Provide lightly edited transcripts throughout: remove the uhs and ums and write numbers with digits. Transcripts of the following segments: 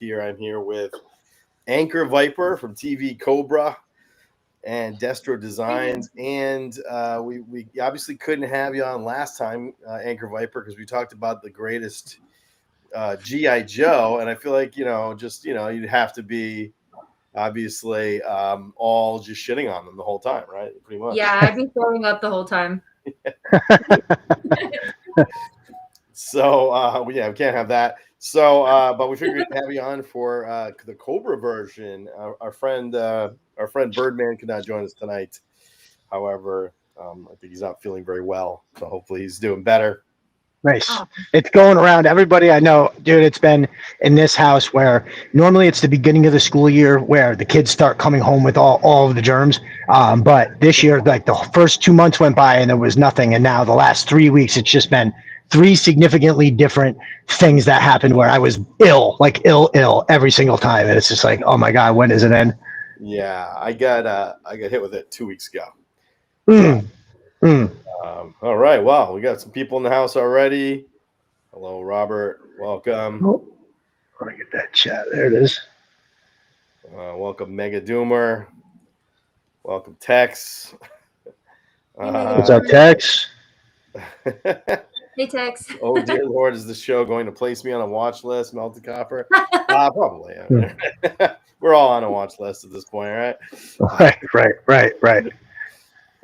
Here I'm here with Anchor Viper from TV Cobra and Destro Designs, and we obviously couldn't have you on last time, Anchor Viper, because we talked about the greatest G.I. Joe, and I feel like you'd have to be obviously all just shitting on them the whole time, right? Pretty much. Yeah, I'd be throwing up the whole time. So we can't have that. So, but we figured we'd have you on for the Cobra version. Our friend Birdman could not join us tonight. However, I think he's not feeling very well, so hopefully he's doing better. Nice. Oh. It's going around. Everybody I know, dude, it's been in this house where normally it's the beginning of the school year where the kids start coming home with all of the germs. But this year, like the first 2 months went by and there was nothing. And now the last 3 weeks, it's just been 3 significantly different things that happened where I was ill every single time. And it's just like, oh my God, when does it end? Yeah, I got hit with it 2 weeks ago. All right. Well, we got some people in the house already. Hello, Robert. Welcome. Oh, let me get that chat. There it is. Welcome, Mega Doomer. Welcome, Tex. What's up, Tex? Hey, Tex. Oh, dear Lord, is the show going to place me on a watch list, Melted Copper? Probably. I mean, we're all on a watch list at this point, right? Right.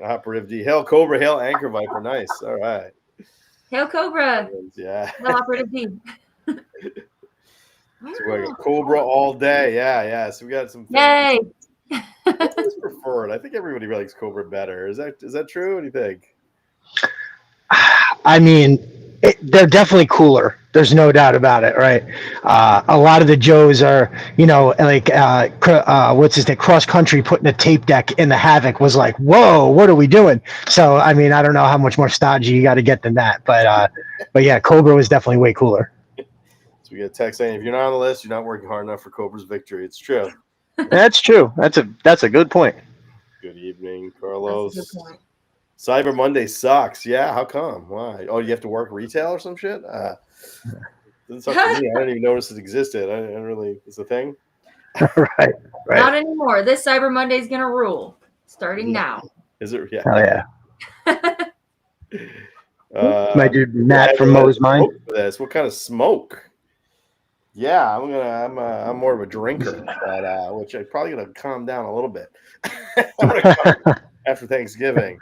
Operative D. Hail Cobra, hail Anchor Viper. Nice. All right. Hail Cobra. Yeah. Hail Operative D. So we got Cobra all day. Yeah. So we got some. Yay. What is preferred? I think everybody likes Cobra better. Is that true? What do you think? I mean, they're definitely cooler. There's no doubt about it, right? A lot of the Joes are, like what's his name? Cross Country putting a tape deck in the Havoc was like, whoa, what are we doing? So, I mean, I don't know how much more stodgy you got to get than that, but yeah, Cobra was definitely way cooler. So we get a text saying, if you're not on the list, you're not working hard enough for Cobra's victory. It's true. That's true. That's a good point. Good evening, Carlos. Cyber Monday sucks. Yeah, how come? Why? Oh, you have to work retail or some shit? Doesn't suck for me. I didn't even notice it existed. I didn't really. It's a thing. Right. Not anymore. This Cyber Monday is gonna rule starting now. Is it? Yeah. Oh yeah. My dude Matt from Mo's Mind. What kind of smoke? Yeah, I'm more of a drinker, but which I'm probably gonna calm down a little bit after Thanksgiving.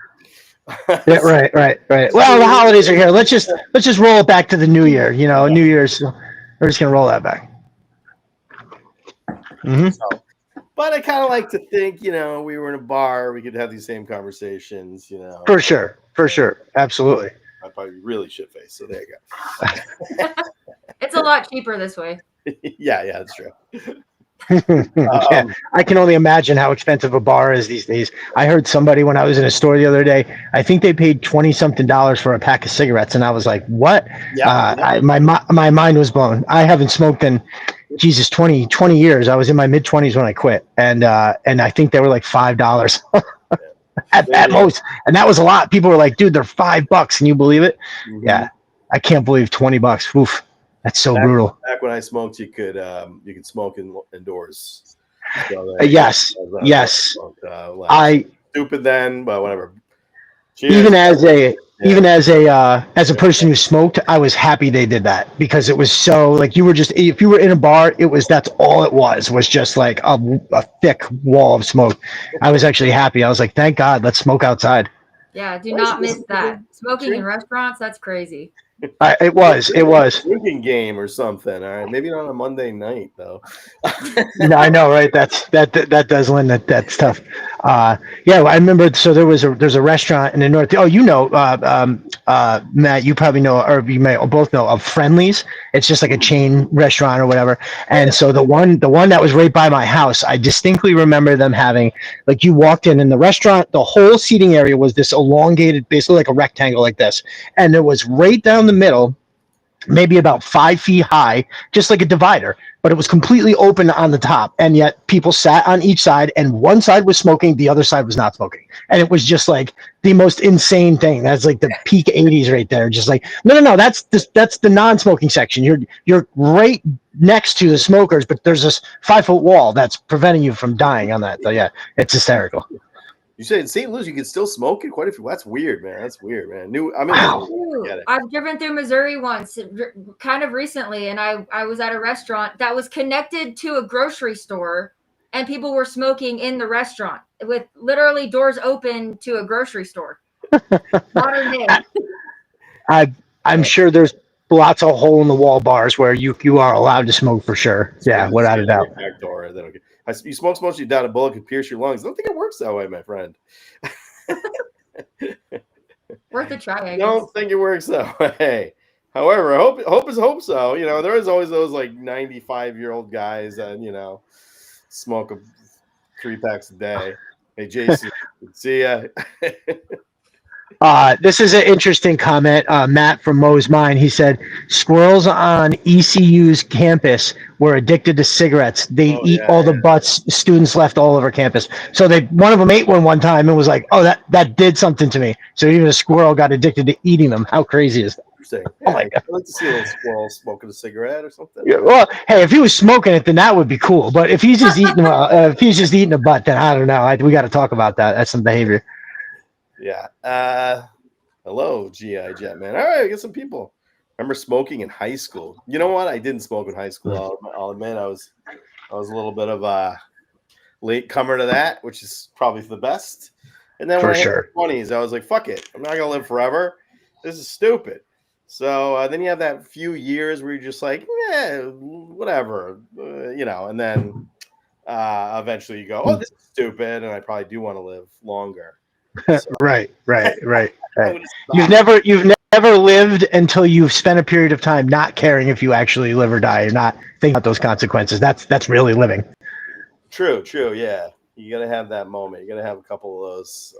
Yeah, right. Well, the holidays are here. Let's just roll it back to the New Year. New Year's. We're just gonna roll that back. Mm-hmm. So, but I kind of like to think, we were in a bar, we could have these same conversations. For sure, absolutely. I'd probably be really shit faced. So there you go. It's a lot cheaper this way. Yeah, that's true. Yeah, I can only imagine how expensive a bar is these days. I heard somebody when I was in a store the other day, I think they paid $20-something for a pack of cigarettes, and I was like, what? Yeah. My mind was blown. I haven't smoked in 20 years. I was in my mid-20s when I quit, and I think they were like $5 at most, and that was a lot. People were like, dude, they're $5. Can you believe it? Mm-hmm. Yeah, I can't believe $20. Oof. That's so brutal. Back when I smoked, you could smoke indoors. So yes. I stupid then, but whatever. Cheers. Even as a person who smoked, I was happy they did that because it was so like if you were in a bar, that's all it was just like a thick wall of smoke. I was actually happy. I was like, thank God, let's smoke outside. Yeah, do not miss that. Smoking in restaurants, that's crazy. It was drinking game or something. All right, maybe not on a Monday night though. No, I know, right? That does lend that's tough. Yeah, I remember. So there's a restaurant in the north. Oh, Matt, you probably know, or you may both know of Friendly's. It's just like a chain restaurant or whatever. And so the one that was right by my house, I distinctly remember them having, like, you walked in the restaurant, the whole seating area was this elongated, basically like a rectangle like this, and it was right down the middle maybe about 5 feet high, just like a divider, but it was completely open on the top. And yet people sat on each side, and one side was smoking, the other side was not smoking. And it was just like the most insane thing. That's like the peak 80s right there. Just like, no, that's the non-smoking section. You're right next to the smokers, but there's this 5-foot wall that's preventing you from dying on that. So yeah, it's hysterical. You said in St. Louis you can still smoke it? Quite a few. That's weird, man. That's weird, man. Wow. I've driven through Missouri once, kind of recently, and I was at a restaurant that was connected to a grocery store, and people were smoking in the restaurant with literally doors open to a grocery store. Modern day. I'm sure there's lots of hole in the wall bars where you are allowed to smoke for sure. Yeah, without a doubt. Back door, they don't get. You smoke so much, you down a bullet could pierce your lungs. I don't think it works that way, my friend. Worth a try, I don't think it works that way. However, hope is hope so. You know, there is always those like 95-year-old guys that, you know, smoke 3 packs a day. Hey, Jason, see ya. This is an interesting comment. Matt from Mo's Mine, he said, squirrels on ECU's campus were addicted to cigarettes. They eat all the butts students left all over campus. So one of them ate one time and was like, oh, that did something to me. So even a squirrel got addicted to eating them. How crazy is that? Oh my God. I'd like to see a little squirrel smoking a cigarette or something. Yeah, well, hey, if he was smoking it, then that would be cool. But if he's just eating a butt, then I don't know. We got to talk about that. That's some behavior. Yeah. Hello, GI Jetman. All right, I get some people. Remember smoking in high school? You know what? I didn't smoke in high school. I'll admit I was a little bit of a late comer to that, which is probably for the best. And then when I hit my 20s, I was like, fuck it. I'm not going to live forever. This is stupid. So then you have that few years where you're just like, whatever, you know, and then eventually you go, oh, this is stupid, and I probably do want to live longer. So, right. You've never lived until you've spent a period of time not caring if you actually live or die. You're not thinking about those consequences. That's really living. True. Yeah. You got to have that moment. You got to have a couple of those.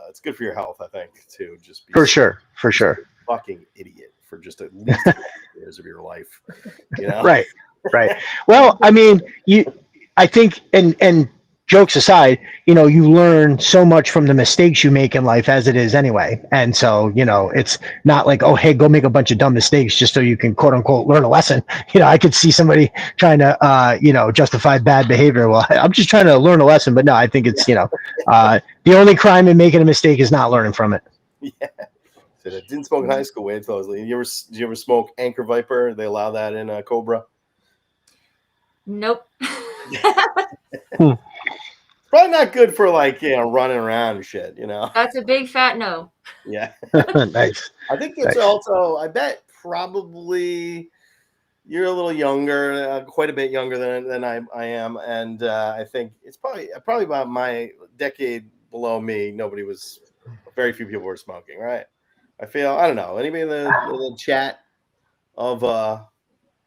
It's good for your health, I think, too. Just be for sure. Fucking idiot for just at least 20 years of your life. You know? Right. Well, I mean, I think, and jokes aside, you know, you learn so much from the mistakes you make in life as it is anyway. And so, you know, it's not like, oh, hey, go make a bunch of dumb mistakes just so you can quote unquote learn a lesson. You know, I could see somebody trying to, justify bad behavior. Well, I'm just trying to learn a lesson, but no, I think it's, the only crime in making a mistake is not learning from it. Yeah. So I didn't smoke in high school. Wait until I was like, did you ever smoke Anchor Viper? They allow that in Cobra? Nope. Probably not good for running around and shit, you know. That's a big fat no. Yeah. Nice. I think it's also, I bet probably you're a little younger, quite a bit younger than I am, and I think it's probably about my decade below me. Very few people were smoking, right? I don't know. Anybody in the chat of a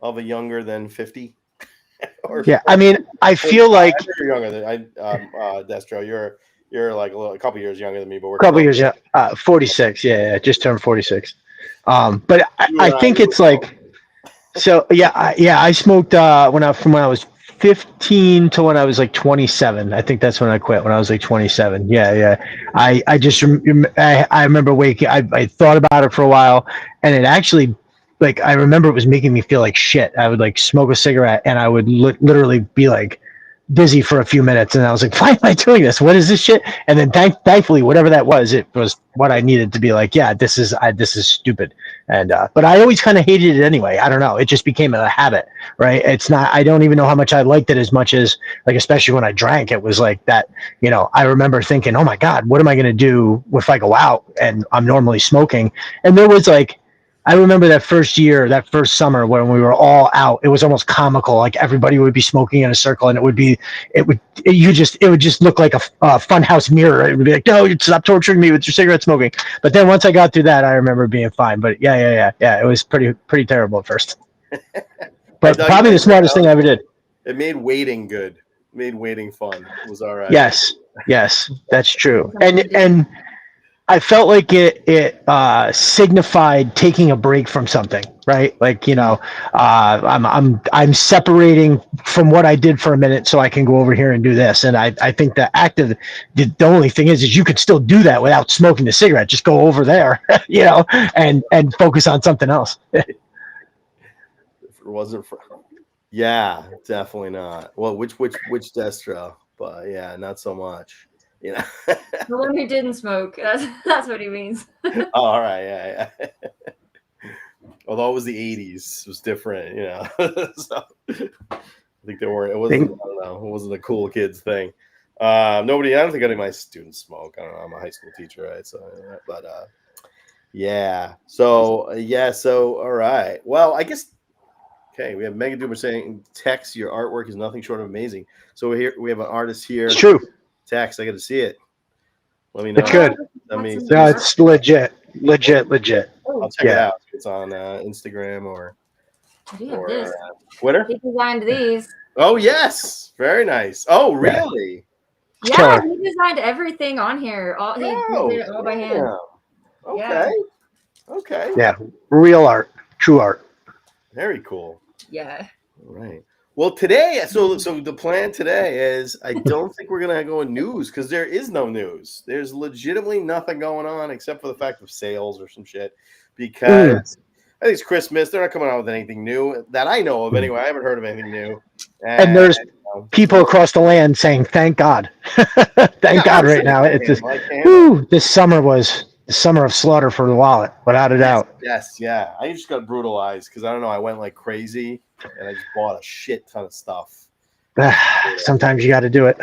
younger than 50? Yeah, I mean, I feel like you're younger than Destro. You're like a couple years younger than me, but we're a couple years. 46. Yeah, just turned 46. But I think it's like, so yeah. I smoked from when I was 15 to when I was like 27. I think that's when I quit. When I was like 27. Yeah. I just I remember waking. I thought about it for a while, and it actually. Like, I remember it was making me feel like shit. I would like smoke a cigarette and I would literally be like dizzy for a few minutes. And I was like, why am I doing this? What is this shit? And then thankfully, whatever that was, it was what I needed to be like, yeah, this is stupid. And, but I always kind of hated it anyway. I don't know. It just became a habit, right? It's not, I don't even know how much I liked it as much as like, especially when I drank, it was like that, you know, I remember thinking, oh my God, what am I going to do if I go out and I'm normally smoking? And there was like, I remember that first summer when we were all out, it was almost comical. Like everybody would be smoking in a circle and it would just look like a funhouse mirror. It would be like, no, you stop torturing me with your cigarette smoking. But then once I got through that, I remember being fine. But yeah. It was pretty terrible at first. But probably the smartest thing I ever did. It made waiting good. It made waiting fun. It was all right. Yes, that's true. And I felt like it signified taking a break from something. right? Like, I'm separating from what I did for a minute so I can go over here and do this. And I think the only thing is you could still do that without smoking the cigarette. Just go over there, and focus on something else. If it wasn't for, yeah, definitely not. Well, which Destro? But yeah, not so much. The one who didn't smoke. That's what he means. Oh, all right, yeah. Although it was the 80s, it was different, So I think they weren't. It wasn't. I don't know. It wasn't a cool kids thing. I don't think any of my students smoke. I don't know. I'm a high school teacher, right? So, but yeah. So all right. Well, I guess. Okay, we have Megan Duber saying, "Tex, your artwork is nothing short of amazing." So we have an artist here. It's true. Tex, I got to see it. Let me know. It's good. No, it's legit. I'll check it out. It's on Instagram or Twitter. He designed these. Oh yes, very nice. Oh really? Yeah, he designed everything on here. He did it all by hand. Okay. Yeah, real art, true art. Very cool. Yeah. All right. Well, today, so the plan today is I don't think we're gonna go in news because there is no news. There's legitimately nothing going on except for the fact of sales or some shit. Because I think it's Christmas. They're not coming out with anything new that I know of. Anyway, I haven't heard of anything new. And there's people across the land saying, "Thank God, thank God!" Right now, it's just this summer was the summer of slaughter for the wallet, without a doubt. Yes, yeah. I just got brutalized because I don't know. I went like crazy and I just bought a shit ton of stuff. Sometimes you got to do it.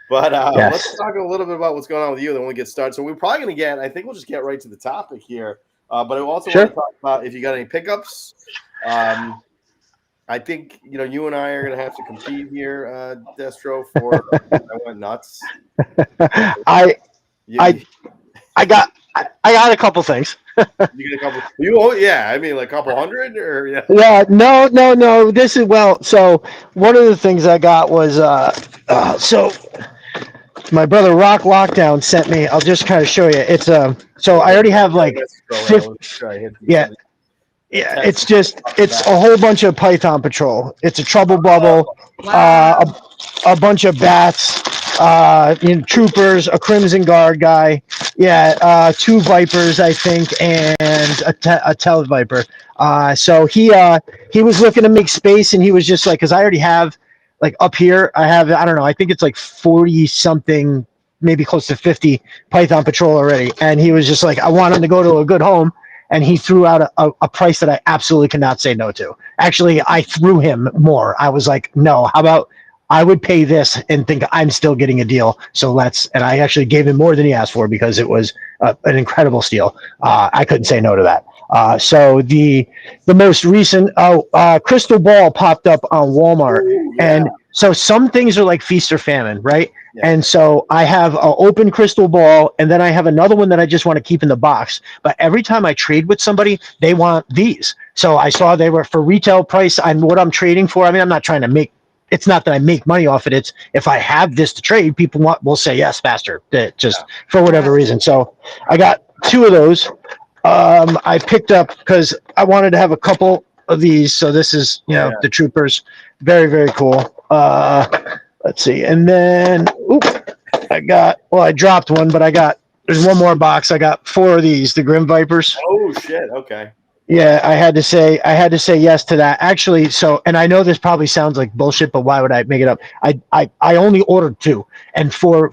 But let's talk a little bit about what's going on with you. Then we'll get started. So we're probably going to I think we'll just get right to the topic here. But I also want to talk about if you got any pickups. I think, you and I are going to have to compete here, Destro, for I went nuts. I got a couple things. You get a couple. I mean, like a couple hundred, or yeah. No. This is so. One of the things I got was so. My brother Rock Lockdown sent me. I'll just kind of show you. It's So I already have like. It's a whole bunch of Python Patrol. It's a Trouble Bubble, a bunch of bats. Troopers, a Crimson Guard guy, 2 Vipers, I think, and a Tel Viper. So he was looking to make space, and he was just like, because I already have, like up here, I don't know, I think it's like 40 something, maybe close to 50 Python Patrol already, and he was just like, I want him to go to a good home, and he threw out a price that I absolutely cannot say no to. Actually, I threw him more. I was like, no, how about I would pay this and think I'm still getting a deal. So and I actually gave him more than he asked for because it was an incredible steal. I couldn't say no to that. So the most recent Crystal Ball popped up on Walmart. Ooh, yeah. And so some things are like feast or famine, right? Yeah. And so I have an open Crystal Ball, and then I have another one that I just want to keep in the box. But every time I trade with somebody, they want these. So I saw they were for retail price. What I'm trading for. I mean, I'm not trying to make. It's not that I make money off it. It's if I have this to trade, people will say yes faster, for whatever reason. So I got 2 of those. I picked up because I wanted to have a couple of these. So this is, the Troopers. Very, very cool. Let's see. And then, I dropped one, but there's one more box. I got 4 of these, the Grim Vipers. Oh, shit. Okay. Yeah, I had to say yes to that. Actually, and I know this probably sounds like bullshit, but why would I make it up? I only ordered 2, and 4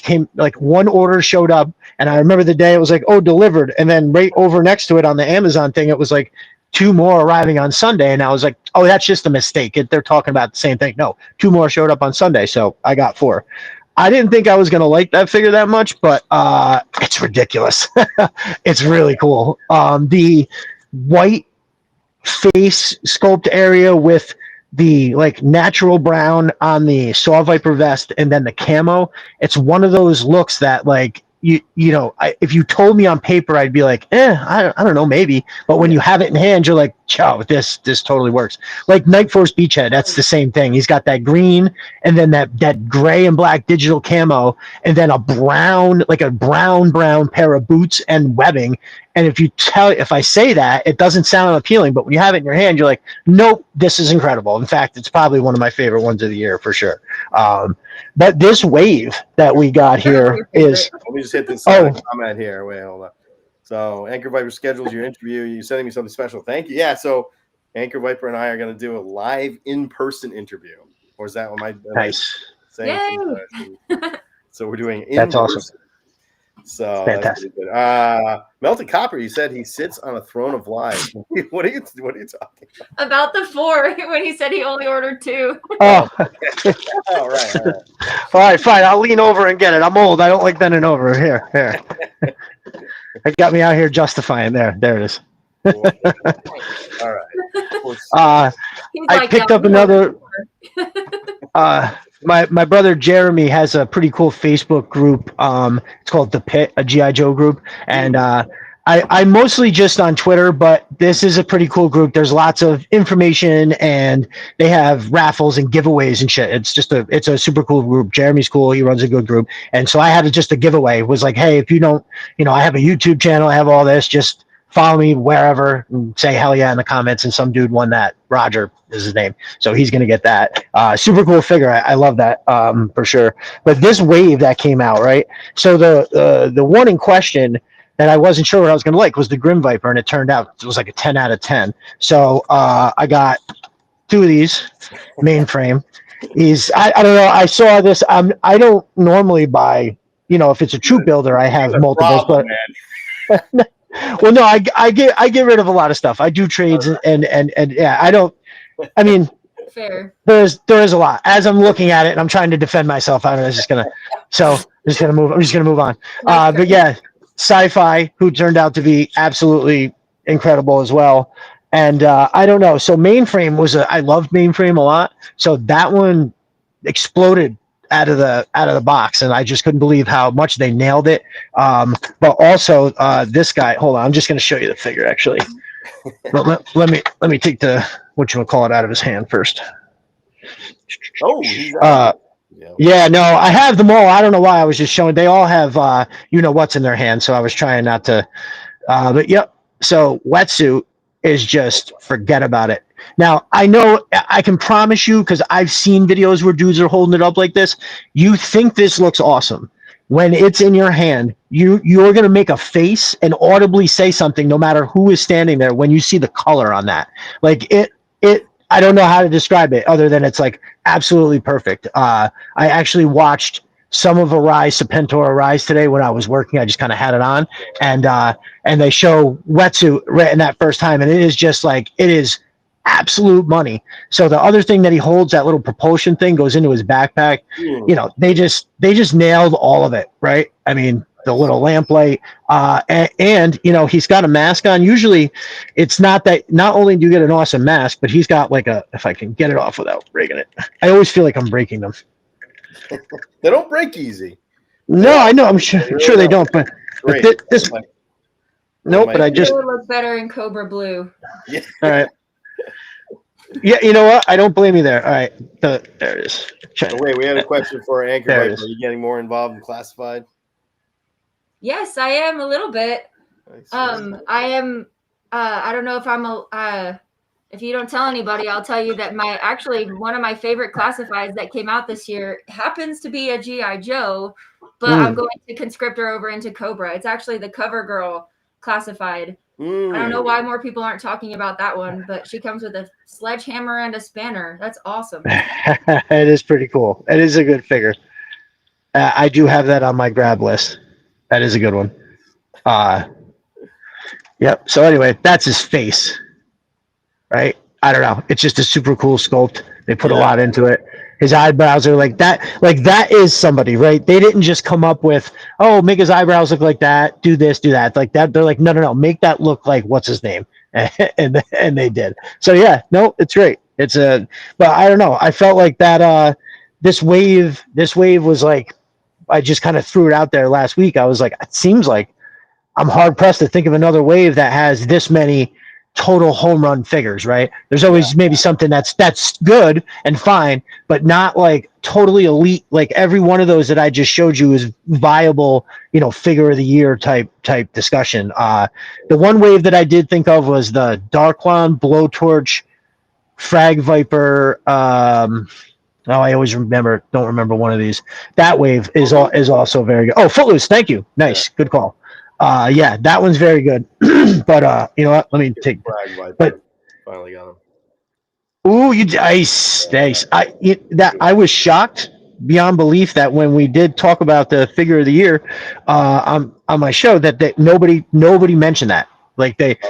came, like 1 order showed up, and I remember the day it was like, oh, delivered, and then right over next to it on the Amazon thing, it was like 2 more arriving on Sunday, and I was like, oh, that's just a mistake. They're talking about the same thing. No, 2 more showed up on Sunday, so I got 4. I didn't think I was going to like that figure that much, but it's ridiculous. It's really cool. The white face sculpt area with the like natural brown on the Saw Viper vest and then the camo. It's one of those looks that like if you told me on paper, I'd be like, I don't know, maybe. But when you have it in hand, you're like, "Chow, this totally works." Like Night Force Beachhead, that's the same thing. He's got that green, and then that gray and black digital camo, and then a brown pair of boots and webbing. And if I say that, it doesn't sound appealing, but when you have it in your hand, you're like, "Nope, this is incredible." In fact, it's probably one of my favorite ones of the year for sure. But this wave that we got here is. Let me just hit this comment here. Wait, hold on. So Anchor Viper schedules your interview. You're sending me something special. Thank you. Yeah. So Anchor Viper and I are going to do a live in-person interview. Or is that what nice? Saying? So we're doing in-person. That's awesome. So fantastic. That's Melted Copper, you said he sits on a throne of lies. What are you talking about the 4 when he said he only ordered 2? Oh, all right. All right, fine. I'll lean over and get it. I'm old. I don't like bending over. Here. It got me out here justifying. There it is. All right. I picked up another. My brother Jeremy has a pretty cool Facebook group. It's called The Pit, a G.I. Joe group, and I'm mostly just on Twitter, but this is a pretty cool group. There's lots of information, and they have raffles and giveaways and shit. It's a super cool group. Jeremy's cool. He runs a good group, and so I had just a giveaway. It was like, hey, if you don't, I have a YouTube channel, I have all this, just follow me wherever and say hell yeah in the comments. And some dude won that. Roger is his name. So he's going to get that. Super cool figure. I love that for sure. But this wave that came out, right? So the one in question that I wasn't sure what I was going to like was the Grim Viper, and it turned out it was like a 10 out of 10. So I got 2 of these mainframe. I don't know. I saw this. I don't normally buy, if it's a true builder, I have multiples, but well, no, I get rid of a lot of stuff. I do trades and yeah, I don't. I mean, fair. There is a lot. As I'm looking at it and I'm trying to defend myself, I'm just gonna move on. But yeah, Sci-Fi, who turned out to be absolutely incredible as well. And I don't know. So Mainframe I loved Mainframe a lot. So that one exploded out of the box, and I just couldn't believe how much they nailed it. But also this guy, hold on, I'm just going to show you the figure actually. But let me take the whatchamacallit out of his hand first. Oh, yeah, no, I have them all. I don't know why. I was just showing. They all have what's in their hand, so I was trying not to. But yep. So Wetsuit is just forget about it. Now, I know I can promise you, because I've seen videos where dudes are holding it up like this. You think this looks awesome. When it's in your hand, you're going to make a face and audibly say something no matter who is standing there when you see the color on that. Like it I don't know how to describe it other than it's like absolutely perfect. I actually watched some of Serpentor Arise today when I was working. I just kind of had it on, and they show Wetsuit right in that first time, and it is just like, it is absolute money. So the other thing that he holds, that little propulsion thing, goes into his backpack. They just nailed all of it, right? I mean, the little lamplight, and he's got a mask on. Usually it's not only do you get an awesome mask, but he's got like if I can get it off without breaking it. I always feel like I'm breaking them. They don't break easy. No, I know. I'm sure they don't, but this. Nope, but I just look better in Cobra Blue. Yeah. All right. Yeah, you know what? I don't blame you there. All right, there it is. So wait, we had a question for Anchor Viper. Are you getting more involved in classified? Yes, I am a little bit. I am. I don't know if if you don't tell anybody, I'll tell you that one of my favorite classifieds that came out this year happens to be a G.I. Joe, but I'm going to conscript her over into Cobra. It's actually the Cover Girl classified. I don't know why more people aren't talking about that one, but she comes with a sledgehammer and a spanner. That's awesome. It is pretty cool. It is a good figure. I do have that on my grab list. That is a good one. Yep. So anyway, that's his face, right? I don't know. It's just a super cool sculpt. They put a lot into it. His eyebrows are like that. Like that is somebody, right? They didn't just come up with, oh, make his eyebrows look like that, do this, do that. Like that. They're like, no, make that look like what's his name, and they did. So yeah, no, it's great. But I don't know. I felt like that. This wave was like I just kind of threw it out there last week. I was like, it seems like I'm hard pressed to think of another wave that has this many total home run figures, right? There's always maybe something that's good and fine, but not like totally elite. Like every one of those that I just showed you is viable, figure of the year type discussion. The one wave that I did think of was the Darklon, Blowtorch, Frag Viper. I always don't remember one of these. That wave is also very good. Oh, Footloose, thank you. Nice, good call. That one's very good. But you know what? Let me take. But finally got him. Ooh, nice. I was shocked beyond belief that when we did talk about the figure of the year on my show that nobody mentioned that.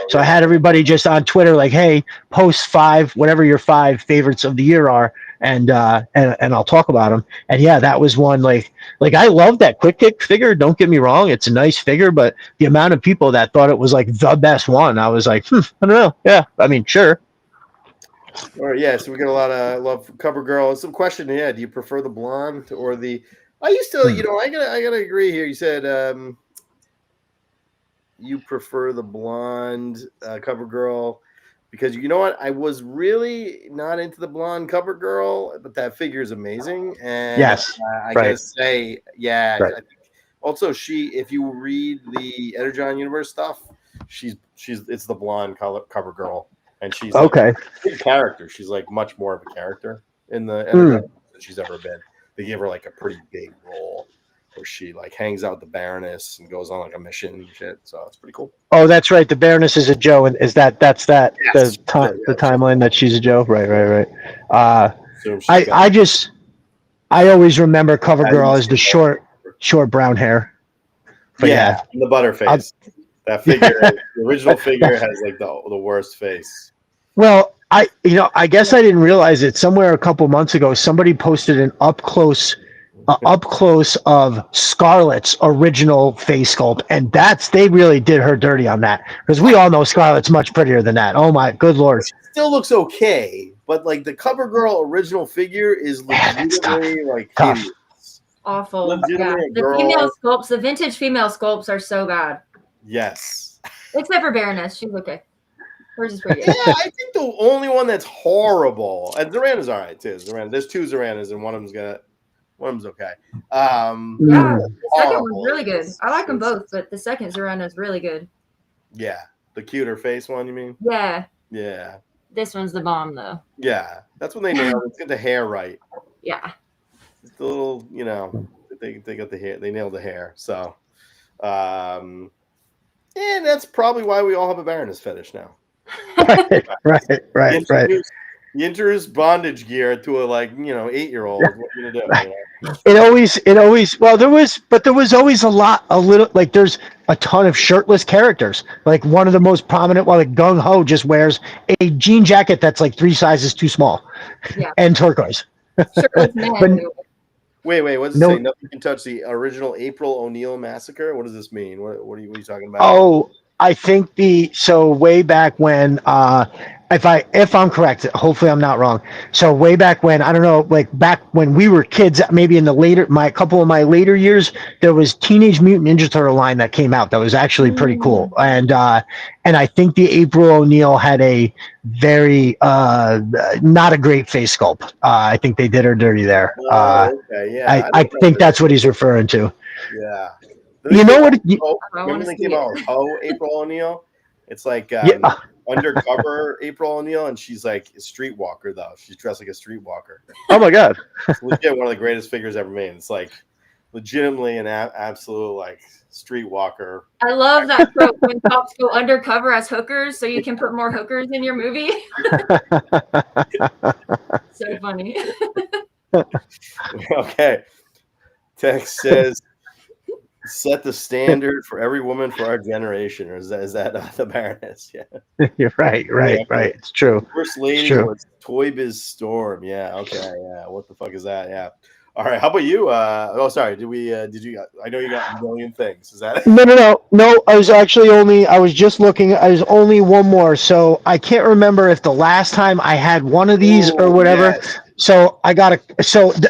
So I had everybody just on Twitter like, hey, post 5, whatever your 5 favorites of the year are, and I'll talk about them. And yeah, that was one like I love that Quick Kick figure. Don't get me wrong, it's a nice figure, but the amount of people that thought it was like the best one, I was like, I don't know. Yeah, I mean, sure. All right, yeah. So we got a lot of love for Cover Girl. Some question, yeah. Do you prefer the blonde or the? I used to, I gotta agree here. You said you prefer the blonde Cover Girl because you know what? I was really not into the blonde Cover Girl, but that figure is amazing. And yes, I gotta say, yeah. Right. I think also, if you read the Energon Universe stuff, it's the blonde Cover Girl. And she's okay. Like a character. She's like much more of a character in the than she's ever been. They gave her like a pretty big role where she like hangs out with the Baroness and goes on like a mission and shit. So it's pretty cool. Oh, that's right. The Baroness is a Joe, and that's that yes, the timeline that she's a Joe. Right. I always remember Cover Girl as the short brown hair. But yeah. And the butterface. That figure, the original figure has like the worst face. Well, I guess I didn't realize it. Somewhere a couple months ago, somebody posted an up close of Scarlett's original face sculpt, and they really did her dirty on that because we all know Scarlett's much prettier than that. Oh my good lord! It still looks okay, but like the Cover Girl original figure is legitimately like tough. Awful. Yeah. The female sculpts, the vintage female sculpts are so bad. Yes. Except for Baroness. She's okay. Hers is pretty good. Yeah, I think the only one that's horrible, and Zorana's all right too. There's 2 Zoranas, and one of them's okay. Yeah, the second one's really good. I like them both, but the second Zorana is really good. Yeah, the cuter face one, you mean? Yeah. Yeah. This one's the bomb, though. Yeah, that's when they nailed it. Let's get the hair right. Yeah. It's the little, they got the hair. They nailed the hair. So, and that's probably why we all have a Baroness fetish now. Right. You introduce bondage gear to a 8-year-old. What are you gonna do? It always. Well, there was always there's a ton of shirtless characters. Like one of the most prominent, like Gung Ho just wears a jean jacket that's like 3 sizes too small, and turquoise. Shirtless man. Wait, what does it say? Nothing can touch the original April O'Neil massacre? What does this mean? What are you talking about? Oh, I think way back when, if I'm correct, hopefully I'm not wrong. So way back when, I don't know, like back when we were kids, maybe in the couple of my later years, there was Teenage Mutant Ninja Turtle line that came out that was actually pretty cool. And I think the April O'Neil had a very not a great face sculpt. I think they did her dirty there. Okay, yeah. I think that's what he's referring to. Yeah. You know what? Remember they came out with April O'Neil? It's like undercover April O'Neil, and she's like a streetwalker, though. She's dressed like a streetwalker. Oh, my God. It's legit one of the greatest figures ever made. It's like legitimately an absolute like streetwalker. I love that trope when cops go undercover as hookers so you can put more hookers in your movie. So funny. Okay. Text says, set the standard for every woman for our generation, or is that the Baroness? Yeah, you're right. It's true. First lady was Toy Biz Storm. Yeah, okay, yeah. What the fuck is that? Yeah. All right. How about you? Sorry. Did you? I know you got a million things. Is that it? No. I was just looking. I was only one more, so I can't remember if the last time I had one of these or whatever. Yes. So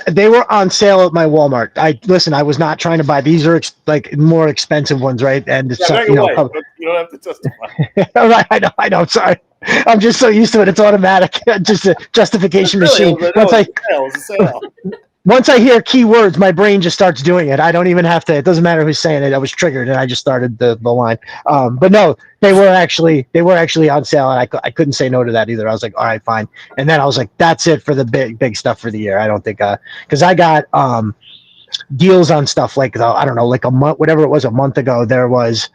they were on sale at my Walmart. I was not trying to buy. These are like more expensive ones, right? And it's you don't have to justify. All right, I know. Sorry, I'm just so used to it. It's automatic. Just a justification machine. Once I hear keywords, my brain just starts doing it. I don't even have to. It doesn't matter who's saying it. I was triggered, and I just started the line. But no, they were actually on sale, and I couldn't say no to that either. I was like, all right, fine. And then I was like, that's it for the big stuff for the year. I don't think because I got deals on stuff like I don't know, like a month, whatever it was, a month ago. There was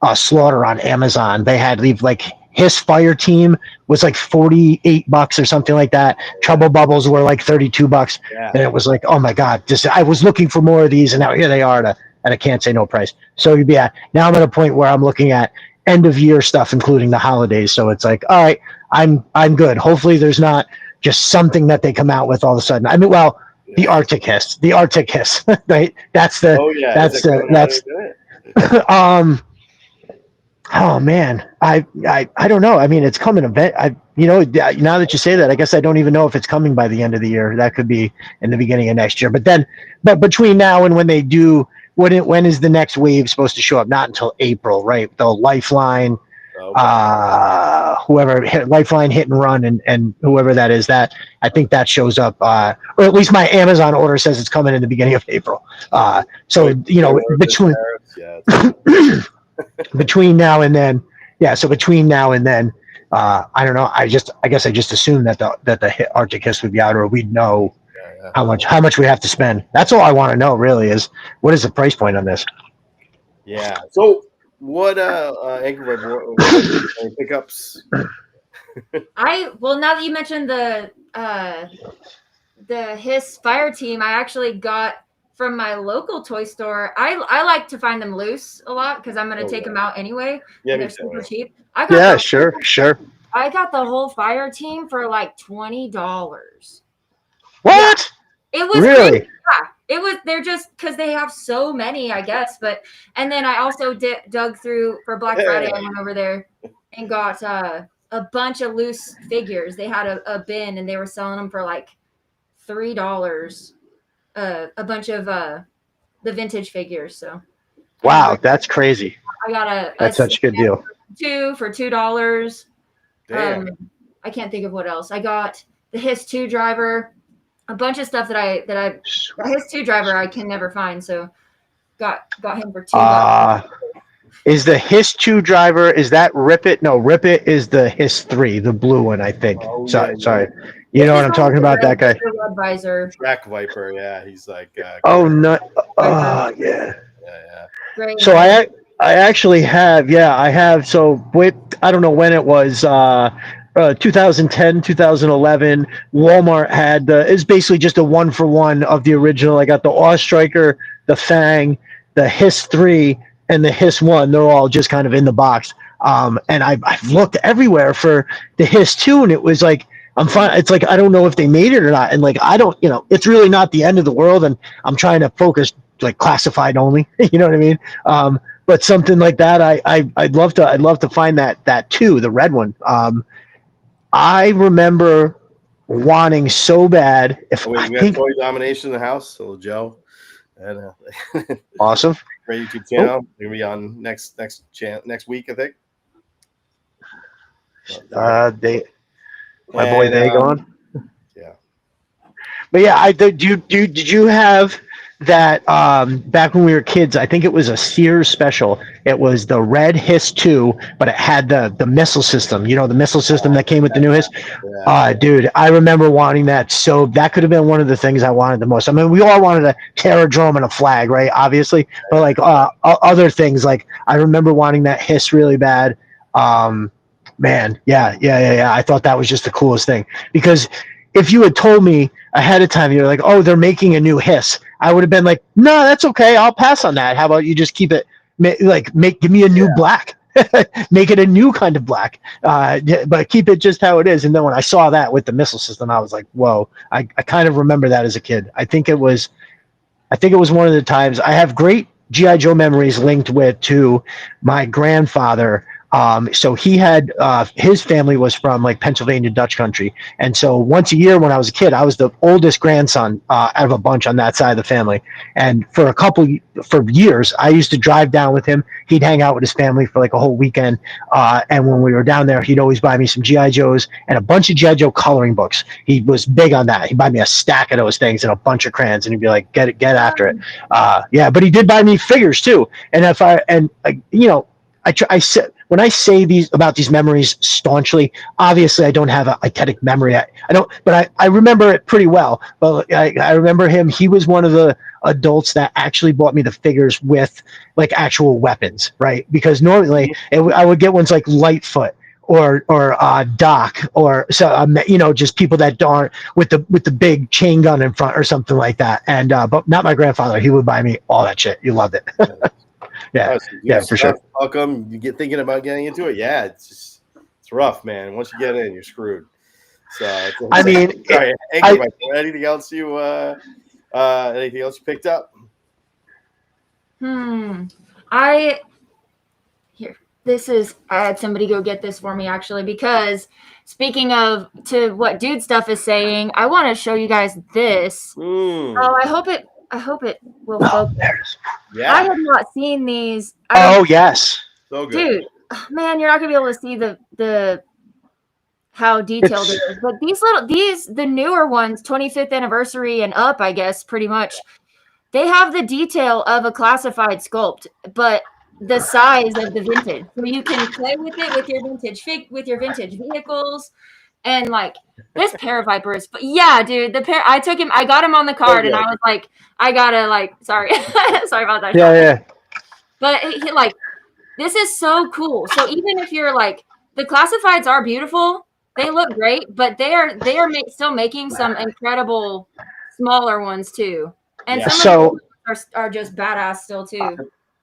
a Slaughter on Amazon. They had like his fire team was like $48 or something like that. Trouble Bubbles were like $32. Yeah. And it was like, oh my God, I was looking for more of these, and now here they are at a can't say no price. So now I'm at a point where I'm looking at end of year stuff, including the holidays. So it's like, all right, I'm good. Hopefully there's not just something that they come out with all of a sudden. I mean, well, the Arctic Hiss, right? That's oh man, I don't know. I mean, it's coming event. Now that you say that, I guess I don't even know if it's coming by the end of the year. That could be in the beginning of next year. But between now and when they do, when is the next wave supposed to show up? Not until April, right? The Lifeline, Lifeline Hit and Run, and whoever that is, that I think that shows up, or at least my Amazon order says it's coming in the beginning of April. Between now and then, I don't know. I guess I just assumed that the Arctic Hiss would be out, or we'd know how much we have to spend. That's all I want to know, really, is what is the price point on this? Yeah. So what Anchor Viper pickups? Now that you mentioned the Hiss fire team, I actually got from my local toy store. I like to find them loose a lot because I'm going to take them out anyway. Yeah, they're super cheap. Sure. I got the whole fire team for like $20. What? Yeah. It was really? Yeah, it was. They're just because they have so many, I guess. And then I also dug through for Black Friday. I went over there and got a bunch of loose figures. They had a bin and they were selling them for like $3. A bunch of the vintage figures. So wow, that's crazy. I got that's such a good deal. For $2. I can't think of what else. I got the Hiss 2 driver, a bunch of stuff the Hiss 2 driver I can never find. So got him for $2. Is the Hiss 2 driver, is that Rip It? No, Rip It is the Hiss 3, the blue one, I think. Sorry. You know what I'm talking about, that guy? Track Viper, yeah. He's like... yeah. Great. So I actually have, so I don't know when it was, 2010, 2011, Walmart had, it's basically just a 1-for-1 of the original. I got the Awe Striker, the Fang, the Hiss 3, and the Hiss 1. They're all just kind of in the box. And I've looked everywhere for the Hiss 2, and it was like, I'm fine. It's like, I don't know if they made it or not. And like, I don't, it's really not the end of the world. And I'm trying to focus like classified only, you know what I mean? But something like that, I'd love to find that too, the red one. I remember wanting so bad. We got Toy Domination in the house. So Joe, and awesome. Great YouTube channel. We're gonna be on next week, I think. My boy, they gone. Yeah. But yeah, did you have that back when we were kids? I think it was a Sears special. It was the red Hiss 2, but it had the missile system. You know, the missile system that came with the new Hiss. Yeah. Dude, I remember wanting that. So that could have been one of the things I wanted the most. I mean, we all wanted a Terradrome and a flag, right? Obviously, but like other things, like I remember wanting that Hiss really bad. Man, yeah. I thought that was just the coolest thing, because if you had told me ahead of time, you're like, oh, they're making a new Hiss, I would have been like, no, that's okay. I'll pass on that. How about you just keep it, give me a new black, make it a new kind of black, but keep it just how it is. And then when I saw that with the missile system, I was like, whoa, I kind of remember that as a kid. I think it was one of the times I have great G.I. Joe memories linked to my grandfather. So he had his family was from like Pennsylvania Dutch country, and so once a year when I was a kid, I was the oldest grandson out of a bunch on that side of the family. And for years, I used to drive down with him. He'd hang out with his family for like a whole weekend, and when we were down there, he'd always buy me some GI Joes and a bunch of GI Joe coloring books. He was big on that. He'd buy me a stack of those things and a bunch of crayons, and he'd be like, "Get after it." Yeah, but he did buy me figures too. And I said when I say these memories staunchly, obviously I don't have a eidetic memory. I don't, but I remember it pretty well. But I remember him. He was one of the adults that actually bought me the figures with like actual weapons, right? Because normally I would get ones like Lightfoot or Doc or just people that aren't with the big chain gun in front or something like that. And but not my grandfather. He would buy me all that shit. You loved it. Yeah, for sure. Welcome. You get thinking about getting into it. Yeah, it's rough, man. Once you get in, you're screwed. So sorry. Anything else you picked up? I had somebody go get this for me actually, because speaking of to what Dude Stuff is saying, I want to show you guys this. Oh, I hope it will focus. Yeah. I have not seen these. Yes. So good. Dude, man, you're not gonna be able to see the how detailed it is. But the newer ones, 25th anniversary and up, I guess, pretty much, they have the detail of a classified sculpt, but the size of the vintage. So you can play with it with your vintage vehicles. And like this Paraviper is, yeah, dude. I got him on the card, and I was like, I gotta sorry, sorry about that. Yeah. But he this is so cool. So even if you're like, the classifieds are beautiful, they look great, but they are still making some incredible smaller ones too, and some of them are just badass still too.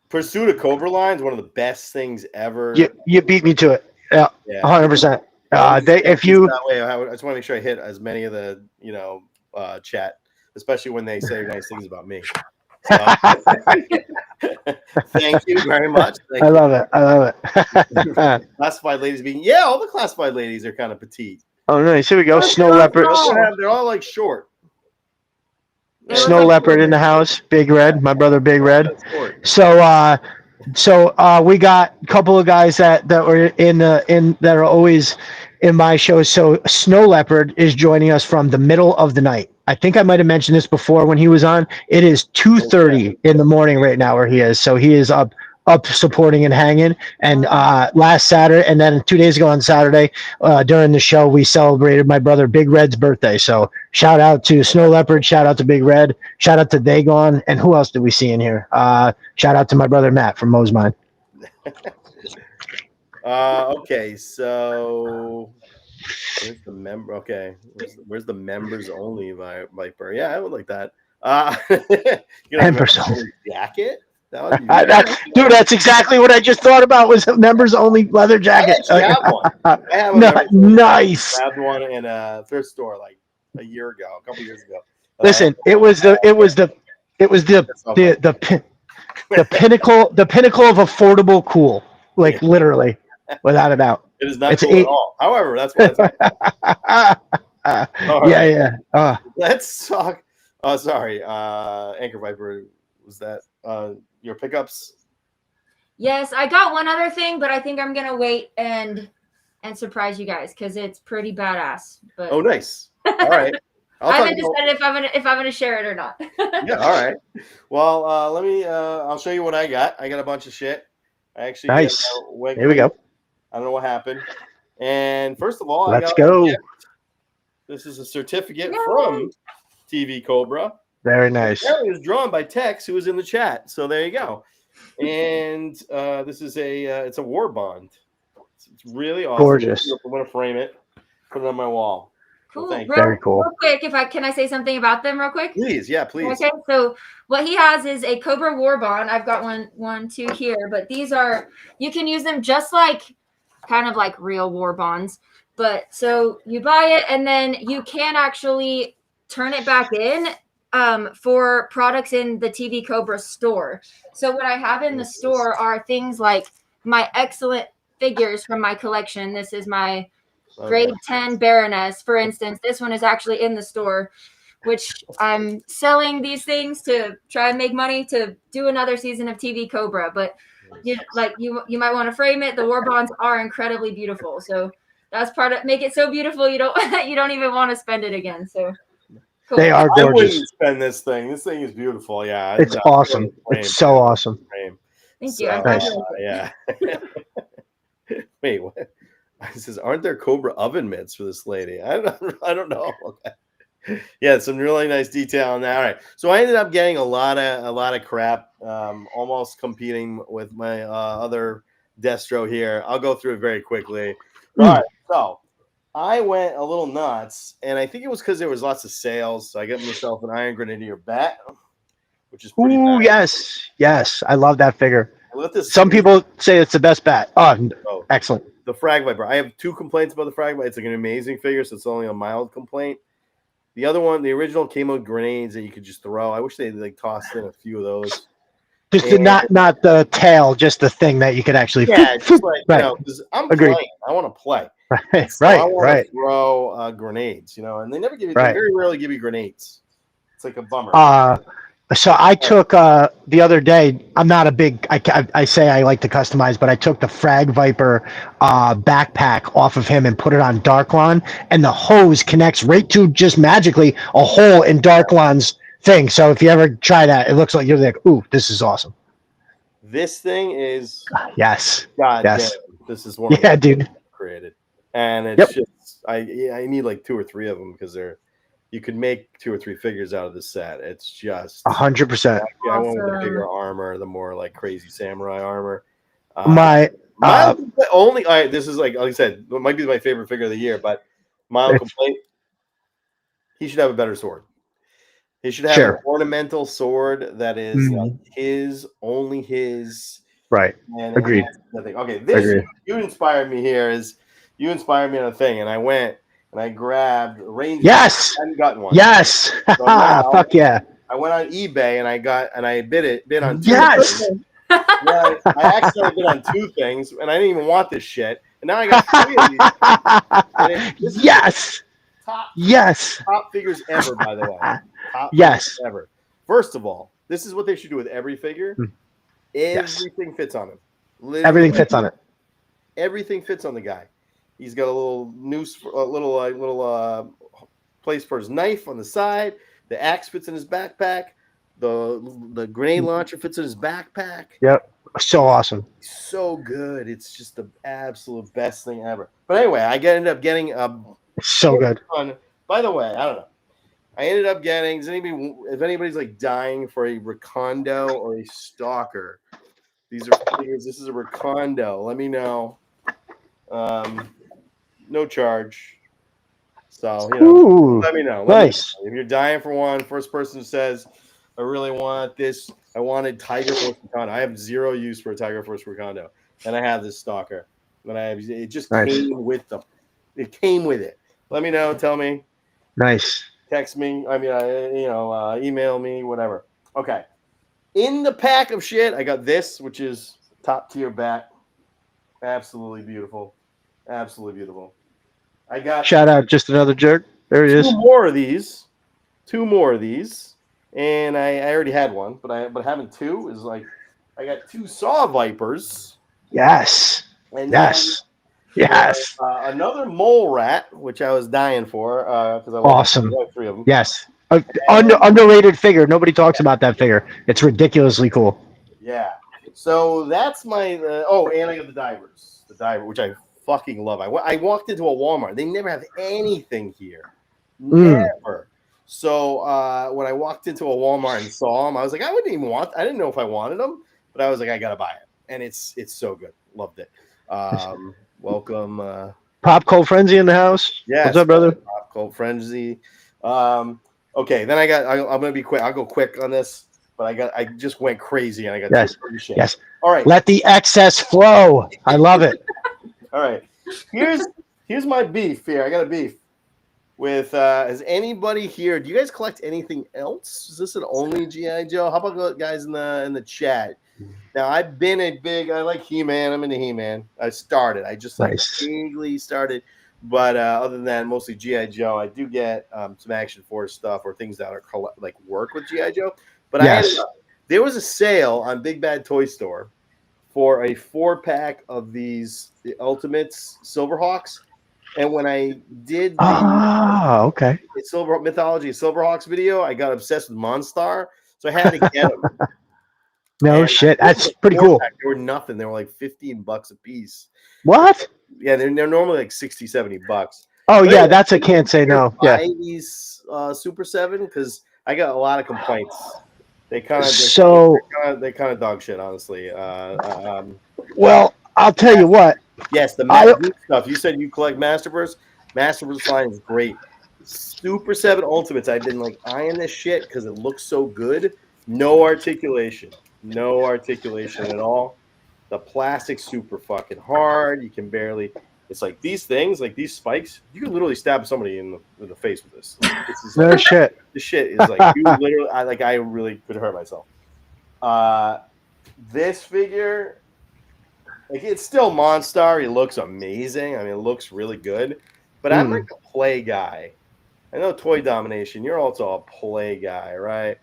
Pursuit of Cobra line is one of the best things ever. You beat me to it. Yeah. 100%. I just want to make sure I hit as many of the chat, especially when they say nice things about me. So, thank you very much. I love it. Classified ladies all the classified ladies are kind of petite. Oh, nice. Here we go. Snow leopard. They're all like short. Snow leopard in the house. Big Red, my brother, Big Red. So we got a couple of guys that were that are always in my shows. So Snow Leopard is joining us from the middle of the night. I think I might have mentioned this before when he was on. It is 2:30 in the morning right now where he is. So he is up supporting and hanging. And last Saturday, and then 2 days ago on Saturday, during the show, we celebrated my brother Big Red's birthday. So shout out to Snow Leopard, shout out to Big Red, shout out to Dagon, and who else did we see in here? Shout out to my brother Matt from Mo's Mine. Okay, so where's the member? Okay, where's the members only Viper? Yeah, I would like that. Members only jacket. Dude, that's exactly what I just thought about was a members only leather jacket. I have one. Nice. I had one in a thrift store like a couple years ago. Listen, it was the pinnacle of affordable cool, like literally, without a doubt. It is not cool at all. However, that's what Let's talk. Oh, sorry. Anchor Viper, was that your pickups? Yes, I got one other thing, but I think I'm gonna wait and surprise you guys because it's pretty badass. But oh, nice. All right. I haven't decided if I'm gonna share it or not. Yeah. All right. Well, let me. I'll show you what I got. I got a bunch of shit. I actually nice. Here we go. I don't know what happened. And first of all, let's go. This is a certificate from TV Cobra. Very nice. It was drawn by Tex, who was in the chat. So there you go. And this is it's a war bond. It's really awesome. Gorgeous. I'm gonna frame it, put it on my wall. Cool. So very cool. Real quick, can I say something about them real quick? Please, yeah, please. Okay, so what he has is a Cobra War Bond. I've got two here, but these are, you can use them just like kind of like real war bonds. But so you buy it and then you can actually turn it back in for products in the TV Cobra store. So what I have in the store are things like my excellent figures from my collection. This is my grade 10 Baroness, for instance. This one is actually in the store, which I'm selling these things to try and make money to do another season of TV Cobra. But you might want to frame it. The war bonds are incredibly beautiful, so that's part of make it so beautiful you don't even want to spend it again. So cool. They are gorgeous. I wouldn't spend this thing. This thing is beautiful. Yeah, it's awesome. It's so awesome. Thank you. Nice. Yeah. Wait, what? It says, aren't there Cobra oven mitts for this lady? I don't know. Okay. Yeah, some really nice detail on that. All right, so I ended up getting a lot of crap, almost competing with my other Destro here. I'll go through it very quickly. All right, so I went a little nuts, and I think it was because there was lots of sales. So I got myself an Iron Grenadier bat, which is pretty nice. Yes, I love that figure. This Some people say it's the best bat. Oh, excellent. The Frag Viper. I have 2 complaints about the Frag Viper. It's like an amazing figure, so it's only a mild complaint. The other one, the original, came with grenades that you could just throw. I wish they tossed in a few of those. Just not the tail, just the thing that you could actually. Yeah, just like I'm playing. I want to play. Right, so I want to throw grenades, and they never give you. They very rarely give you grenades. It's like a bummer. So I took the other day. I'm not a big. I say I like to customize, but I took the Frag Viper backpack off of him and put it on Darklon, and the hose connects right to just magically a hole in Darklon's thing. So if you ever try that, it looks like you're like, ooh, this is awesome. This thing is yes. God yes. Damn, this is one. Yeah, dude. Created, and it's just I need like 2 or 3 of them because you could make 2 or 3 figures out of this set. It's just 100%. I want the bigger armor, the more like crazy samurai armor. My only this is like I said, it might be my favorite figure of the year, but mild complaint. He should have a better sword. He should have an ornamental sword that is like only his. Right. Agreed. Okay, you inspired me here. You inspired me on a thing, and I went. And I grabbed a Ranger. Yes. I hadn't gotten one. Yes. So fuck yeah. I went on eBay and I bid on 2 yes. things. Yeah, I accidentally bid on 2 things, and I didn't even want this shit. And now I got 3 of these. Yes. Top figures ever, by the way. Top yes. Ever. First of all, this is what they should do with every figure. Everything fits on him. Literally, everything fits on it. Everything fits on the guy. He's got a little noose, a little place for his knife on the side. The axe fits in his backpack. The grenade launcher fits in his backpack. Yep, so awesome. So good. It's just the absolute best thing ever. But anyway, I ended up getting so good. By the way, I don't know. I ended up getting. If anybody's like dying for a Recondo or a Stalker, these are figures. This is a Recondo. Let me know. No charge. So, let me know. Nice. If you're dying for one, first person who says, I really want this. I wanted Tiger Force Recondo. I have 0 use for a Tiger Force Recondo. And I have this Stalker. And it just came with them. It came with it. Let me know. Tell me. Nice. Text me. Email me, whatever. Okay. In the pack of shit, I got this, which is top tier bat. Absolutely beautiful. Absolutely beautiful. I got shout out just another jerk. There he is. 2 more of these. 2 more of these. And I already had one, but having 2 is like I got 2 Saw Vipers. Yes. And yes. Another Mole Rat, which I was dying for because I awesome. 3 of them. Yes. Underrated figure. Nobody talks about that figure. It's ridiculously cool. Yeah. So that's my and I got the divers. The diver, which I fucking love. I walked into a Walmart. They never have anything here. Never. So when I walked into a Walmart and saw them, I was like, I didn't know if I wanted them, but I was like, I gotta buy it. And it's so good. Loved it. Welcome. Pop Cold Frenzy in the house. Yeah. What's up, brother? Pop Cold Frenzy. Okay, then I'm gonna be quick. I'll go quick on this. But I just went crazy and I got shit. Yes. All right. Let the excess flow. I love it. All right. Here's my beef here. I got a beef with has anybody here? Do you guys collect anything else? Is this an only G.I. Joe? How about guys in the chat? Now I've been I like He-Man. I'm into He-Man. I just like vaguely started, but other than that, mostly GI Joe. I do get some Action Force stuff or things that are like work with GI Joe. But there was a sale on Big Bad Toy Store for a 4-pack of the Ultimates Silverhawks, and when I did the Silver Mythology Silverhawks video, I got obsessed with Monstar, so I had to get them. No shit, that's pretty cool. They were nothing. They were like $15 a piece. What? Yeah, they're normally like $60-$70. Oh, but yeah, that's a can't say no. Yeah, these Super 7 because I got a lot of complaints. They kind of dog shit, honestly. Well, I'll tell you what. Yes, the stuff. You said you collect Masterverse. Masterverse line is great. Super 7 Ultimates. I've been like eyeing this shit because it looks so good. No articulation at all. The plastic's super fucking hard. You can barely. It's like these things, like these spikes. You can literally stab somebody in the face with this. This is no shit. This shit is like you literally. I really could hurt myself. This figure, like it's still Monstar. He looks amazing. I mean, it looks really good. But I'm like a play guy. I know Toy Domination. You're also a play guy, right?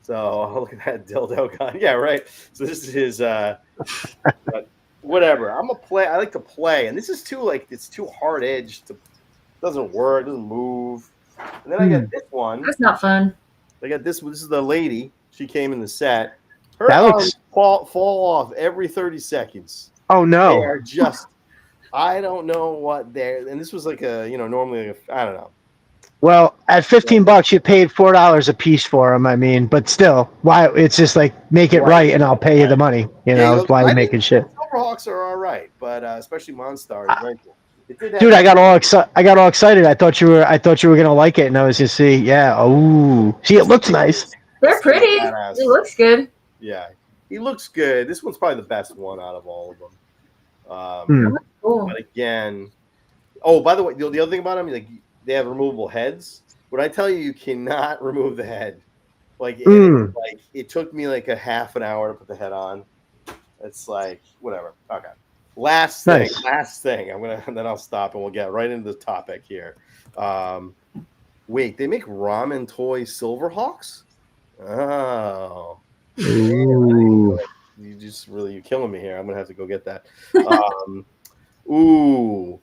So look at that dildo gun. Yeah, right. So this is his but whatever. I'm a play. I like to play. And this is it's too hard edged. Doesn't work, doesn't move. And then I got this one. That's not fun. I got this one. This is the lady. She came in the set. Her arms fall off every 30 seconds. Oh no. They are just I don't know what they're and this was like normally I don't know. Well, at $15, you paid $4 a piece for them. I mean, but still, why? It's just like make it right, and I'll pay you the money. You know, why you making shit? Silverhawks are all right, but especially Monstar is very cool. Dude, I got all excited. I thought you were gonna like it, and I was just see, it looks nice. They're pretty. It looks good. Yeah, he looks good. This one's probably the best one out of all of them. Cool. But again, by the way, the other thing about him, like. They have removable heads. When I tell you cannot remove the head, it took me like a half an hour to put the head on. It's like whatever. Okay. Last thing. Then I'll stop and we'll get right into the topic here. Wait, they make ramen toy Silverhawks? Oh. Ooh. You're killing me here. I'm gonna have to go get that. Ooh.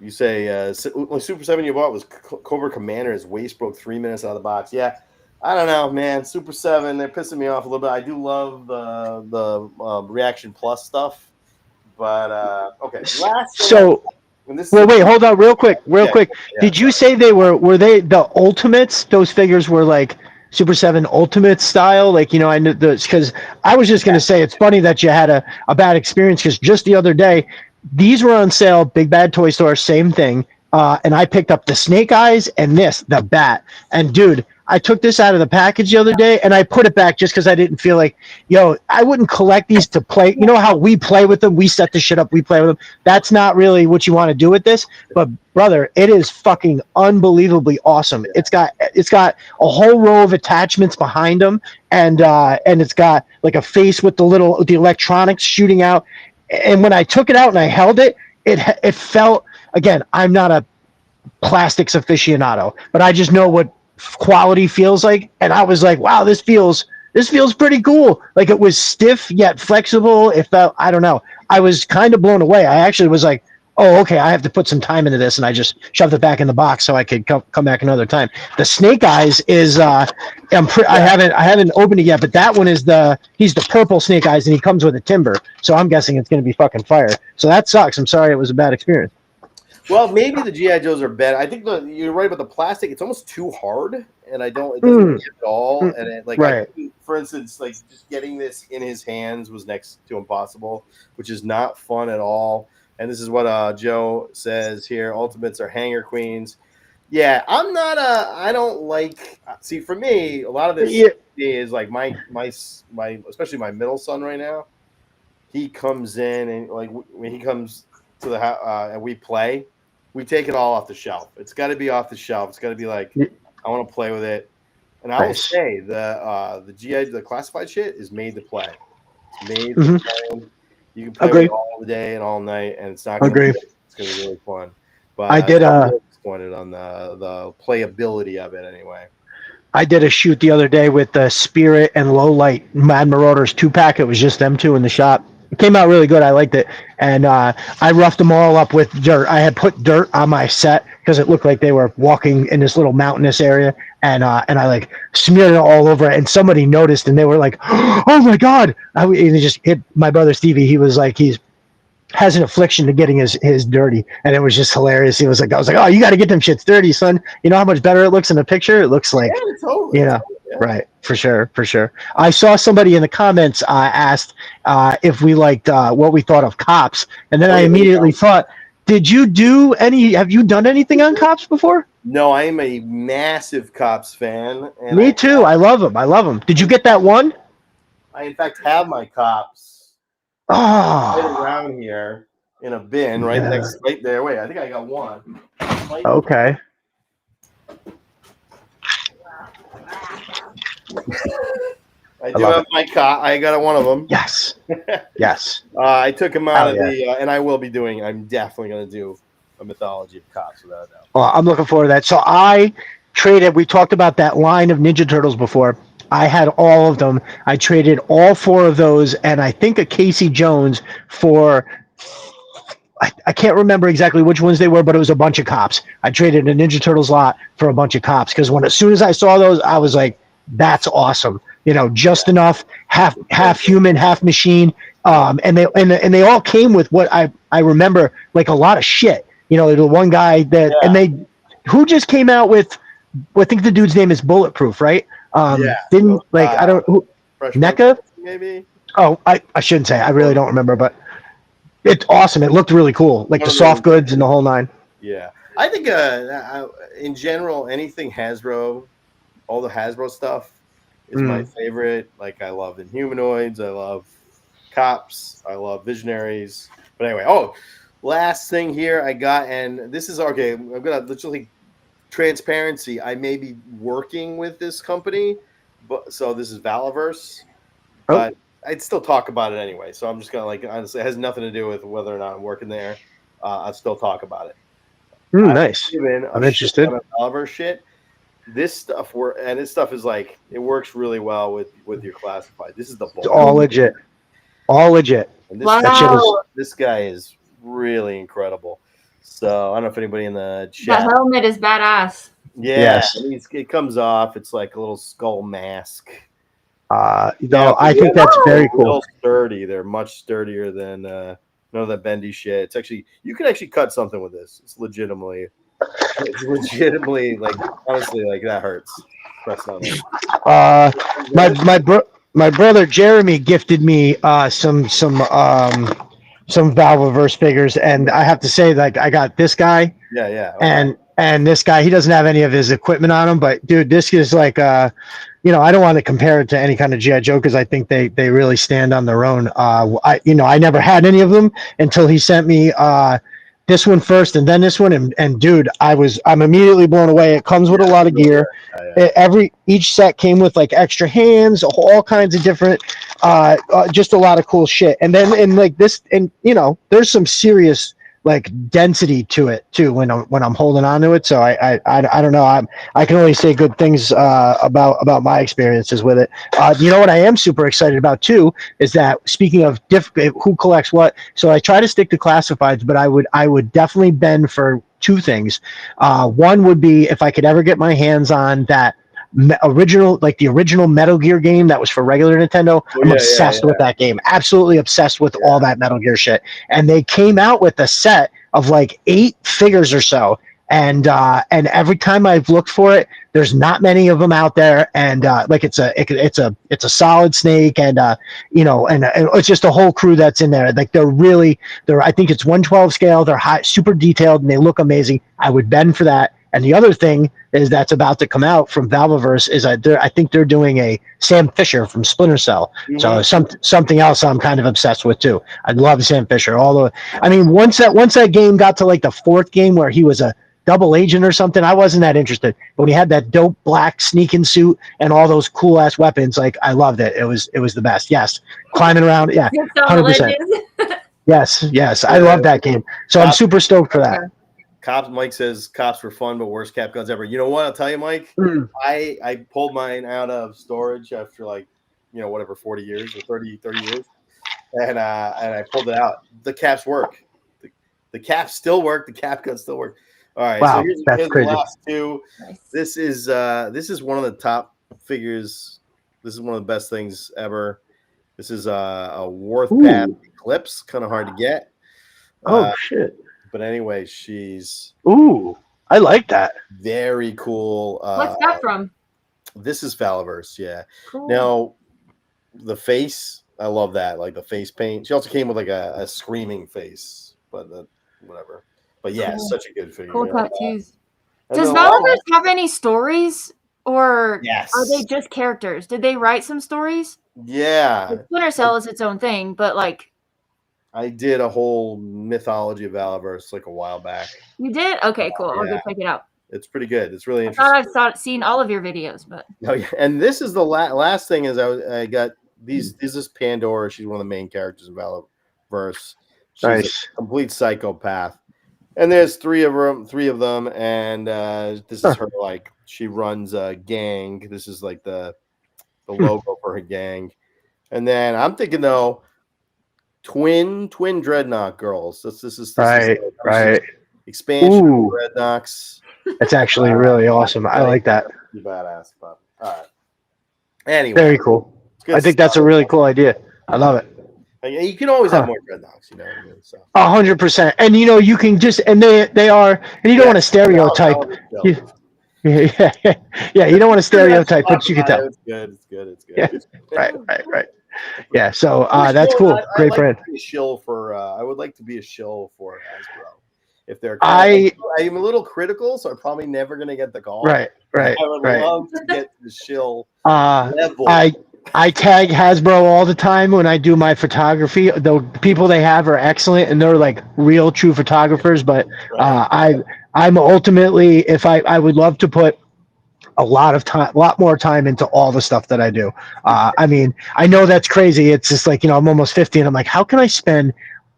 You say Super 7 you bought was Cobra Commander. His waist broke 3 minutes out of the box. Yeah, I don't know, man. Super 7, they're pissing me off a little bit. I do love the Reaction Plus stuff, but okay. Wait, hold on, real quick. Did you say they were they the Ultimates? Those figures were like Super 7 Ultimate style, like I knew those because I was just gonna say it's funny that you had a bad experience because just the other day. These were on sale, Big Bad Toy Store, same thing. And I picked up the Snake Eyes and the Bat. And dude, I took this out of the package the other day and I put it back just because I didn't feel like, I wouldn't collect these to play. You know how we play with them? We set the shit up, we play with them. That's not really what you want to do with this. But brother, it is fucking unbelievably awesome. It's got a whole row of attachments behind them, and it's got like a face with the electronics shooting out. And when I took it out and I held it, it felt, again, I'm not a plastics aficionado, but I just know what quality feels like. And I was like, wow, this feels pretty cool. Like it was stiff yet flexible. It felt, I don't know. I was kind of blown away. I actually was like, oh, okay, I have to put some time into this. And I just shoved it back in the box so I could come back another time. The Snake Eyes is, I haven't opened it yet, but that one is he's the purple Snake Eyes and he comes with a timber. So I'm guessing it's going to be fucking fire. So that sucks. I'm sorry. It was a bad experience. Well, maybe the G.I. Joes are better. I think you're right about the plastic. It's almost too hard and it doesn't get at all. And for instance, like just getting this in his hands was next to impossible, which is not fun at all. And this is what Joe says here. Ultimates are hanger queens. Yeah, I don't like. See, for me, a lot of this is like my especially my middle son right now. He comes in and like when he comes to the house and we play, we take it all off the shelf. It's got to be off the shelf. It's got to be like I want to play with it. And I will say the classified shit is made to play. It's made for playing. You can play with it all day and all night, and it's not going to be. It's going to be really fun. But I did. I'm really disappointed on the playability of it anyway. I did a shoot the other day with the Spirit and Low Light Mad Marauders 2-pack. It was just them two in the shop. It came out really good. I liked it. And I roughed them all up with dirt. I had put dirt on my set because it looked like they were walking in this little mountainous area. And I like smeared it all over it. And somebody noticed and they were like, oh my God. And it just hit my brother Stevie. He was like, has an affliction to getting his dirty, and it was just hilarious. I was like, oh, you got to get them shits dirty, son. You know how much better it looks in the picture? It looks like, totally, right, for sure. I saw somebody in the comments asked if we liked what we thought of Cops, and then I immediately thought, have you done anything on Cops before? No, I am a massive Cops fan. And Me too. I love them. Did you get that one? I in fact have my Cops. Right around here in a bin right there. Wait, I think I got one. Okay. I do have my cop. I got one of them. Yes. I took him out of the, and I will be doing. I'm definitely going to do a mythology of Cops without a doubt. Well, I'm looking forward to that. So I traded. We talked about that line of Ninja Turtles before. I had all of them. I traded all 4 of those, and I think a Casey Jones for. I can't remember exactly which ones they were, but it was a bunch of Cops. I traded a Ninja Turtles lot for a bunch of Cops because as soon as I saw those, I was like, "That's awesome!" Just enough, half human, half machine, and they all came with what I remember, like a lot of shit. The one guy that who just came out with. I think the dude's name is Bulletproof, right? Didn't like I don't who NECA maybe. Oh, I shouldn't say. I really don't remember, but it's awesome. It looked really cool, like the soft goods and the whole nine. Yeah, I think in general, anything Hasbro, all the Hasbro stuff is my favorite. Like I love Inhumanoids, I love Cops, I love Visionaries. But anyway, last thing here I got, and this is okay. I'm gonna literally. Transparency, I may be working with this company, so this is Valverse, but I'd still talk about it anyway. So I'm just gonna honestly, it has nothing to do with whether or not I'm working there. I'll still talk about it. Nice. I'm interested. Valverse shit. This stuff this stuff is like it works really well with your classified. This is the it's all legit. And this guy is really incredible. So I don't know if anybody in the chat. The helmet is badass. Yeah, yes. It comes off. It's like a little skull mask. I think that's very cool. Real sturdy. They're much sturdier than none of that bendy shit. It's actually you can actually cut something with this. It's legitimately like honestly like that hurts. Press on it. My brother Jeremy gifted me some Valverse figures, and I have to say, like, I got this guy. Yeah. Okay. And this guy, he doesn't have any of his equipment on him, but dude, this is like, I don't want to compare it to any kind of G.I. Joe because I think they really stand on their own. I never had any of them until he sent me this one first and then this one, and dude, I'm immediately blown away. It comes with a lot of gear. Each set came with like extra hands, all kinds of different, just a lot of cool shit. And then like this, and there's some serious like density to it too when I'm holding on to it. So I don't know. I can only say good things about my experiences with it. What I am super excited about too is that speaking of who collects what. So I try to stick to classifieds, but I would definitely bend for 2 things. One would be if I could ever get my hands on that the original Metal Gear game that was for regular Nintendo. I'm obsessed with that game. Absolutely obsessed with all that Metal Gear shit. And they came out with a set of like 8 figures or so. And every time I've looked for it, there's not many of them out there. And like it's a Solid Snake, and and it's just a whole crew that's in there. Like they're I think it's 1/12 scale. They're high, super detailed, and they look amazing. I would bend for that. And the other thing is that's about to come out from Valverse is I think they're doing a Sam Fisher from Splinter Cell. Mm-hmm. So something else I'm kind of obsessed with too. I love Sam Fisher. Once that game got to like the 4th game where he was double agent or something. I wasn't that interested. But when he had that dope black sneaking suit and all those cool ass weapons, like I loved it. It was the best. Yes, climbing around. Yeah, 100%. Yes. I love that game. So I'm super stoked for that. Cops. Mike says cops were fun, but worst cap guns ever. You know what? I'll tell you, Mike. I pulled mine out of storage after whatever 40 years or 30 years, and I pulled it out. The caps work. The caps still work. The cap guns still work. All right. Wow, so here's that's crazy. The last two. Nice. This is one of the top figures. This is one of the best things ever. This is a Warpath Eclipse. Kind of hard to get. Oh shit. But anyway, she's I like that. very cool. What's that from? This is Valverse, yeah. Cool. Now, the face, I love that, like the face paint. She also came with like a screaming face, but whatever. But yeah, Cool. Such a good figure. Cool tattoos. And Does then Valverse have any stories, or Yes. are they just characters? Did they write some stories? Yeah, Splinter Cell is its own thing, but like I did a whole mythology of Valverse like a while back. you did? Okay, cool. I'll go Yeah. check it out. It's pretty good. It's really I interesting. thought I've seen all of your videos, but Oh, yeah. And this is the last thing is I got these. This is Pandora. She's one of the main characters in Valverse. She's Nice. a complete psychopath. And there's three of them, and this is her, like, she runs a gang. This is like the logo for her gang. And then I'm thinking though, twin Dreadnought girls. This is Right. expansion Ooh. of Dreadnoughts. That's actually really awesome. I like that. You badass, but all right. Anyway, Very cool. good I think that's a stuff. really cool idea. I love it. Like, you can always have more Dreadnoughts, you know what I mean? So 100%. And you can just, and they are, and you don't want to stereotype. Yeah, you don't want to stereotype, but you can tell. It's good. Yeah. Right. Yeah, so that's cool. Great brand. I would like to be a shill for Hasbro. If they're I'm a little critical, so I'm probably never going to get the call. Right. I would love to get to the shill level. I tag Hasbro all the time when I do my photography. The people they have are excellent, and they're like real true photographers. But I'm ultimately, if I would love to put a lot more time into all the stuff that I do. I mean, I know that's crazy. It's just like, I'm almost 50 and I'm like, how can I spend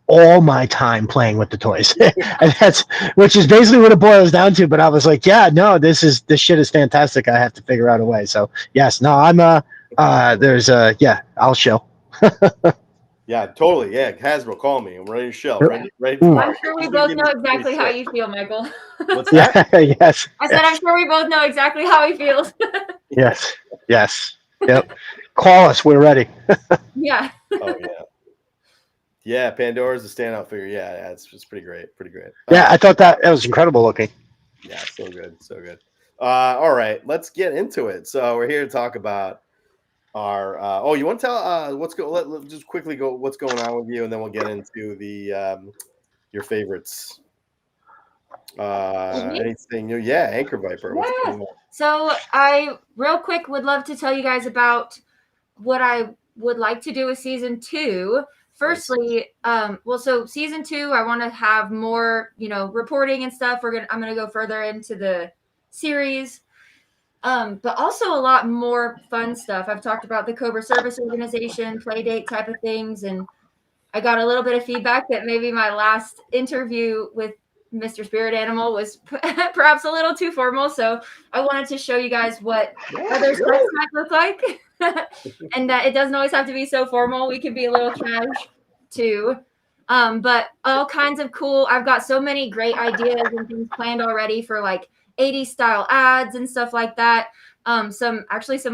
all my time playing with the toys? And which is basically what it boils down to. But I was like, yeah, no, this shit is fantastic. I have to figure out a way. So yes, no, I'm I'll show. Yeah, totally. Yeah, Hasbro, call me. I'm ready to show. Ready I'm sure we both know exactly how you feel, Michael. What's that? Yes. I said, I'm sure we both know exactly how he feels. Yes. Yep. Call us. We're ready. Yeah. Oh yeah. Yeah, Pandora's a standout figure. Yeah, it's pretty great. Yeah, I thought that was incredible looking. Yeah, so good. All right, let's get into it. So we're here to talk about our. You want to tell let's just quickly go what's going on with you, and then we'll get into the your favorites. Anything new? Yeah, Anchor Viper. What's going on? So I real quick would love to tell you guys about what I would like to do with season 2. Firstly, so season 2, I want to have more, reporting and stuff. I'm gonna go further into the series, but also a lot more fun stuff. I've talked about the Cobra Service Organization, Playdate type of things, and I got a little bit of feedback that maybe my last interview with Mr. Spirit Animal was perhaps a little too formal. So I wanted to show you guys what other sets might look like. And that it doesn't always have to be so formal. We can be a little cash too. But all kinds of cool. I've got so many great ideas and things planned already for like 80s style ads and stuff like that. Some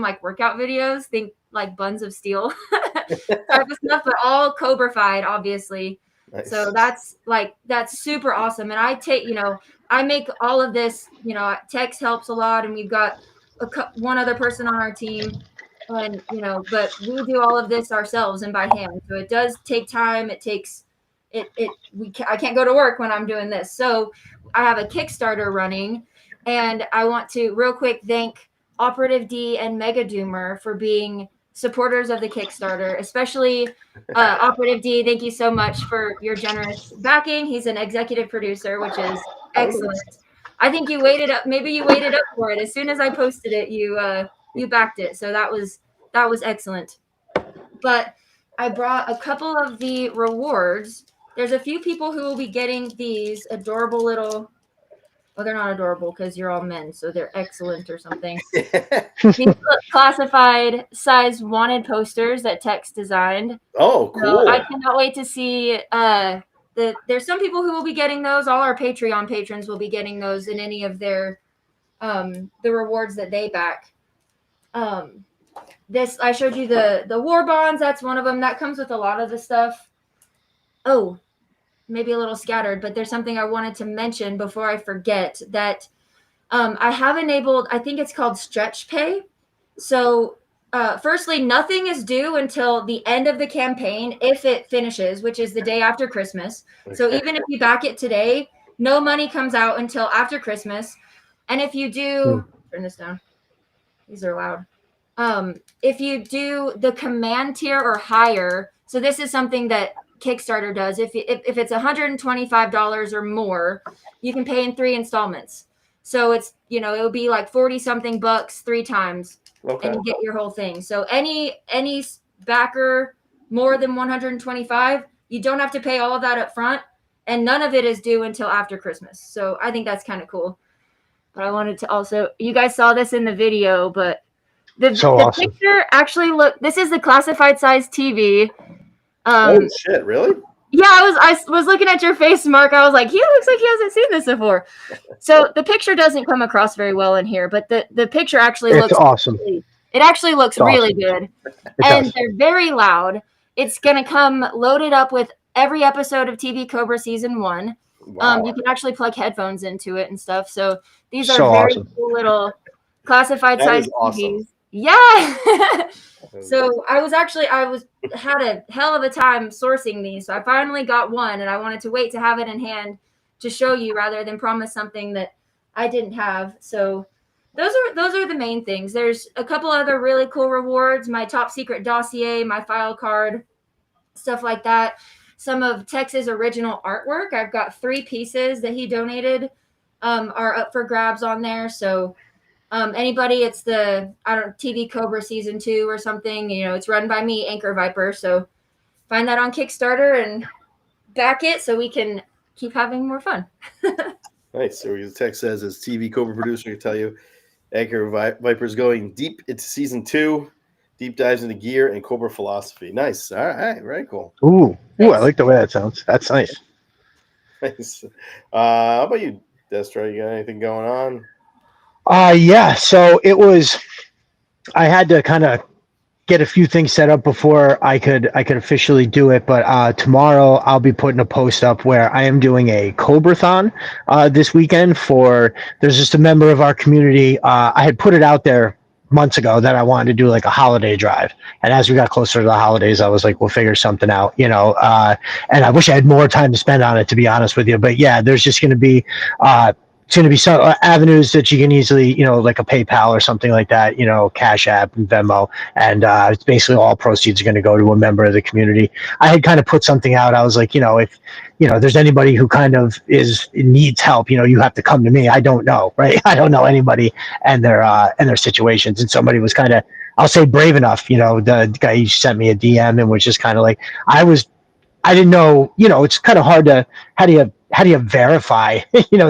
like workout videos, think like Buns of Steel type of stuff, but all Cobra-fied, obviously. Nice. So that's super awesome. And I make all of this, Tex helps a lot, and we've got one other person on our team, and but we do all of this ourselves and by hand. So it does take time. It takes I can't go to work when I'm doing this. So I have a Kickstarter running, and I want to real quick thank Operative D and Mega Doomer for being supporters of the Kickstarter, especially Operative D. Thank you so much for your generous backing. He's an executive producer, which is excellent. I think you waited up. Maybe you waited up for it. As soon as I posted it, you backed it. So that was excellent. But I brought a couple of the rewards. There's a few people who will be getting these adorable little. Well, they're not adorable because you're all men, so they're excellent or something. These classified size wanted posters that Tex designed. Oh, cool! So I cannot wait to see. There's some people who will be getting those. All our Patreon patrons will be getting those in any of their the rewards that they back. This I showed you the war bonds. That's one of them. That comes with a lot of the stuff. Oh, maybe a little scattered, but there's something I wanted to mention before I forget that I have enabled, I think it's called stretch pay. So firstly, nothing is due until the end of the campaign if it finishes, which is the day after Christmas. So even if you back it today, no money comes out until after Christmas. And if you do, turn this down. These are loud. If you do the command tier or higher, so this is something that Kickstarter does. If it's $125 or more, you can pay in 3 installments. So it's, it'll be like 40 something bucks 3 times, and you get your whole thing. So any backer more than 125, you don't have to pay all of that up front, and none of it is due until after Christmas. So I think that's kind of cool. But I wanted to also, you guys saw this in the video, but the awesome. Picture actually this is the classified size TV. Oh shit! Really? Yeah, I was looking at your face, Mark. I was like, he looks like he hasn't seen this before. So the picture doesn't come across very well in here, but the picture actually looks awesome. It actually looks really good, and they're very loud. It's gonna come loaded up with every episode of TV Cobra season 1. Wow. You can actually plug headphones into it and stuff. So these are very cool little classified size TVs. Yeah. So I had a hell of a time sourcing these. So I finally got one, and I wanted to wait to have it in hand to show you rather than promise something that I didn't have. So those are the main things. There's a couple other really cool rewards, my top secret dossier, my file card, stuff like that. Some of Tex's original artwork. I've got 3 pieces that he donated are up for grabs on there. So anybody, it's the TV Cobra season 2 or something. It's run by me, Anchor Viper. So find that on Kickstarter and back it so we can keep having more fun. Nice. So the text says, as TV Cobra producer, I can tell you, Anchor Viper is going deep into season 2. Deep dives into gear and Cobra philosophy. Nice. All right. Very cool. Ooh, I like the way that sounds. That's nice. Nice. How about you, Destro? You got anything going on? Yeah. So I had to kind of get a few things set up before I could officially do it. But tomorrow I'll be putting a post up where I am doing a Cobrathon this weekend there's just a member of our community. I had put it out there months ago that I wanted to do like a holiday drive. And as we got closer to the holidays, I was like, we'll figure something out, and I wish I had more time to spend on it, to be honest with you. But yeah, there's just going to be, some avenues that you can easily, like a PayPal or something like that, Cash App and Venmo. And it's basically all proceeds are going to go to a member of the community. I had kind of put something out. I was like, if, there's anybody who kind of needs help, you have to come to me. I don't know, right? I don't know anybody and their situations. And somebody was kind of, I'll say, brave enough, the guy sent me a DM and was just kind of like, I didn't know, it's kind of hard to, how do you verify,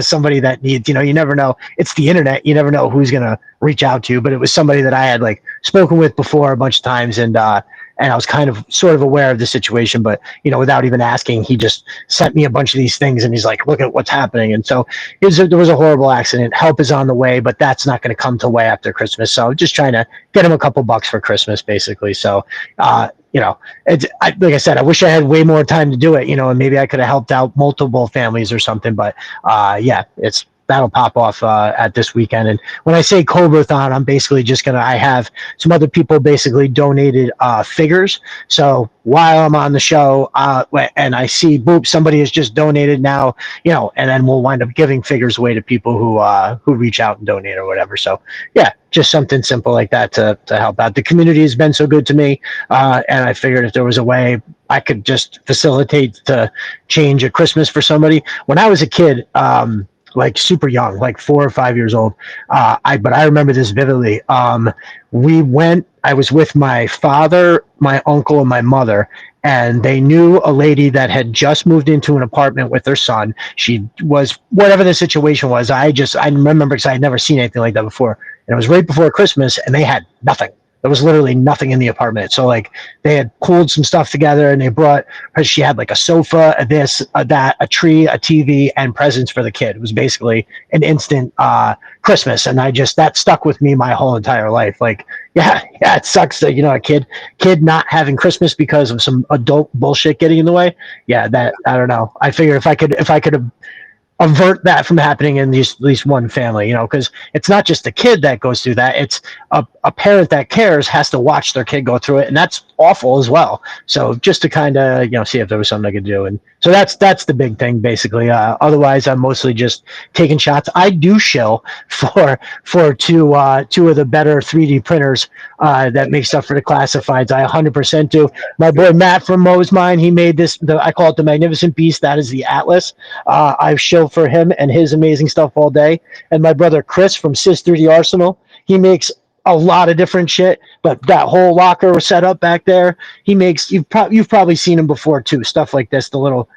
somebody that needs, you never know. It's the internet. You never know who's going to reach out to you, but it was somebody that I had like spoken with before a bunch of times. And I was kind of sort of aware of the situation, but, without even asking, he just sent me a bunch of these things and he's like, look at what's happening. And so there was a horrible accident. Help is on the way, but that's not going to come till way after Christmas. So just trying to get him a couple bucks for Christmas, basically. So, like I said, I wish I had way more time to do it, and maybe I could have helped out multiple families or something. But yeah, that'll pop off at this weekend. And when I say Cobrathon, I'm basically just I have some other people basically donated figures. So while I'm on the show and I see, boop, somebody has just donated now, and then we'll wind up giving figures away to people who reach out and donate or whatever. So yeah, just something simple like that to help out. The community has been so good to me. And I figured if there was a way I could just facilitate to change a Christmas for somebody. When I was a kid, like super young, like 4 or 5 years old. But I remember this vividly. I was with my father, my uncle, and my mother, and they knew a lady that had just moved into an apartment with her son. She was, whatever the situation was, I remember because I had never seen anything like that before. And it was right before Christmas, and they had nothing. There was literally nothing in the apartment. So like they had pulled some stuff together, and they brought her. She had like a sofa, a this, a that, a tree, a TV, and presents for the kid. It was basically an instant Christmas, and that stuck with me my whole entire life. Like, yeah, it sucks that a kid not having Christmas because of some adult bullshit getting in the way. Yeah, that I don't know. I figured if I could avert that from happening in at least one family, because it's not just the kid that goes through that. It's a parent that cares has to watch their kid go through it, and that's awful as well. So just to kind of see if there was something I could do, and so that's the big thing basically. Otherwise, I'm mostly just taking shots. I do shill for two of the better 3D printers that make stuff for the classifieds. I 100% do. My boy Matt from Mo's Mine, he made this. I call it the Magnificent Beast. That is the Atlas. I've shilled for him and his amazing stuff all day. And my brother Chris from Sis 3D Arsenal, he makes a lot of different shit, but that whole locker setup back there, he makes. You've probably seen him before too. Stuff like this, the little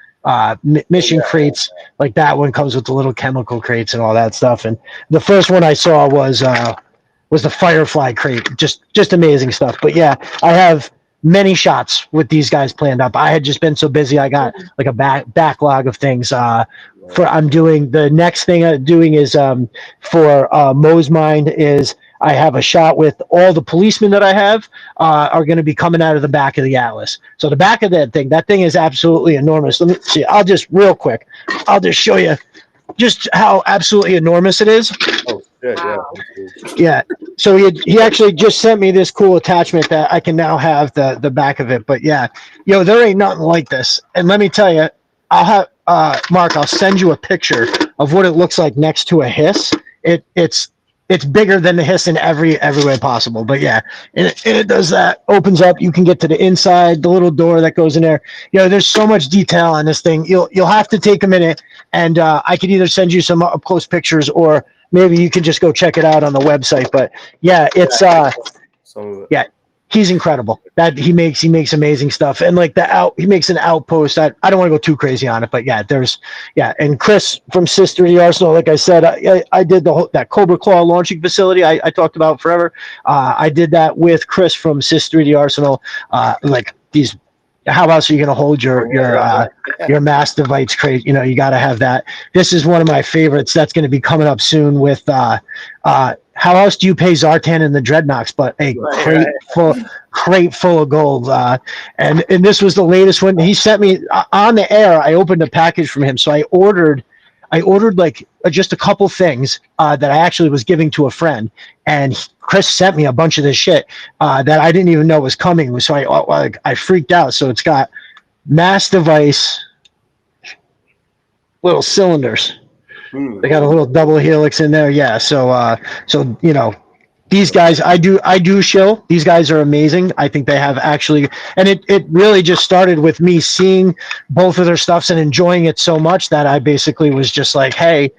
mission crates, like that one comes with the little chemical crates and all that stuff. And the first one I saw was the Firefly crate. Just amazing stuff. But yeah, I have many shots with these guys planned up. I had just been so busy. I got like a backlog of things. I'm doing the next thing I'm doing is for Mo's Mind is I have a shot with all the policemen that I have are going to be coming out of the back of the Atlas. So the back of that thing is absolutely enormous. Let me see. I'll just show you just how absolutely enormous it is. Oh, good, Wow. Yeah. So he actually just sent me this cool attachment that I can now have the back of it. But yeah, there ain't nothing like this. And let me tell you, I'll have Mark. I'll send you a picture of what it looks like next to a hiss. It's bigger than the hiss in every way possible. But yeah, and it does that. Opens up. You can get to the inside. The little door that goes in there. There's so much detail on this thing. You'll have to take a minute, and I could either send you some up close pictures, or maybe you could just go check it out on the website. But yeah, it's yeah. He's incredible. That he makes amazing stuff, and like he makes an outpost. I don't want to go too crazy on it, but yeah, and Chris from Sis 3D Arsenal, like I said, I did that Cobra Claw launching facility I talked about forever. I did that with Chris from Sis 3D Arsenal. Like these, how else are you going to hold your mass device crate? You got to have that. This is one of my favorites. That's going to be coming up soon with how else do you pay Zartan and the Dreadnoks but a crate full of gold? And this was the latest one. He sent me on the air. I opened a package from him, so I ordered like just a couple things that I actually was giving to a friend, and Chris sent me a bunch of this shit that I didn't even know was coming. So I freaked out. So it's got mass device little cylinders. They got a little double helix in there. Yeah. So these guys, I do shill. These guys are amazing. I think they have actually, and it really just started with me seeing both of their stuffs and enjoying it so much that I basically was just like, hey,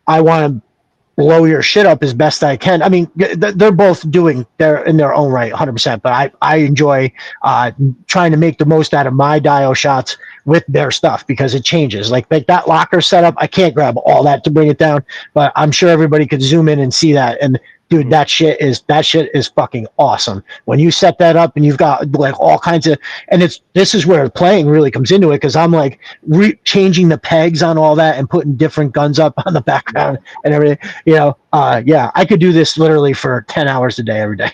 I want to blow your shit up as best I can. I mean, they're both doing in their own right, 100%. But I enjoy trying to make the most out of my dio shots with their stuff because it changes. Like that locker setup, I can't grab all that to bring it down, but I'm sure everybody could zoom in and see that. And dude, that shit is fucking awesome. When you set that up and you've got like all kinds of, and this is where playing really comes into it, because I'm like changing the pegs on all that and putting different guns up on the background and everything. Yeah, I could do this literally for 10 hours a day every day.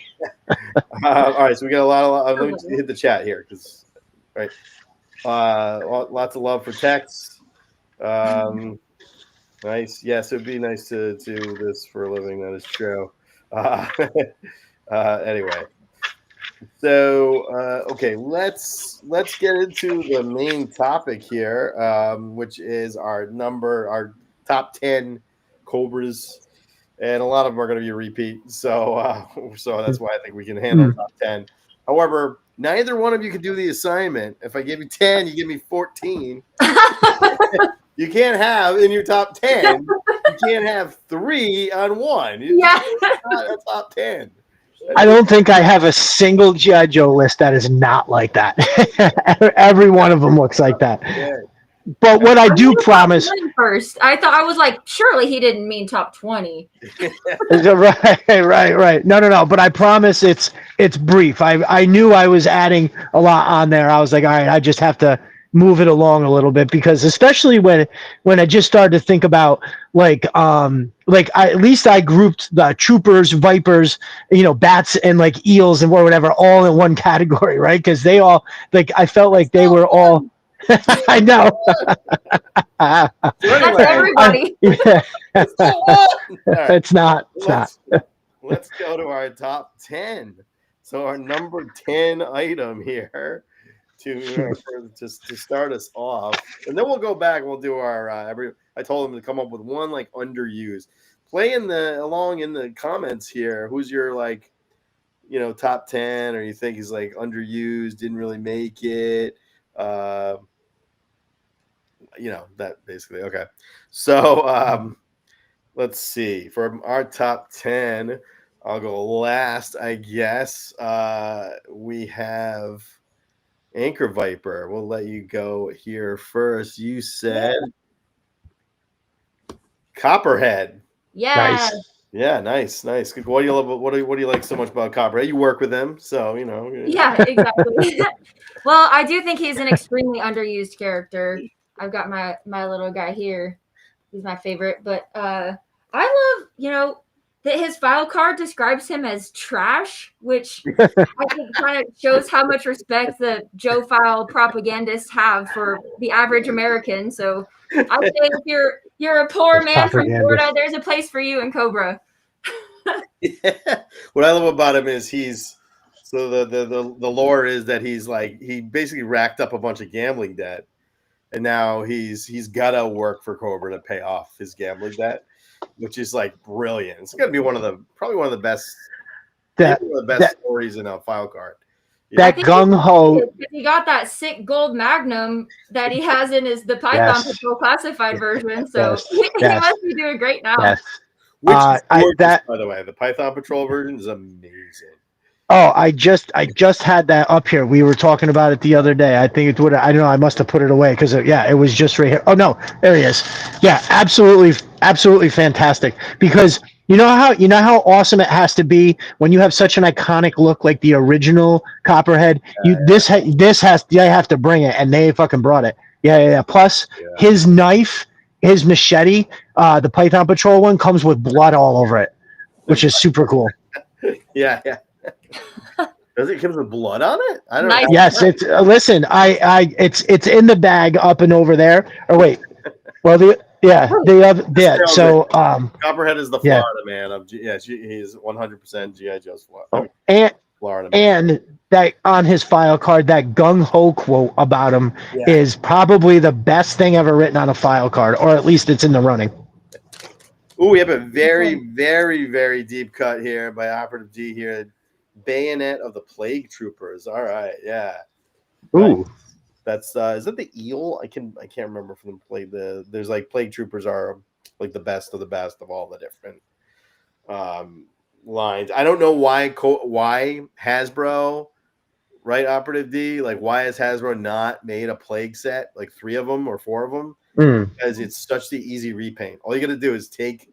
All right, so we got a lot of let me just hit the chat here because right, lots of love for Tex. Nice. Yes, it'd be nice to do this for a living. That is true. Anyway, so okay, let's get into the main topic here, which is our top 10 Cobras, and a lot of them are going to be a repeat. So that's why I think we can handle top 10. However, neither one of you can do the assignment. If I give you 10, you give me 14. You can't have in your top 10. You can't have 3 on 1. Yeah. It's not a top 10. I don't think I have a single G.I. Joe list that is not like that. Every one of them looks like that. Yeah. But what I do promise. First, I was like, surely he didn't mean top 20. Right. No. But I promise it's brief. I knew I was adding a lot on there. I was like, all right, I just have to move it along a little bit, because especially when I just started to think about at least I grouped the troopers, vipers, bats, and like eels and whatever all in one category, right? Because they all I felt like they were all. I know. That's everybody. It's not. Let's go to our top 10. So our number 10 item here to start us off, and then we'll go back and we'll do our I told them to come up with one like underused. Play along in the comments here. Who's your top 10, or you think he's like underused, didn't really make it? That basically. Okay. So let's see. For our top 10, I'll go last, I guess. We have Anchor Viper. We'll let you go here first. You said Copperhead. Yeah. Nice. Yeah, nice. What do you love? What do you like so much about Copperhead? You work with him, so Yeah, exactly. Well, I do think he's an extremely underused character. I've got my little guy here. He's my favorite, but I love that his file card describes him as trash, which I think kind of shows how much respect the Joe file propagandists have for the average American. So I say if you're a poor man from Florida, there's a place for you in Cobra. Yeah. What I love about him is the lore is that he basically racked up a bunch of gambling debt, and now he's gotta work for Cobra to pay off his gambling debt, which is like brilliant. It's gonna be probably one of the best stories in a file card. That gung ho. He got that sick gold magnum that he has in the Python Patrol classified version. So he must be doing great now. Yes. Which is gorgeous, by the way. The Python Patrol version is amazing. Oh, I just had that up here. We were talking about it the other day. I think it would. I don't know. I must have put it away because it was just right here. Oh no, there he is. Yeah, absolutely fantastic. Because you know how awesome it has to be when you have such an iconic look like the original Copperhead. This has I have to bring it, and they fucking brought it. Yeah. Plus his knife, his machete, the Python Patrol one comes with blood all over it, which is super cool. Yeah. Does it come with blood on it? I don't know. Yes, it's listen. It's in the bag up and over there. Or wait, well So Copperhead is the Florida man he's 100% GI Joe's Florida. Florida man. And that on his file card, that gung ho quote about him is probably the best thing ever written on a file card, or at least it's in the running. Ooh, we have a very, very, very deep cut here by Operative D here. Bayonet of the Plague Troopers. All right, yeah. Ooh, that's is that the eel? I can't remember from the play. There's like Plague Troopers are like the best of all the different lines. I don't know why Hasbro, right? Operative D, like why has Hasbro not made a Plague set, like 3 of them or 4 of them? Because it's such the easy repaint. All you got to do is take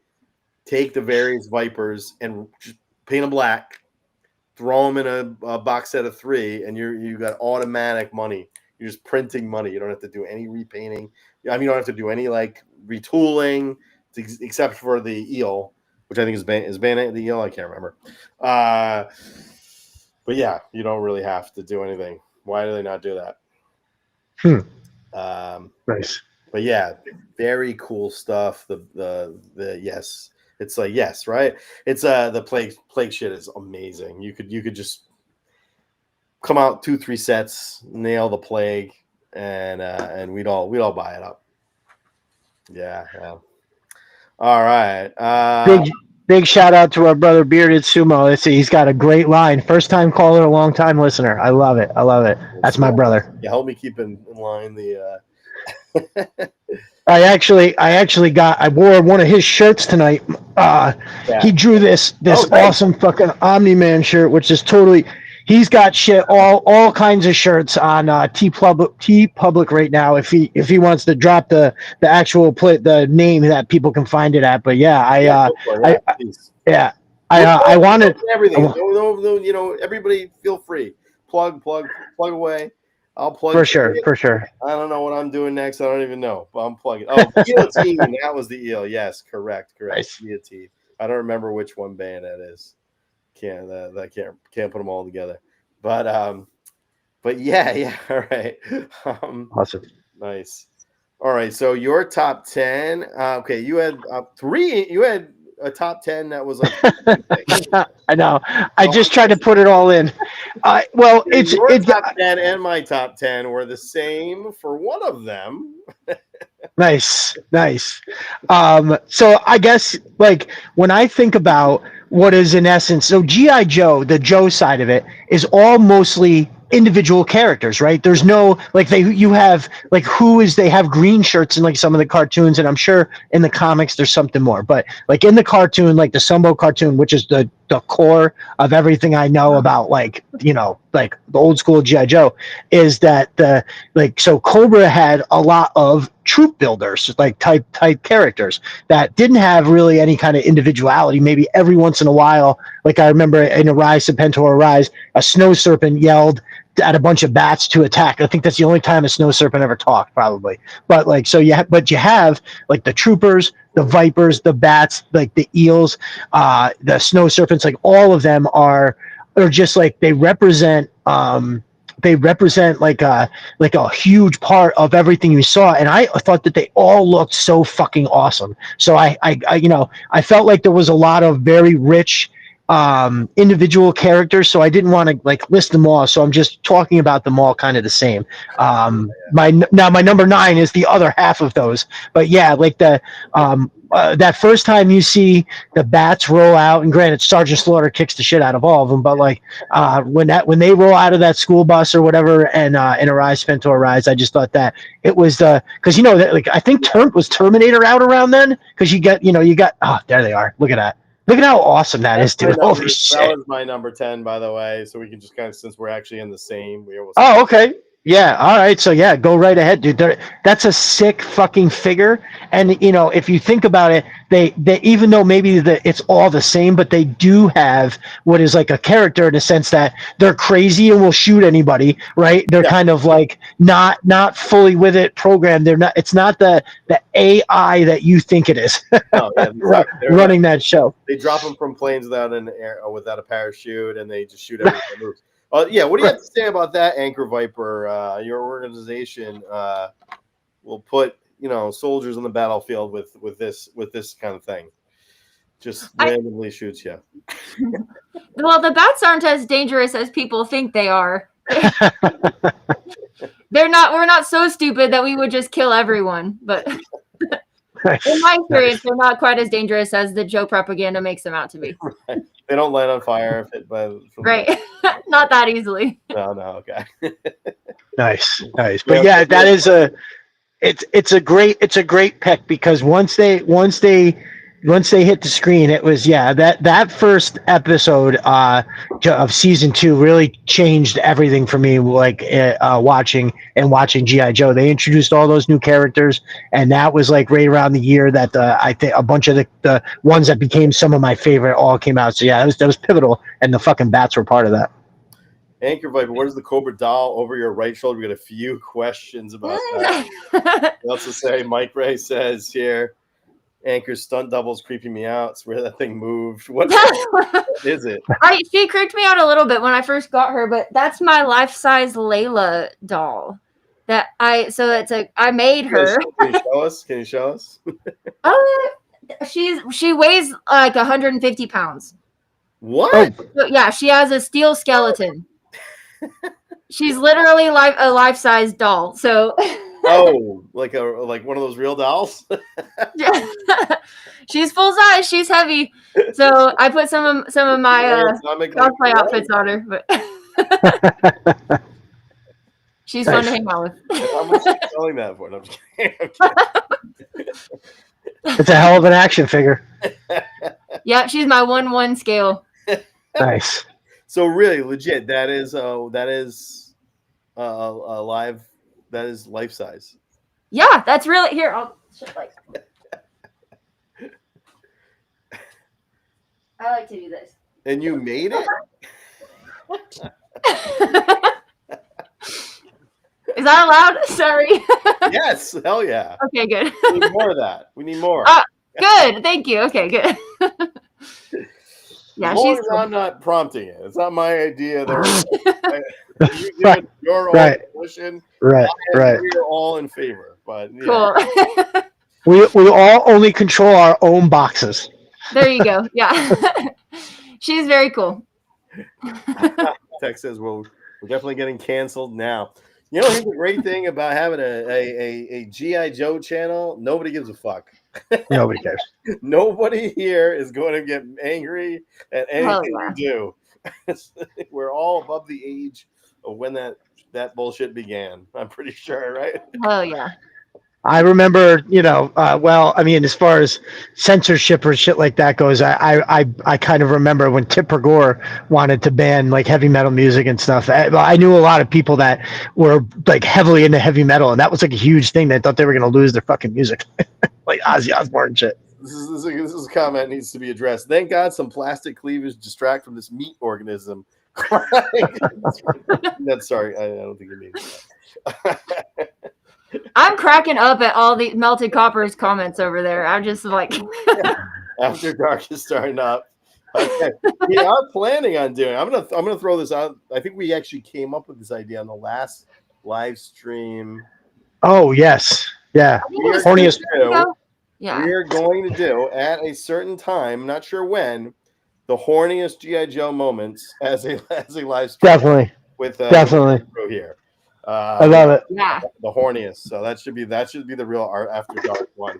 the various Vipers and just paint them black, throw them in a box set of 3, and you got automatic money. You're just printing money. You don't have to do any repainting. I mean, you don't have to do any like retooling, except for the eel, which I think is Bayonet the eel. I can't remember. But yeah, you don't really have to do anything. Why do they not do that? Nice. But yeah, very cool stuff. The yes, it's like yes, right? It's the plague shit is amazing. You could just come out 2-3 sets, nail the plague, and we'd all buy it up. Yeah. All right. Big shout out to our brother Bearded Sumo. Let's see, he's got a great line. First time caller, long time listener. I love it. That's my brother. Yeah, help me keep in line the I wore one of his shirts tonight. He drew this awesome fucking Omni-Man shirt, which is totally. He's got shit all kinds of shirts on T Public right now. If he wants to drop the actual the name that people can find it at. But yeah, I wanted everything. No, everybody feel free. Plug away. I'll plug for sure. I don't know what I'm doing next. I don't even know, but I'm plugging. Oh, guillotine. That was the eel. Yes, correct. Nice. Guillotine. I don't remember which one band that is. Can't put them all together. But yeah. All right. Awesome. Nice. All right. So your top 10. Okay, you had three. You had a top 10 that was like. I know. I just tried to put it all in. Well, it's top 10 and my top 10 were the same for one of them. Nice. So I guess like when I think about what is in essence, so G.I. Joe, the Joe side of it is all mostly individual characters, right? There's no like they have green shirts in like some of the cartoons, and I'm sure in the comics there's something more, but like in the cartoon, like the Sumbo cartoon, which is the core of everything I know about like the old school G.I. Joe, is that so Cobra had a lot of troop builders, like type characters that didn't have really any kind of individuality. Maybe every once in a while, like I remember in Arise, Serpentor Arise, a snow serpent yelled at a bunch of bats to attack. I think that's the only time a snow serpent ever talked, probably. But like, so you have like the troopers, the vipers, the bats, like the eels, the snow serpents, like all of them are just like they represent like a huge part of everything you saw, and I thought that they all looked so fucking awesome. So I felt like there was a lot of very rich individual characters, so I didn't want to like list them all, so I'm just talking about them all kind of the same. My number 9 is the other half of those, but yeah, like the that first time you see the bats roll out, and granted Sergeant Slaughter kicks the shit out of all of them, but like when they roll out of that school bus or whatever, and in Arise, Serpentor Arise, I just thought that it was because that, like I think was Terminator out around then, because you got there they are, look at that. Look at how awesome that is, dude. Holy shit. That was my number 10, by the way. So we can just kind of, since we're actually in the same. Okay. Yeah. All right. So yeah, go right ahead, dude. That's a sick fucking figure. And if you think about it, they even though maybe it's all the same, but they do have what is like a character in a sense that they're crazy and will shoot anybody, right? They're kind of like not fully with it programmed. They're not. It's not the AI that you think it is. No, exactly. running that show. They drop them from planes without a parachute, and they just shoot everything that moves. Yeah, what do you have to say about that, Anchor Viper? Your organization will put soldiers on the battlefield with this kind of thing. Just randomly shoots you. Well, the bats aren't as dangerous as people think they are. We're not so stupid that we would just kill everyone, but in my experience, they're not quite as dangerous as the Joe propaganda makes them out to be. Right. They don't light on fire right. Not that easily. No, okay. Nice. But yeah, that is it's a great pick, because once they hit the screen, it was that first episode of season 2 really changed everything for me. Like watching G.I. Joe, they introduced all those new characters, and that was like right around the year that I think a bunch of the ones that became some of my favorite all came out. So yeah, that was pivotal, and the fucking bats were part of that. Anchor Viper, what is the Cobra doll over your right shoulder? We got a few questions about that. What else to say? Mike Ray says here, Anchor's stunt double's creeping me out. It's where that thing moved. What is it? She creeped me out a little bit when I first got her, but that's my life-size Layla doll. I made her. Can you show us? She weighs like 150 pounds. What? So, yeah, she has a steel skeleton. She's literally a life-size doll. So. Like one of those real dolls? She's full size. She's heavy. So I put some of my cosplay outfits on her, but she's fun to hang out with. How much are you selling that for? No, I'm just kidding. It's a hell of an action figure. Yeah, she's my 1/1 scale. Nice. So really, legit, that is a live. That is life size. Yeah, that's really here. I'll like. I like to do this. And you made it? Is that allowed? Sorry. Yes, hell yeah. Okay, good. We need more of that. We need more. Good. Thank you. Okay, good. Yeah, as long as I'm not prompting it. It's not my idea. You give it your own position. Right. We're all in favor. But yeah. Cool. we all only control our own boxes. There you go. Yeah. She's very cool. Tech says, well, we're definitely getting canceled now. You know, here's the great thing about having a G.I. Joe channel. Nobody gives a fuck. Nobody cares. Nobody here is going to get angry at anything you do. We're all above the age of when that bullshit began. I'm pretty sure, right? Oh yeah. I remember, well, I mean, as far as censorship or shit like that goes, I kind of remember when Tipper Gore wanted to ban like heavy metal music and stuff. I knew a lot of people that were like heavily into heavy metal, and that was like a huge thing. They thought they were going to lose their fucking music, like Ozzy Osbourne and shit. This is a comment that needs to be addressed. Thank God some plastic cleavage distract from this meat organism. That's sorry. I don't think you mean that. I'm cracking up at all the Melted Copper's comments over there. I'm just like After Dark is starting up. Okay. We are planning on doing. I'm gonna throw this out. I think we actually came up with this idea on the last live stream. Oh yes, yeah. Horniest. Yeah. We're going to do at a certain time. I'm not sure when. The horniest G.I. Joe moments as a live stream. Definitely. With definitely here. I love it. Yeah. The horniest. So that should be the real After Dark one.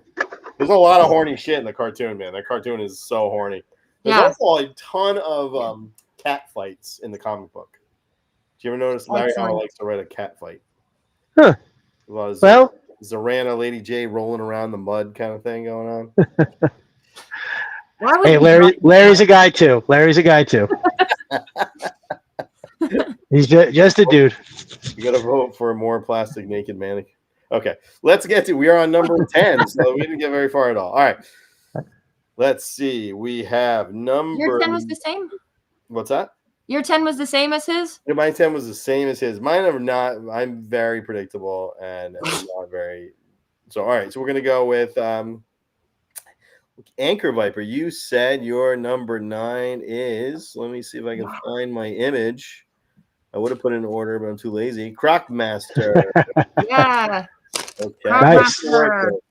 There's a lot of horny shit in the cartoon, man. That cartoon is so horny. There's also a ton of cat fights in the comic book. Do you ever notice Larry Howell likes to write a cat fight? Huh. Well, Zorana, Lady J rolling around the mud kind of thing going on. Hey, Larry's a guy too. He's just a dude. You got to vote for a more plastic naked mannequin. Okay, let's get to. We are on number 10, so we didn't get very far at all. All right, let's see. We have number. Your 10 was the same. What's that? Your 10 was the same as his. Yeah, my 10 was the same as his. Mine are not. I'm very predictable and not very. So all right, so we're gonna go with Anchor Viper. You said your number 9 is. Let me see if I can find my image. I would have put it in order, but I'm too lazy. Croc Master. Yeah. Okay. Nice.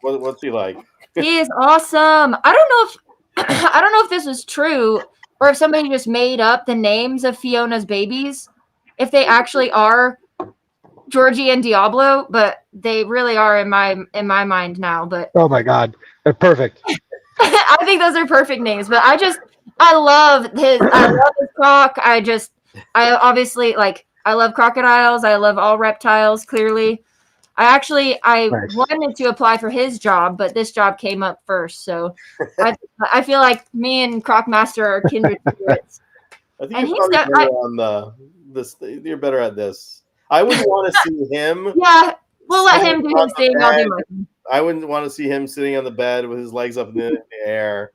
What's he like? He is awesome. I don't know if this is true or if somebody just made up the names of Fiona's babies. If they actually are Georgie and Diablo, but they really are in my mind now. But oh my God, they're perfect. I think those are perfect names. But I love his croc. I obviously I love crocodiles. I love all reptiles, clearly. I wanted to apply for his job, but this job came up first. So I feel like me and Crocmaster are kindred spirits. I think you're better on this. You're better at this. I wouldn't want to see him. Yeah, we'll let him do his thing. I'll do mine. I wouldn't want to see him sitting on the bed with his legs up in the air.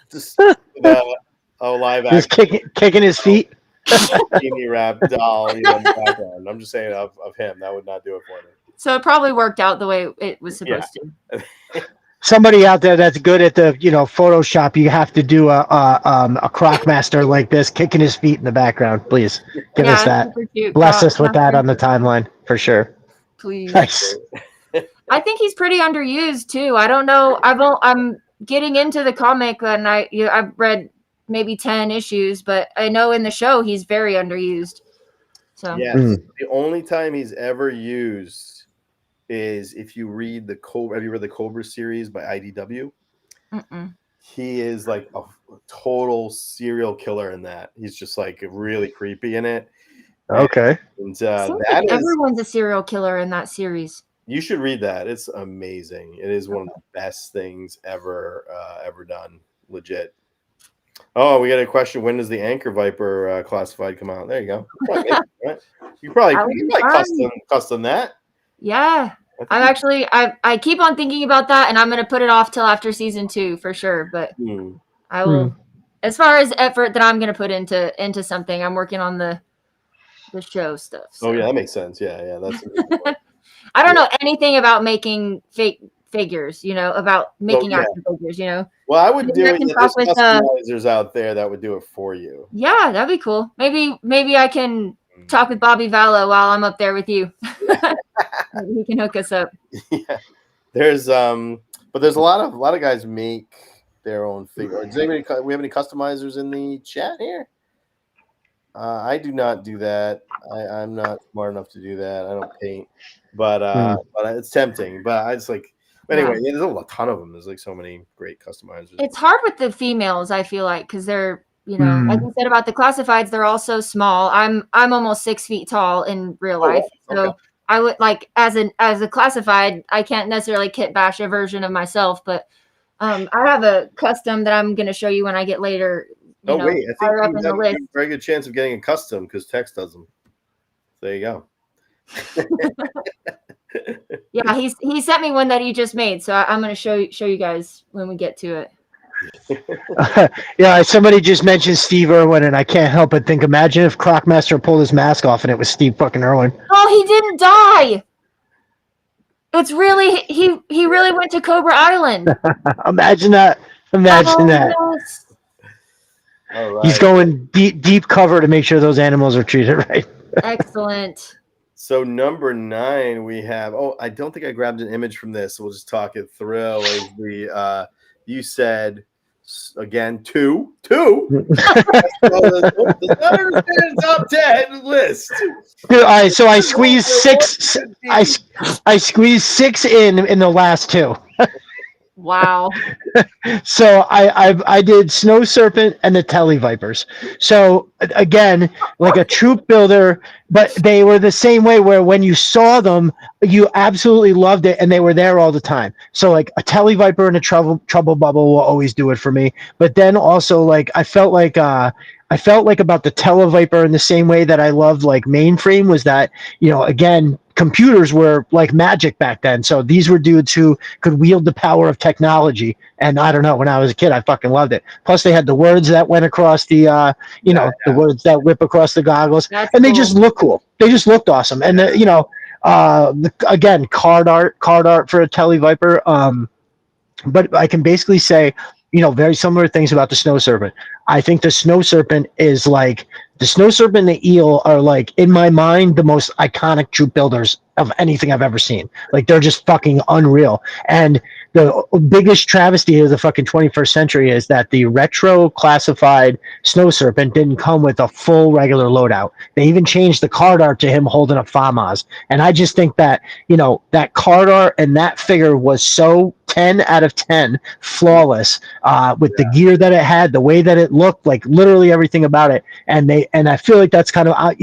Just live action. Just kicking his feet. Teeny rap doll in the background. I'm just saying of him. That would not do it for me. So it probably worked out the way it was supposed to. Somebody out there that's good at the Photoshop, you have to do a Crocmaster like this, kicking his feet in the background. Please give us that. Bless us with that on the timeline for sure. Please. Nice. I think he's pretty underused too. I don't know. I'm getting into the comic and I've read maybe 10 issues, but I know in the show he's very underused. So yes, the only time he's ever used is if you read the Cobra. Have you read the Cobra series by IDW? Mm-mm. He is like a total serial killer in that. He's just like really creepy in it. Okay. And everyone's a serial killer in that series. You should read that. It's amazing. It is one of the best things ever done. Legit. Oh, we got a question. When does the Anchor Viper classified come out? There you go. You probably custom that. Yeah. I keep on thinking about that, and I'm going to put it off till after season 2 for sure. But I will, as far as effort that I'm going to put into something, I'm working on the show stuff. So. Oh yeah, that makes sense. Yeah. That's. I don't know anything about making fake figures, about making action figures, Well, I would do it. There's customizers out there that would do it for you. Yeah, that'd be cool. Maybe I can talk with Bobby Vallo while I'm up there with you. He can hook us up. Yeah, but there's a lot of guys make their own figure. Does we have any customizers in the chat here? I do not do that. I'm not smart enough to do that. I don't paint, but it's tempting. But I just like. Anyway, there's a ton of them. There's like so many great customizers. It's hard with the females, I feel like, because they're, like you said about the classifieds, they're all so small. I'm almost 6 feet tall in real life, so I would like as a classified, I can't necessarily kit bash a version of myself, but I have a custom that I'm going to show you when I get later. I think you have a very good chance of getting a custom because Tex does them. There you go. Yeah, he sent me one that he just made, so I'm going to show you guys when we get to it. Yeah, somebody just mentioned Steve Irwin, and I can't help but think, imagine if Crockmaster pulled his mask off and it was Steve fucking Irwin. Oh, he didn't die. It's really he really went to Cobra Island. Imagine that. That. Yes. All right. He's going deep cover to make sure those animals are treated right. Excellent. So number 9, we have. Oh, I don't think I grabbed an image from this. So we'll just talk it through. You said again 2. Does not understand top 10 list. All right, so I squeezed 6. I squeezed 6 in the last 2. Wow. So I did Snow Serpent and the Telly Vipers. So again, like a troop builder, but they were the same way where when you saw them, you absolutely loved it and they were there all the time. So like a Telly Viper and a Trouble Bubble will always do it for me. But then also like I felt like about the Televiper in the same way that I loved like Mainframe was that, again, computers were like magic back then. So these were dudes who could wield the power of technology. And I don't know, when I was a kid, I fucking loved it. Plus they had the words that went across the, the words that whip across the goggles. That's and cool. They just look cool. They just looked awesome. And, again, card art for a Televiper. But I can basically say, very similar things about the Snow Serpent. I think the Snow Serpent is like the Snow Serpent and the Eel are like, in my mind, the most iconic troop builders of anything I've ever seen. Like they're just fucking unreal. And the biggest travesty of the fucking 21st century is that the retro classified Snow Serpent didn't come with a full regular loadout. They even changed the card art to him holding a FAMAS. And I just think that, that card art and that figure was so 10 out of 10 flawless with the gear that it had, the way that it looked, like literally everything about it. And I feel like that's kind of, I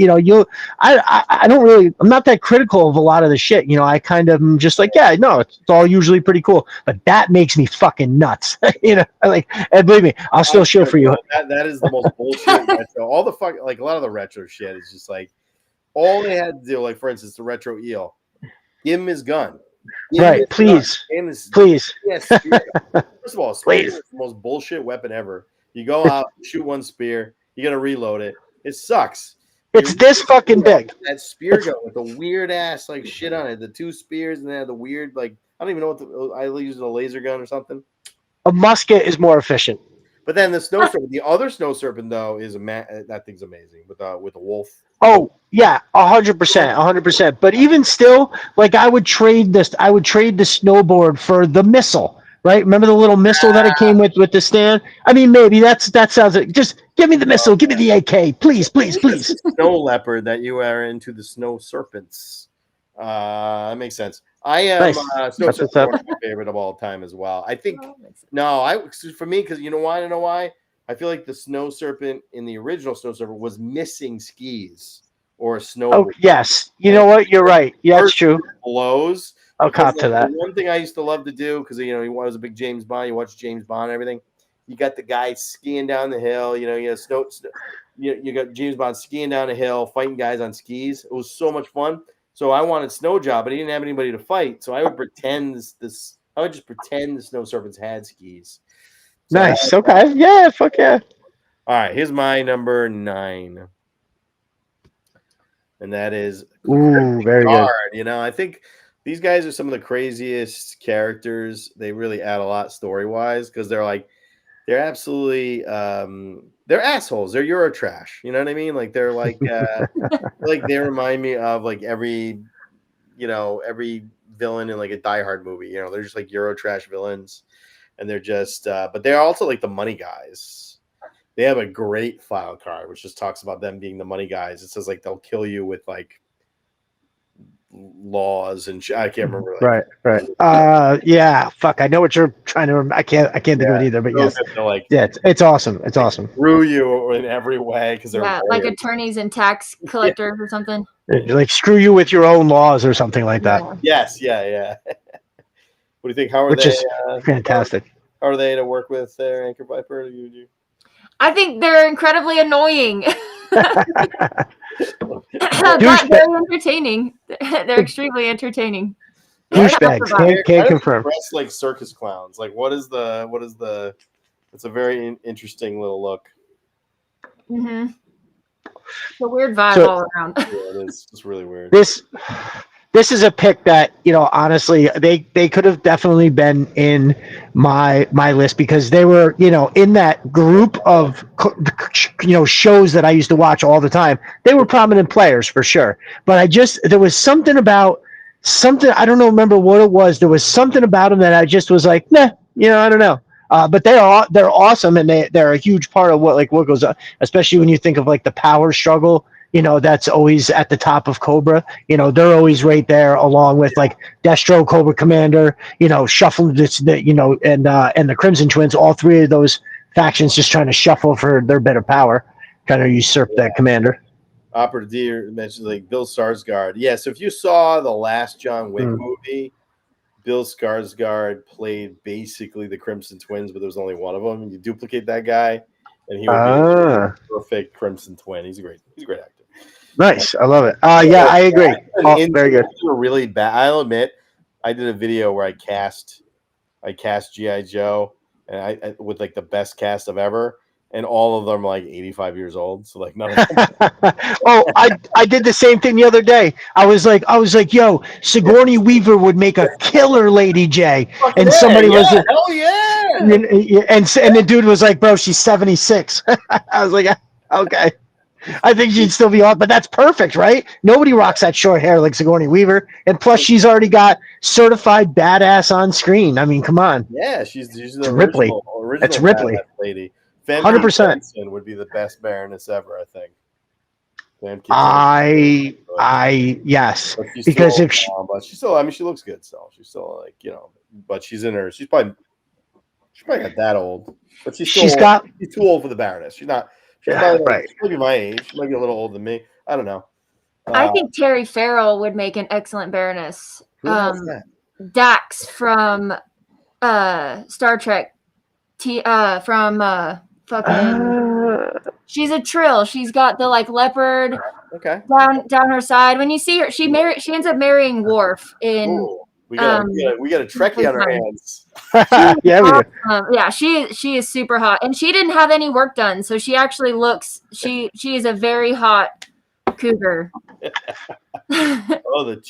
don't really, I'm not that critical of a lot of the shit. I kind of am just like, yeah, no, it's all usually pretty cool. But that makes me fucking nuts. Like, and believe me, I'll still show for you. That is the most bullshit retro. All the fuck, like a lot of the retro shit is just like, all they had to do, like for instance, the retro Eel, give him his gun. Right, please. Please. Yes. First of all, spear is the most bullshit weapon ever. You go out, shoot one spear, you gotta reload it. It sucks. It's this fucking big. That spear gun with the weird ass like shit on it. The 2 spears and they had the weird like I don't even know what I use a laser gun or something. A musket is more efficient. But then the Snow Serpent, the other Snow Serpent though is that thing's amazing with a wolf. Oh yeah, 100%. But even still, like I would trade the snowboard for the missile, right? Remember the little missile that it came with the stand? I mean, maybe that sounds like just give me the missile, give me the AK, please. Snow Leopard that you are into the Snow Serpents. That makes sense. I am Snow Serpent, one of my favorite of all time as well. I think for me, because you know why? I know why. I feel like the Snow Serpent in the original Snow Serpent was missing skis or a snowboard. Oh yes, you know what? You're right. Yeah, that's true. Blows. I'll cop to that. One thing I used to love to do, because he was a big James Bond. You watch James Bond and everything. You got the guy skiing down the hill. Snow. You got James Bond skiing down a hill, fighting guys on skis. It was so much fun. So I wanted snow job, but he didn't have anybody to fight. So I would pretend I would just pretend the snow serpents had skis. So nice. Okay. Yeah. Fuck yeah. All right. Here's my number 9. And that is very Guard. good. I think these guys are some of the craziest characters. They really add a lot story-wise because they're absolutely they're assholes. They're Eurotrash. You know what I mean? Like they're like they remind me of like every villain in like a Die Hard movie. They're just like Eurotrash villains, and they're just but they're also like the money guys. They have a great file card which just talks about them being the money guys. It says like they'll kill you with like laws and I can't remember. Right. Yeah. Fuck. I know what you're trying to remember. I can't think of it either. But yes. It's awesome. It's awesome. Screw you in every way because they're like attorneys and tax collectors or something. Like screw you with your own laws or something like that. Yes. Yeah. What do you think? How are Which they? Is fantastic. How are they to work with there, Anchor Viper? I think they're incredibly annoying. But very entertaining. They're extremely entertaining. Douchebags. Can't confirm. Dressed like circus clowns. Like what is the? It's a very interesting little look. Mm-hmm. It's a weird vibe all around. Yeah, it is. It's really weird. This is a pick that, honestly, they could have definitely been in my list because they were, in that group of, shows that I used to watch all the time. They were prominent players for sure. But there was something about I don't know, remember what it was. There was something about them that I just was like, nah, I don't know. But they're awesome, and they're a huge part of what goes on, especially when you think of like the power struggle. That's always at the top of Cobra. They're always right there, along with like Destro, Cobra Commander. Shuffle this, and the Crimson Twins. All three of those factions just trying to shuffle for their bit of power, trying to usurp that commander. Opera D mentioned like Bill Skarsgård. Yeah, so if you saw the last John Wick movie, Bill Skarsgård played basically the Crimson Twins, but there was only one of them. You duplicate that guy, and he would be a perfect Crimson Twin. He's a great actor. Nice, I love it. Yeah, I agree. Very good. Really bad. I'll admit, I did a video where I cast G.I. Joe, and I with like the best cast of ever, and all of them are like 85 years old. So like none of them. I did the same thing the other day. I was like, yo, Sigourney Weaver would make a killer Lady J, and somebody was like, hell yeah, and the dude was like, bro, she's 76. I was like, okay. I think she'd still be on, but that's perfect, right? Nobody rocks that short hair like Sigourney Weaver, and plus she's already got certified badass on screen. I mean, come on. Yeah, she's the Ripley. Original It's Ripley. Lady. 100% would be the best Baroness ever, I think. Yes, because if she, but she's still, I mean, she looks good still. She's still like, but she's probably not that old, but she's too old for the Baroness. She's not. She's right. She might be my age. She might be a little older than me. I don't know. I think Terry Farrell would make an excellent Baroness. Dax from Star Trek. She's a Trill. She's got the like leopard down her side. When you see her, she ends up marrying Worf in. Ooh, we got a Trekkie on our hands. Yeah, she is super hot, and she didn't have any work done, so she actually looks. She is a very hot cougar. The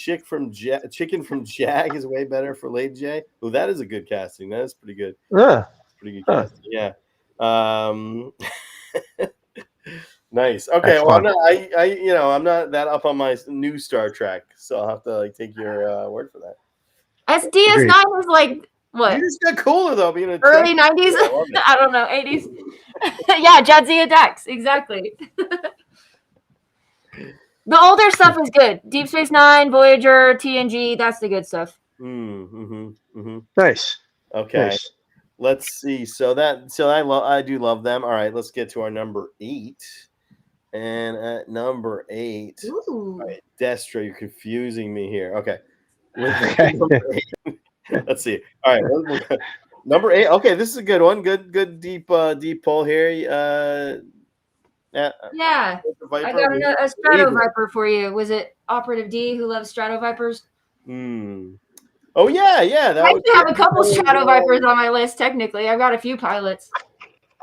chicken from Jag is way better for Lady J. Oh, that is a good casting. That is pretty good. Pretty good casting. Yeah. Nice. Okay. Well, I'm not that up on my new Star Trek, so I'll have to take your word for that. DS9 was like what? You just got cooler though, being early 90s. I don't know, 80s. Yeah, Jadzia Dax, exactly. The older stuff is good. Deep Space Nine, Voyager, TNG. That's the good stuff. Nice. Okay. Nice. Let's see. So I do love them. All right, let's get to our number 8. And at number 8, all right, Destro, you're confusing me here. Okay. Number 8. Let's see. All right, number 8. Okay, this is a good one. Good deep poll here. Yeah, I got a Strato Viper for you. Was it Operative D who loves Strato Vipers? Oh yeah. I actually have a couple Strato Vipers on my list. Technically, I've got a few pilots.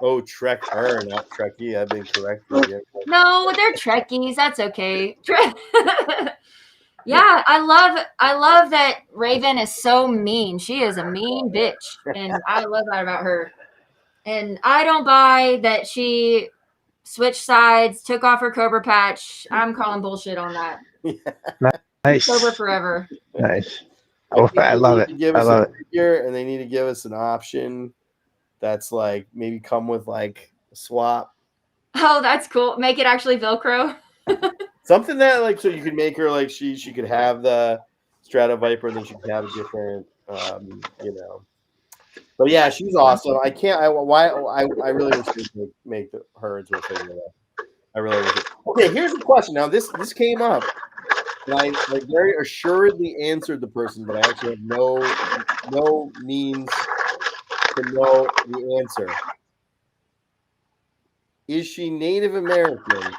Oh, Trek-er, not Trekkie. I've been corrected here. No, they're Trekkies. That's okay. Yeah, I love that Raven is so mean. She is a mean bitch, and I love that about her. And I don't buy that she switched sides, took off her Cobra patch. I'm calling bullshit on that. Nice. Cobra forever. Nice. Oh, I love it. I love it. Figure, and they need to give us an option that's like maybe come with like a swap. Oh, that's cool. Make it actually Velcro. Something that like so you could make her like she could have the Strato Viper, and then she could have a different But yeah, she's awesome. I really wish they could make her into a figure. I really wish. Okay, here's the question. Now this came up, and I very assuredly answered the person, but I actually have no means to know the answer. Is she Native American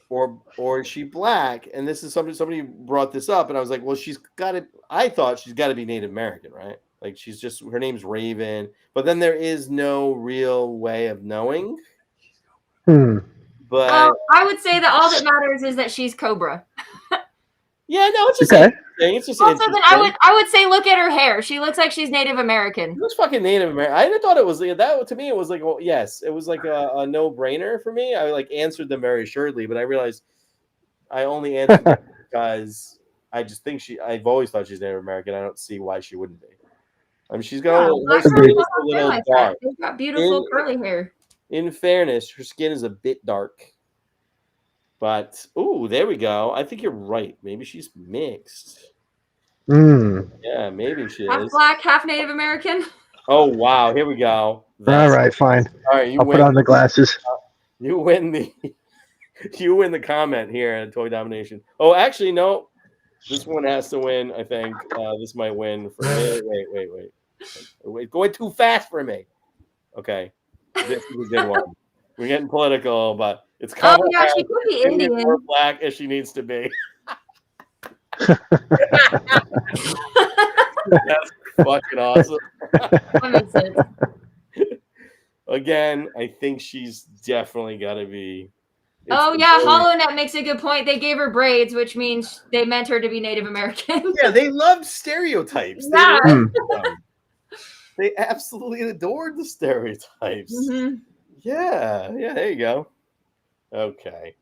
or is she black? And this is somebody brought this up, and I was like, well, I thought she's got to be Native American, right? Like her name's Raven, but then there is no real way of knowing. But I would say that all that matters is that she's Cobra. Yeah, no, it's just okay. It's just also, then I would say look at her hair. She looks like she's Native American. She looks fucking Native American. I thought it was that to me. It was like, well, yes, it was like a no brainer for me. I answered them very assuredly, but I realized I only answered them because I just think I've always thought she's Native American. I don't see why she wouldn't be. I mean, she's got a little dark. She's got beautiful curly hair. In fairness, her skin is a bit dark. But, there we go. I think you're right. Maybe she's mixed. Yeah, maybe she half is. Black, half Native American. Oh, wow. Here we go. All right, fine. All right, I'll put on the glasses. You win the comment here at Toy Domination. Oh, actually, no. This one has to win, I think. This might win for me. Wait. Going too fast for me. Okay. This is a good one. We're getting political, but it's she could be Indian. More black as she needs to be. That's fucking awesome. That makes sense. Again, I think she's definitely got to be. HollowNet makes a good point. They gave her braids, which means they meant her to be Native American. Yeah, they love stereotypes. Yeah. They absolutely adored the stereotypes. Mm-hmm. Yeah, there you go. Okay.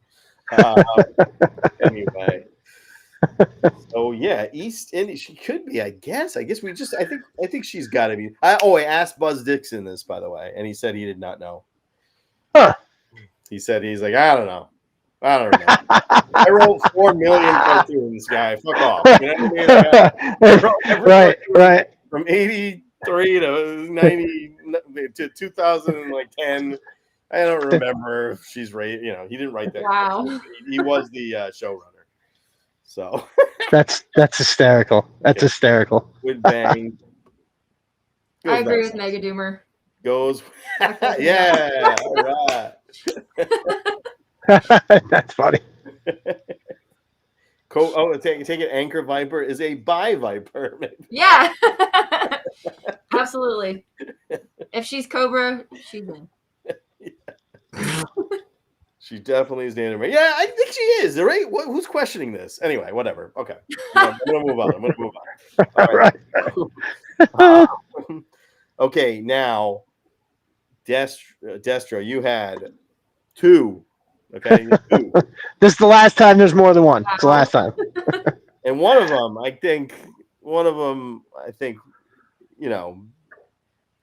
Anyway. So yeah, East India. She could be, I guess. I think she's got to be. I asked Buzz Dixon this, by the way, and he said he did not know. Huh. He's like, I don't know. I wrote 4 million cartoons, guy. Fuck off. You know what I mean? Right. From 83 to 90 to 2010. I don't remember if she's right. He didn't write that. Wow. He was the showrunner. So that's hysterical. That's hysterical. With bang. I agree with Mega Doomer. Goes. Yeah. All right. That's funny. Take it. Anchor Viper is a bi Viper. Yeah. Absolutely. If she's Cobra, she's in. She definitely is Native American. Yeah, I think she is. Right? Who's questioning this? Anyway, whatever. Okay. I'm going to move on. All right. Okay, now, Destro, you had 2. Okay? 2. This is the last time there's more than one. It's the last time. And one of them, I think,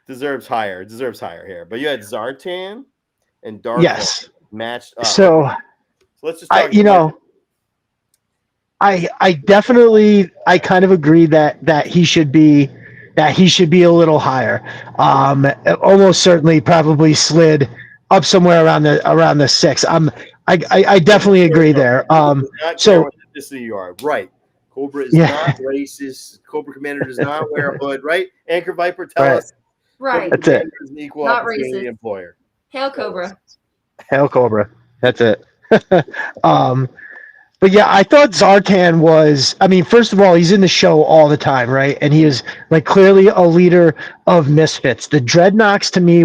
deserves higher here. But you had Zartan and Dark. Yes. Matched up. So let's just talk I definitely kind of agree that he should be a little higher. Almost certainly probably slid up somewhere around the 6. I definitely agree there. So you are right. Cobra is not racist. Cobra Commander does not wear a hood, right? Anchor Viper, tell us. Right. Cobra Commander is an equal Not opportunity racist. employer. Hail Cobra. Hail Cobra. That's it. But yeah, I thought Zartan was, I mean, first of all, he's in the show all the time, right? And he is like clearly a leader of misfits. The Dreadnoks to me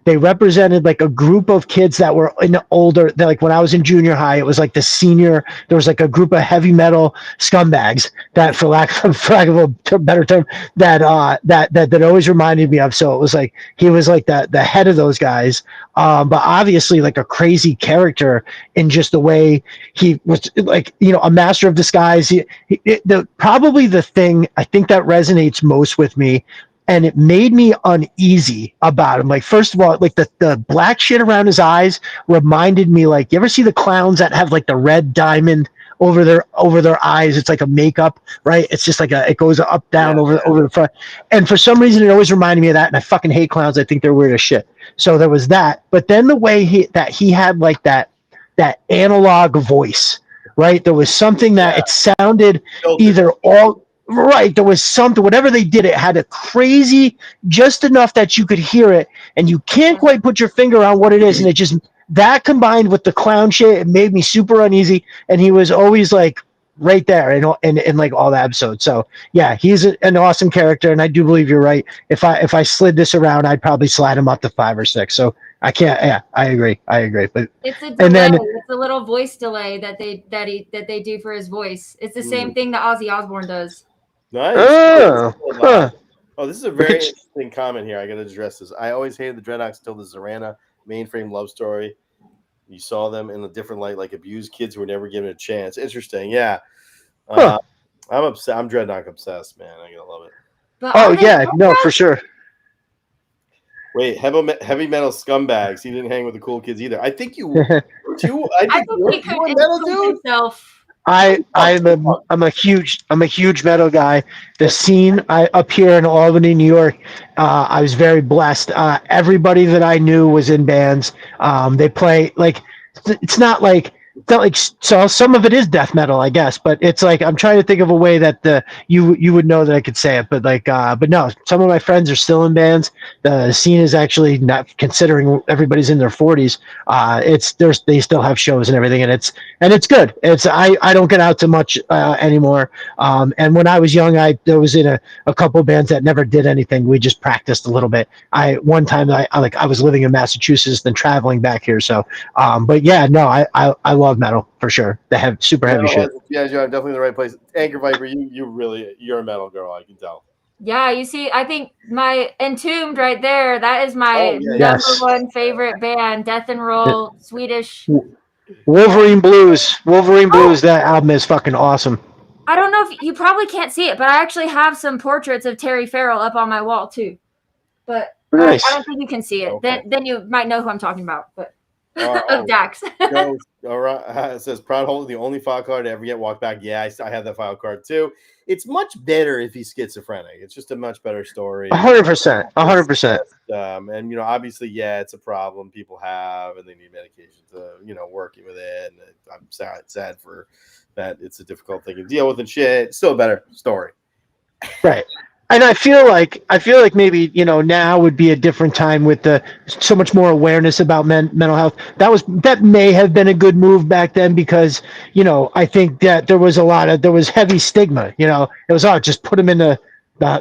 they represented like a group of kids that were in the older, like when I was in junior high, it was like the senior, there was like a group of heavy metal scumbags that for lack of a better term, that always reminded me of. So it was like, he was like the head of those guys. But obviously like a crazy character in just the way he was, like, you know, a master of disguise. Probably the thing I think that resonates most with me, and it made me uneasy about him. Like, first of all, like the black shit around his eyes reminded me, like, you ever see the clowns that have like the red diamond over their eyes? It's like a makeup, right? It's just like it goes up, down, over the front. And for some reason, it always reminded me of that. And I fucking hate clowns. I think they're weird as shit. So there was that. But then the way he had like that analog voice, right? There was something that it sounded either all right. There was something, whatever they did, it had a crazy, just enough that you could hear it, and you can't quite put your finger on what it is. And it just, that combined with the clown shit, it made me super uneasy. And he was always like right there in like all the episodes. So yeah, he's an awesome character. And I do believe you're right. If I slid this around, I'd probably slide him up to 5 or 6. So I can't. Yeah, I agree. But it's a delay. It's a little voice delay that they do for his voice. It's the same thing that Ozzy Osbourne does. Nice. This is a very interesting comment here. I got to address this. I always hated the Dreadnoks until the Zorana mainframe love story. You saw them in a different light, like abused kids who were never given a chance. Interesting. Yeah. I'm obsessed. I'm Dreadnok obsessed, man. I gotta love it. But for sure. Wait, heavy metal scumbags. He didn't hang with the cool kids either. I think you too. I think he could metal dude. Himself. I'm a huge metal guy. The scene up here in Albany, New York, I was very blessed. Everybody that I knew was in bands. They play like, it's not like so some of it is death metal, I guess, but it's like, I'm trying to think of a way that you would know that I could say it, but like but no, some of my friends are still in bands. The scene is actually, not considering everybody's in their 40s, they still have shows and everything, and it's good. I don't get out too much anymore. And when I was young, I was in a couple bands that never did anything. We just practiced a little bit. One time I was living in Massachusetts, then traveling back here. So but yeah, no, I love metal for sure. They have super heavy shit. Yeah, you're definitely in the right place. Anchor Viper, you're a metal girl, I can tell. Yeah, you see, I think my Entombed right there, that is my number one favorite band, Death and Roll, Swedish. Wolverine Blues. That album is fucking awesome. I don't know if you probably can't see it, but I actually have some portraits of Terry Farrell up on my wall too. But nice. I don't think you can see it. Okay. Then you might know who I'm talking about. But of Dax. All right. It says Proud Holder, the only file card to ever get walked back. Yeah, I have that file card too. It's much better if he's schizophrenic. It's just a much better story. 100%. And obviously, it's a problem people have, and they need medication to working with it. And I'm sad for that. It's a difficult thing to deal with and shit. It's still a better story. Right. And I feel like maybe, now would be a different time with so much more awareness about mental health. That may have been a good move back then because, I think that there was heavy stigma, it was, just put them in the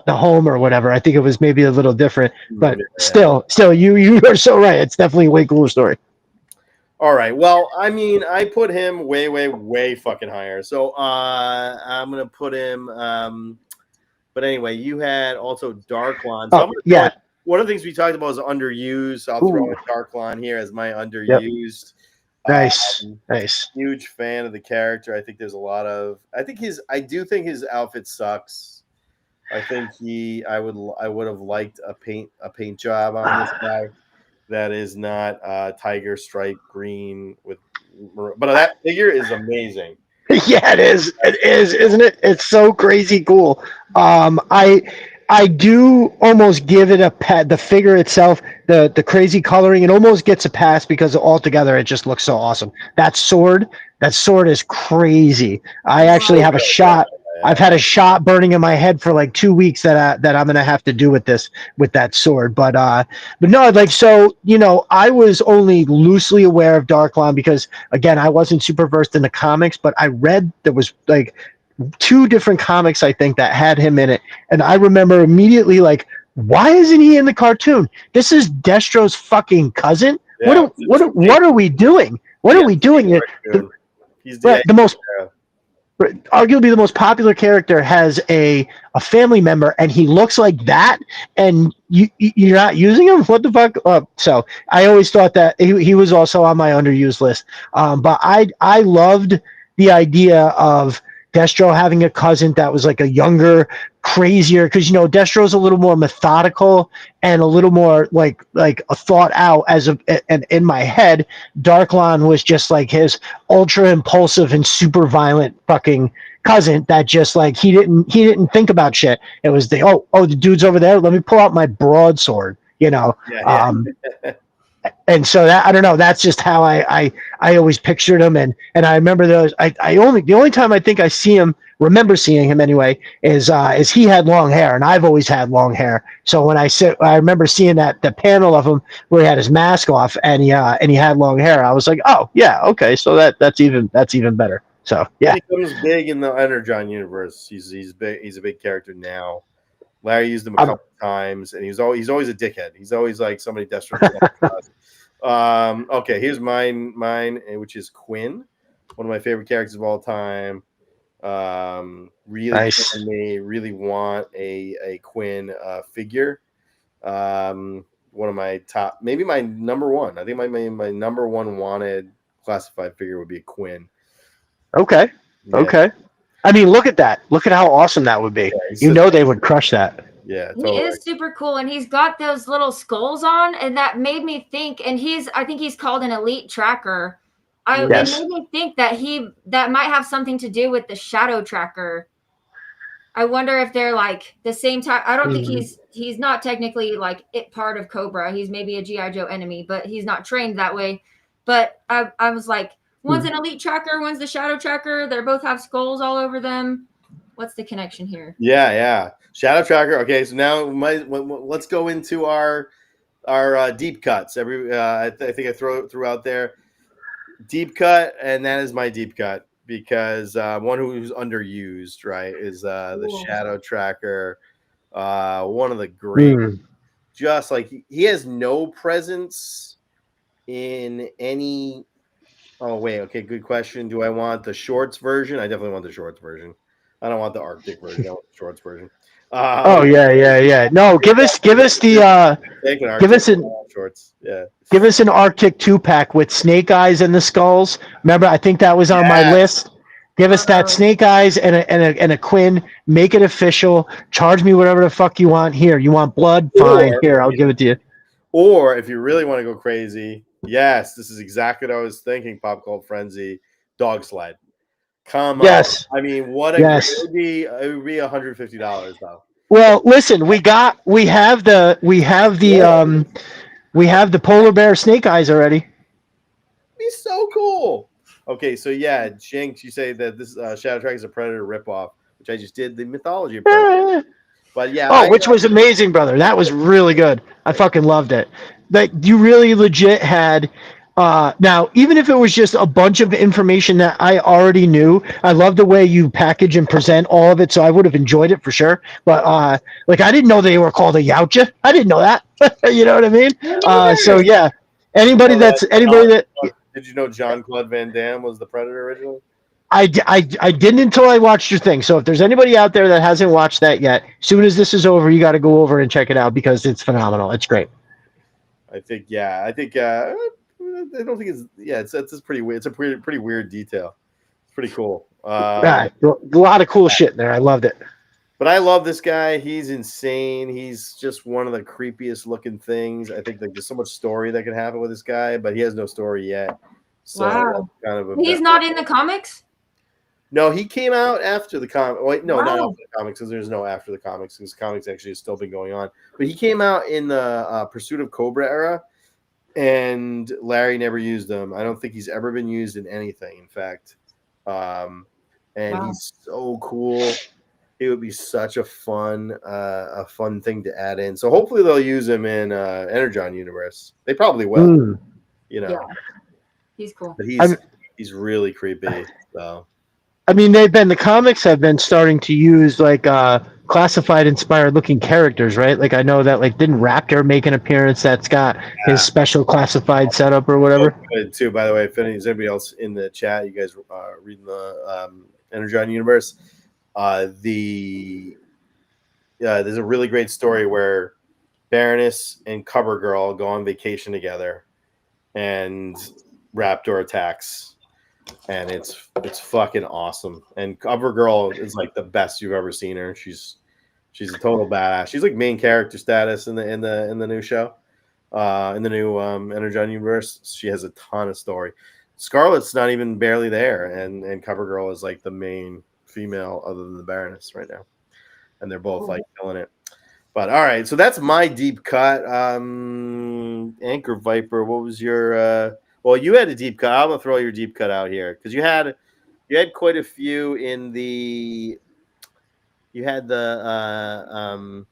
home or whatever. I think it was maybe a little different, but still, you are so right. It's definitely a way cooler story. All right. Well, I mean, I put him way, way, way fucking higher. So I'm going to put him, but anyway, you had also Darklon. So one of the things we talked about is underused. I'll throw a Darklon here as my underused. Yep. Nice. Huge fan of the character. I think there's a lot of. I do think his outfit sucks. I think I would have liked a paint job on this guy that is not tiger stripe green with. But that figure is amazing. Yeah, it is. It is, isn't it? It's so crazy cool. I do almost give it a pat. The figure itself, the crazy coloring, it almost gets a pass because altogether it just looks so awesome. That sword is crazy. I actually have a shot. I've had a shot burning in my head for like 2 weeks that I'm gonna have to do with that sword. But no, like, so, I was only loosely aware of Darklon because, again, I wasn't super versed in the comics, but I read there was like 2 different comics, I think, that had him in it, and I remember immediately, like, why isn't he in the cartoon? This is Destro's fucking cousin. Yeah, What are we doing? What are we doing? He's the most arguably the most popular character has a family member, and he looks like that, and you're not using him. What the fuck? So I always thought that he was also on my underused list. But I loved the idea of Destro having a cousin that was like a younger, crazier, because Destro's a little more methodical and a little more like a thought out and in my head, Darklon was just like his ultra impulsive and super violent fucking cousin that just like he didn't think about shit. It was the dude's over there, let me pull out my broadsword. And so that, I don't know, that's just how I always pictured him, and I remember those. The only time I think I remember seeing him anyway is he had long hair, and I've always had long hair. So when I remember seeing the panel of him where he had his mask off and he had long hair, I was like, oh yeah, okay, so that's even better. So yeah, he becomes big in the Energon universe. He's big. He's a big character now. Larry used him a couple times, and he's always a dickhead. He's always like somebody desperate. Okay, here's mine, which is Quinn, one of my favorite characters of all time. Really nice. Really want a Quinn figure. One of my top, maybe my number one. I think my number one wanted classified figure would be a Quinn. Okay. Yeah. Okay. I mean, look at that. Look at how awesome that would be. Yeah, they would crush that. Yeah, totally. He is super cool, and he's got those little skulls on, and that made me think. And I think he's called an elite tracker. It made me think that might have something to do with the shadow tracker. I wonder if they're like the same type. I don't think he's not technically like part of Cobra. He's maybe a G.I. Joe enemy, but he's not trained that way. But I was like, one's an elite tracker, one's the shadow tracker. They both have skulls all over them. What's the connection here? Yeah. Shadow tracker. Okay, so now let's go into our deep cuts. I think I threw out there deep cut, and that is my deep cut because one who's underused, right, is the Shadow Tracker. One of the great, just like he has no presence in any. Oh wait, okay, good question. Do I want the shorts version? I definitely want the shorts version. I don't want the Arctic version. I want the shorts version. Yeah. No, give us shorts. Yeah. Give us an Arctic 2-pack with Snake Eyes and the skulls. Remember, I think that was on my list. Give us that Snake Eyes and a Quinn. Make it official. Charge me whatever the fuck you want. Here, you want blood? Fine. Here, I'll give it to you. Or if you really want to go crazy, yes, this is exactly what I was thinking. Pop Cult Frenzy, Dog Sled. Come on. I mean, what a great, it would be $150 though. Well, listen, we have the polar bear Snake Eyes already. He's so cool. Okay, so yeah, Jinx, you say that this Shadow Tracker is a Predator ripoff, which I just did the mythology of Predator. But yeah, which was amazing, brother. That was really good. I fucking loved it. Like, you really legit had. Now, even if it was just a bunch of information that I already knew, I love the way you package and present all of it, so I would have enjoyed it for sure. But like, I didn't know they were called a Yautja. I didn't know that. You know what I mean? So yeah, anybody that. Did you know Jean-Claude Van Damme was the Predator originally? I didn't until I watched your thing. So if there's anybody out there that hasn't watched that yet, as soon as this is over, you got to go over and check it out because it's phenomenal. It's great. I don't think it's pretty weird. It's a pretty weird detail. It's pretty cool. A lot of cool shit in there. I loved it. But I love this guy. He's insane. He's just one of the creepiest looking things. I think there's so much story that could happen with this guy, but he has no story yet. So wow. He's not in the comics? No, he came out after the comic. Wait, no, not after the comics, because there's no after the comics, because comics actually has still been going on. But he came out in the Pursuit of Cobra era, and Larry never used him. I don't think he's ever been used in anything, in fact. and he's so cool. It would be such a fun thing to add in. So hopefully they'll use him in Energon universe. They probably will. You know, he's cool. But he's really creepy. So I mean, the comics have been starting to use like classified inspired looking characters, right? Like I know that like didn't Raptor make an appearance that's got his special classified setup or whatever? Good too, by the way. If there's anybody else in the chat, you guys reading the Energon universe, there's a really great story where Baroness and Cover Girl go on vacation together, and Raptor attacks. And it's fucking awesome. And Cover Girl is like the best you've ever seen her. She's a total badass. She's like main character status in the new show, in the new Energon universe. She has a ton of story. Scarlet's not even barely there, and Cover Girl is like the main female other than the Baroness right now, and they're both like killing it. But all right, so that's my deep cut. Anchor Viper, what was your? Well, you had a deep cut. I'm gonna throw your deep cut out here because you had quite a few in the. You had the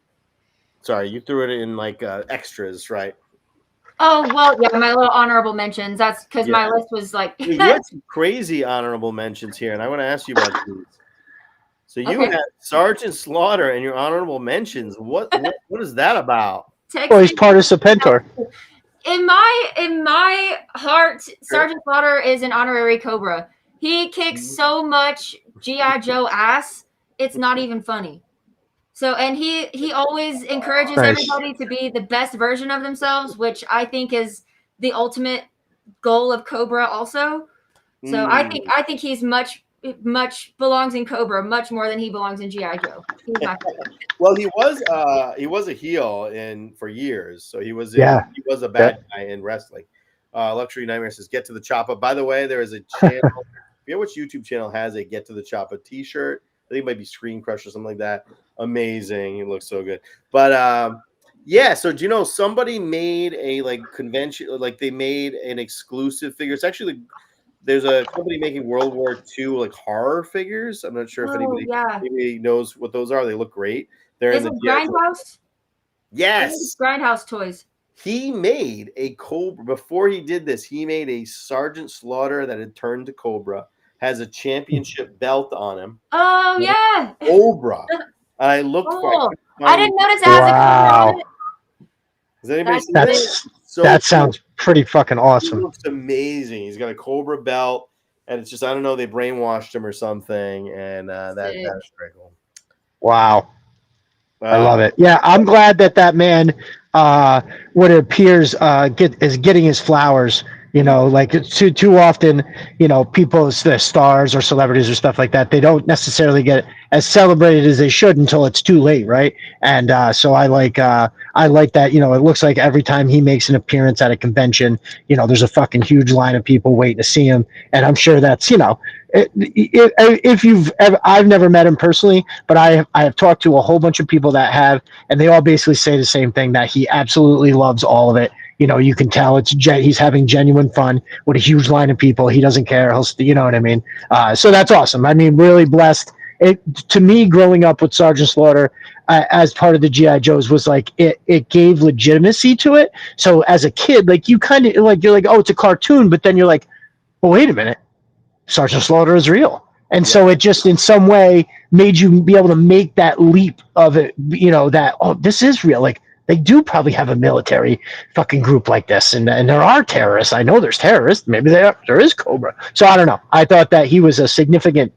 sorry, you threw it in like extras, right? Oh well, yeah, my little honorable mentions. That's because my list was like. You had some crazy honorable mentions here, and I want to ask you about these. So you had Sergeant Slaughter and your honorable mentions. What is that about? Oh, he's part of Serpentor. In my heart, Sergeant Slaughter is an honorary Cobra. He kicks so much G.I. Joe ass, it's not even funny. So, and he always encourages everybody to be the best version of themselves, which I think is the ultimate goal of Cobra also. So I think he's much belongs in Cobra much more than he belongs in G.I. Joe. He's my favorite. Well, he was a heel for years, so he was a bad guy in wrestling. Luxury Nightmare says, "Get to the Choppa." By the way, there is a channel. I forget which YouTube channel has a "Get to the Choppa" T-shirt. I think it might be Screen Crush or something like that. Amazing, it looks so good. But so do you know somebody made a convention? Like they made an exclusive figure. It's actually there's a company making World War II horror figures. I'm not sure if anybody knows what those are. They look great. They're in the Grindhouse. Yes, Grindhouse toys. He made a Cobra before he did this. He made a Sergeant Slaughter that had turned to Cobra. Has a championship belt on him. Oh yeah, Cobra. I looked for it. I didn't notice it has a Cobra on it. Has anybody seen that? That sounds pretty fucking awesome. He looks amazing. He's got a Cobra belt, and it's just I don't know. They brainwashed him or something, and that's very cool. Wow, I love it. Yeah, I'm glad that man, what it appears, is getting his flowers. You know, like too often, you know, people, the stars or celebrities or stuff like that, they don't necessarily get as celebrated as they should until it's too late, right? And so I like that. You know, it looks like every time he makes an appearance at a convention, you know, there's a fucking huge line of people waiting to see him, and I'm sure that's, you know, if you've ever, I've never met him personally, but I have talked to a whole bunch of people that have, and they all basically say the same thing, that he absolutely loves all of it. You know, you can tell he's having genuine fun with a huge line of people. He doesn't care. You know what I mean? So that's awesome. I mean, really blessed. To me, growing up with Sergeant Slaughter as part of the G.I. Joes was like, it gave legitimacy to it. So as a kid, like you kind of you're like, oh, it's a cartoon. But then you're like, well, wait a minute. Sergeant Slaughter is real. And so it just in some way made you be able to make that leap of it, you know, that, oh, this is real. Like, they do probably have a military fucking group like this, and there are terrorists. I know there's terrorists. Maybe there is Cobra. So I don't know. I thought that he was a significant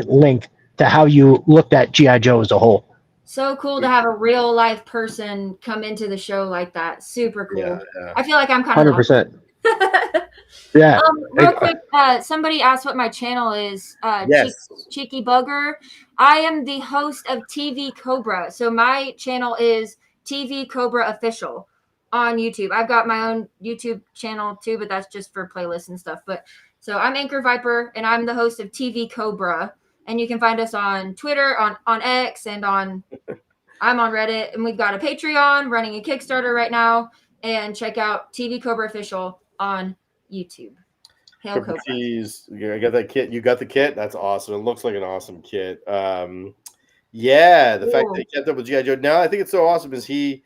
link to how you looked at G.I. Joe as a whole. So cool to have a real life person come into the show like that. Super cool. Yeah. I feel like I'm kind of 100%. Yeah. Real quick, somebody asked what my channel is. Yes. Cheeky Bugger. I am the host of TV Cobra. So my channel is TV Cobra Official on YouTube. I've got my own YouTube channel too, but that's just for playlists and stuff. But so I'm Anchor Viper, and I'm the host of TV Cobra, and you can find us on Twitter, on X, and I'm on Reddit, and we've got a Patreon, running a Kickstarter right now, and check out TV Cobra Official on YouTube. Hail Triple Cobra. T's. I got that kit. You got the kit? That's awesome. It looks like an awesome kit. Yeah, the fact that he kept up with G.I. Joe. Now I think it's so awesome is he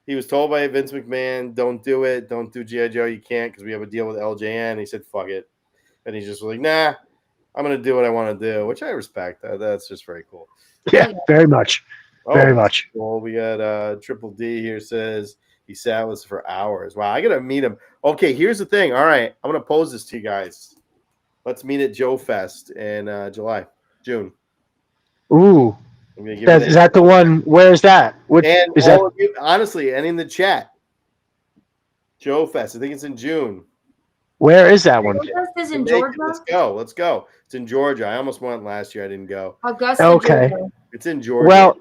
was told by Vince McMahon, don't do it. Don't do G.I. Joe. You can't because we have a deal with LJN. He said, fuck it. And he's just like, nah, I'm going to do what I want to do, which I respect. That's just very cool. Yeah, very much. Very much. Well, we got Triple D here says he sat with us for hours. Wow, I got to meet him. Okay, here's the thing. All right, I'm going to pose this to you guys. Let's meet at Joe Fest in June. Ooh. Is that the one? Where's that? And is all of you, honestly, and in the chat, Joe Fest. I think it's in June. Where is that one? Joe Fest is in Georgia. Let's go. It's in Georgia. I almost went last year. I didn't go. Augusta, okay. Georgia. It's in Georgia. Well,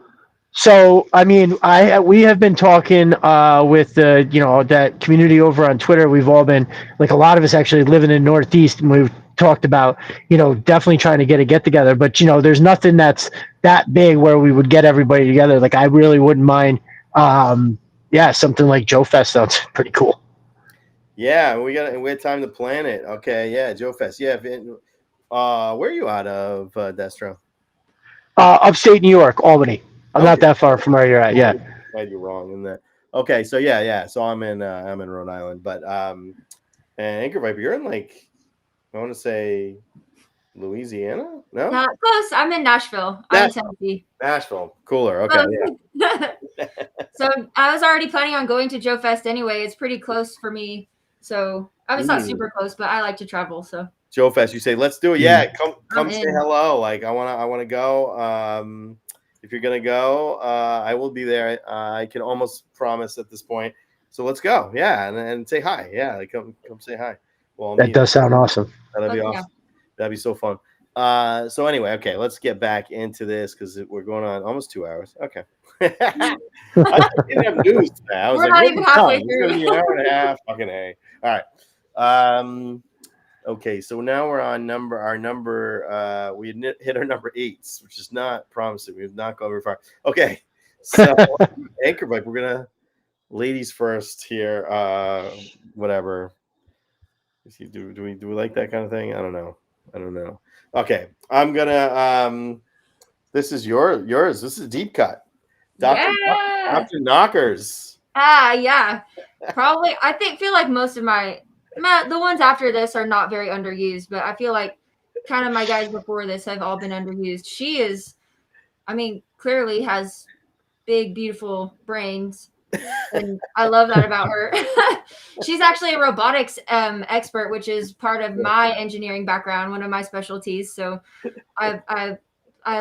so I mean, we have been talking with the that community over on Twitter. We've all been like a lot of us actually living in Northeast, and we've talked about definitely trying to get together. But there's nothing that's that big where we would get everybody together. Like I really wouldn't mind. Something like Joe Fest sounds pretty cool. Yeah, we had time to plan it. Okay, yeah, Joe Fest. Yeah, where are you out of, Destro? Upstate New York, Albany. I'm not that far from where you're at. Yeah. You're wrong in that. Okay, so yeah. So I'm in Rhode Island, but and Anchor Viper, you're in I want to say Louisiana? No? Not close. I'm in Nashville. I'm in Tennessee. Nashville. Cooler. Okay. Yeah. So I was already planning on going to Joe Fest anyway. It's pretty close for me. So it's not super close, but I like to travel. So Joe Fest, you say, let's do it. Yeah, come say hello. I wanna go. If you're gonna go, I will be there. I can almost promise at this point. So let's go. Yeah, and say hi. Yeah, come say hi. Well, that does sound awesome. That'd be awesome. That'd be so fun. So anyway, okay, let's get back into this because we're going on almost 2 hours. Okay. I didn't have news today. I was not even halfway through. It's gonna be an hour and a half. Fucking A. All right. Okay, so now we're on our number. We hit our number 8, which is not promising. We have not gone very far. Okay, so Anchor Bike, we're gonna ladies first here. Whatever. Do we like that kind of thing? I don't know. Okay, I'm gonna. This is yours. This is a deep cut. Dr. Knockers. Yeah. Probably. feel like most of the ones after this are not very underused, but I feel like kind of my guys before this have all been underused. She is, clearly has big, beautiful brains, and I love that about her. She's actually a robotics expert, which is part of my engineering background, one of my specialties. So I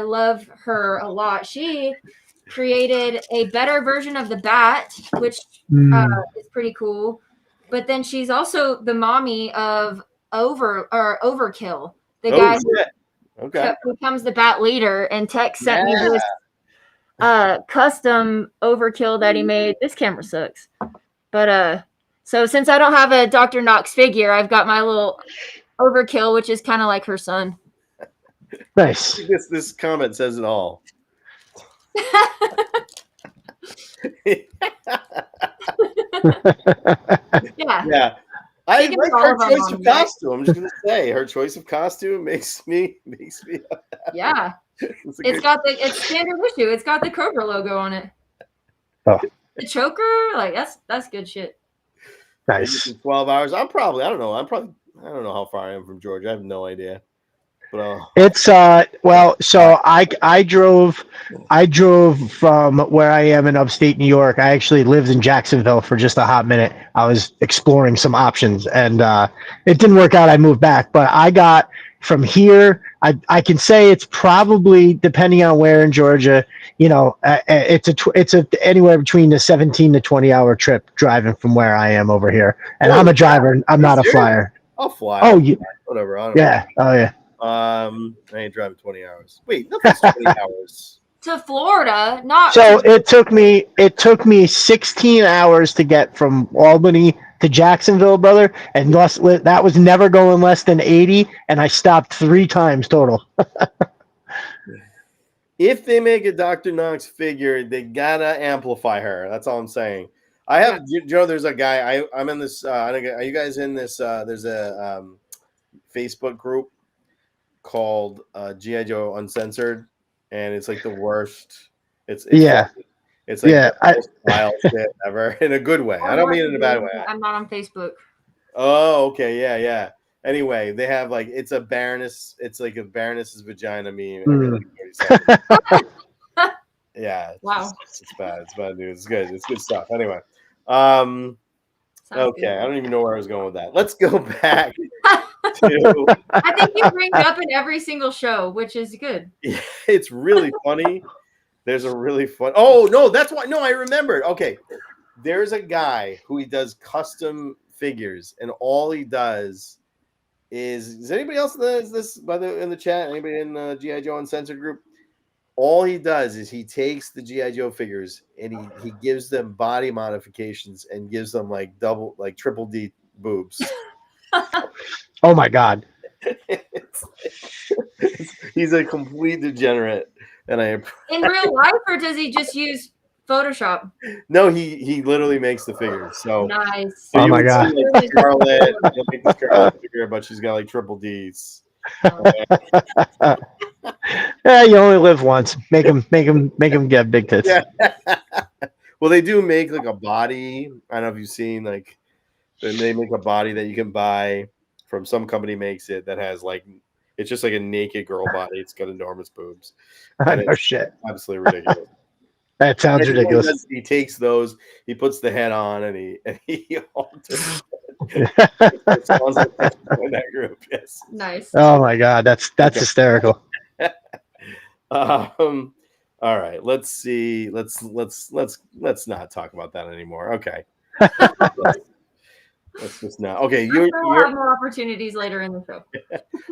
love her a lot. She created a better version of the bat, which is pretty cool. But then she's also the mommy of Overkill, the guy who becomes the bat leader. And Tech sent me this custom Overkill that he made. This camera sucks, but so since I don't have a Dr. Knox figure, I've got my little Overkill, which is kind of like her son. Nice. This comment says it all. Yeah. I like her choice of costume. I'm just gonna say her choice of costume makes me. Yeah, it's standard issue. It's got the Cobra logo on it. Oh. The choker, that's good shit. Nice. 12 hours. I don't know how far I am from Georgia. I have no idea. But it's so I drove from where I am in upstate New York. I actually lived in Jacksonville for just a hot minute. I was exploring some options, and it didn't work out. I moved back, but I got from here. I can say it's probably, depending on where in Georgia, it's anywhere between the 17 to 20 hour trip driving from where I am over here. And I'm a driver. I'm not a flyer. I'll fly. Oh, yeah. Whatever. I don't know. Oh, yeah. I ain't driving 20 hours. Wait, nothing's 20 hours. To Florida, not. So it took me 16 hours to get from Albany to Jacksonville, brother, and that was never going less than 80, and I stopped 3 times total. If they make a Dr. Knox figure, they gotta amplify her. That's all I'm saying. I have, there's a guy. I'm in this. Are you guys in this? There's a Facebook group called G.I. Joe Uncensored, and it's like the worst. It's yeah. funny. It's like Yeah, the most wild shit ever in a good way. I don't mean it in a bad way. I'm not on Facebook. Oh, okay, yeah. Anyway, they have like it's a Baroness. It's like a Baroness's vagina meme. Yeah. Wow. It's bad. It's bad news. It's good. It's good stuff. Anyway. Sounds Okay. good. I don't even know where I was going with that. Let's go back to. I think you bring it up in every single show, which is good. Yeah, it's really funny. There's a really fun. Oh no, that's why. No, I remembered. Okay, there's a guy who he does custom figures, and all he does is anybody else in the chat? Anybody in the GI Joe Uncensored group? All he does is he takes the GI Joe figures and he gives them body modifications and gives them like triple D boobs. Oh my God. He's a complete degenerate, and in real life, or does he just use Photoshop? No, he literally makes the figures. So nice. So oh my God. See, like, Scarlet, make this Scarlet figure, but she's got like triple D's. Yeah, you only live once. Make him get big tits. Yeah. Well, they do make like a body. I don't know if you've seen like they make a body that you can buy from some company makes it that has like it's just like a naked girl body. It's got enormous boobs. No shit. Absolutely ridiculous. That sounds ridiculous. He takes those, he puts the head on, and he alters. In that group, yes. Nice. Oh my God, that's hysterical. All right, let's see. Let's not talk about that anymore. Okay. Let's just not. Okay, we'll have more opportunities later in the show.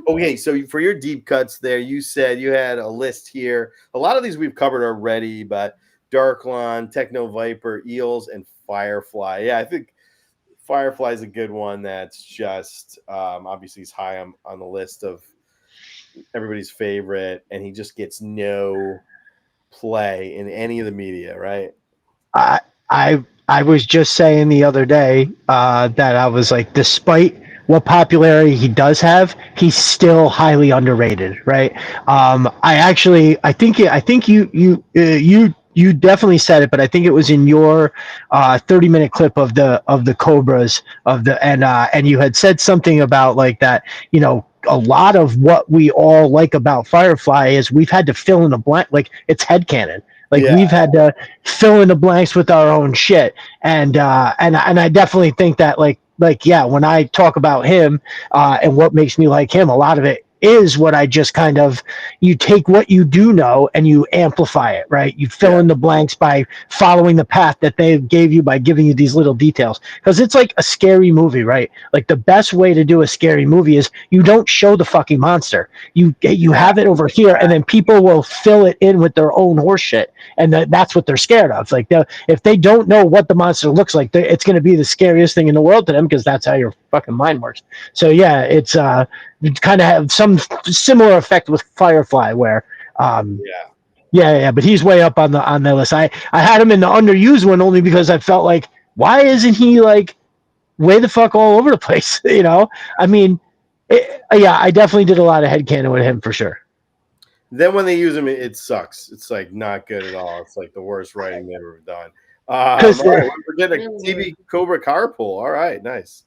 Okay, so for your deep cuts there, you said you had a list here. A lot of these we've covered already, but Darklon, Techno Viper, Eels, and Firefly. Yeah, I think Firefly is a good one. That's just obviously he's high on the list of everybody's favorite, and he just gets no play in any of the media, right? I was just saying the other day that I was like, despite what popularity he does have, he's still highly underrated, right? I think you definitely said it, but I think it was in your 30-minute clip of the Cobras and you had said something about like that, you know, a lot of what we all like about Firefly is we've had to fill in the blank, like it's headcanon. Like we've had to fill in the blanks with our own shit, and I definitely think that like yeah, when I talk about him and what makes me like him, a lot of it is what I just kind of, you take what you do know and you amplify it, right? You fill in the blanks by following the path that they gave you by giving you these little details. Because it's like a scary movie, right? Like the best way to do a scary movie is you don't show the fucking monster. You have it over here, and then people will fill it in with their own horseshit, and that's what they're scared of. Like if they don't know what the monster looks like, it's going to be the scariest thing in the world to them because that's how your fucking mind works. So yeah, it's kind of have some similar effect with Firefly where but he's way up on the list. I had him in the underused one only because I felt like, why isn't he like way the fuck all over the place? You know, I mean, I definitely did a lot of headcanon with him for sure. Then when they use him, it sucks. It's like not good at all. It's like the worst writing they've ever done. All right, we're getting a TV Cobra carpool. All right, nice.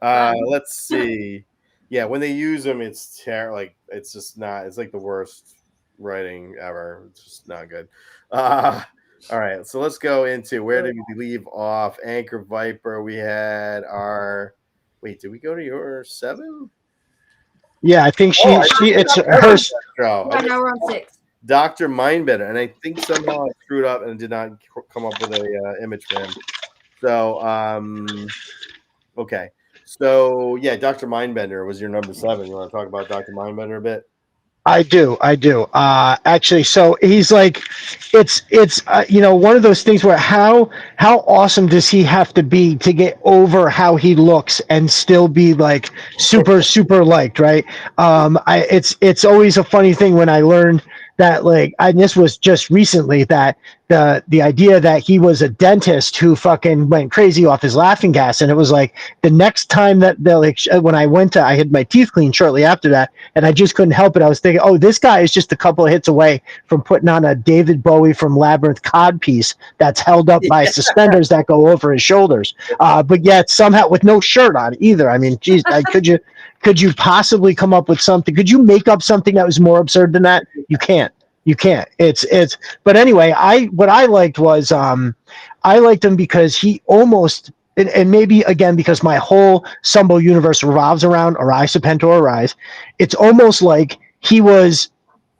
Let's see. Yeah, when they use them, it's like it's just not. It's like the worst writing ever. It's just not good. All right, so let's go into where did we leave off? Anchor Viper. We had our. Wait, did we go to your 7? Yeah, I think it's her. Yeah, now we're on 6. Dr. Mindbender, and I think somehow I screwed up and did not come up with a image for him. So, okay. So, yeah, Dr. Mindbender was your number 7. You want to talk about Dr. Mindbender a bit? I do. Actually, so he's like, it's one of those things where how awesome does he have to be to get over how he looks and still be like super liked, right? It's always a funny thing when I learned that like, and this was just recently, that the idea that he was a dentist who fucking went crazy off his laughing gas, and it was like the next time that like when I had my teeth cleaned shortly after that, and I just couldn't help it. I was thinking, oh, this guy is just a couple of hits away from putting on a David Bowie from Labyrinth codpiece that's held up by suspenders that go over his shoulders, but yet somehow with no shirt on either. I mean, geez, could you possibly come up with something? Could you make up something that was more absurd than that? You can't. You can't. But anyway, what I liked was I liked him because he almost, and maybe again because my whole Sumbo universe revolves around Arise, Serpentor, Arise. It's almost like he was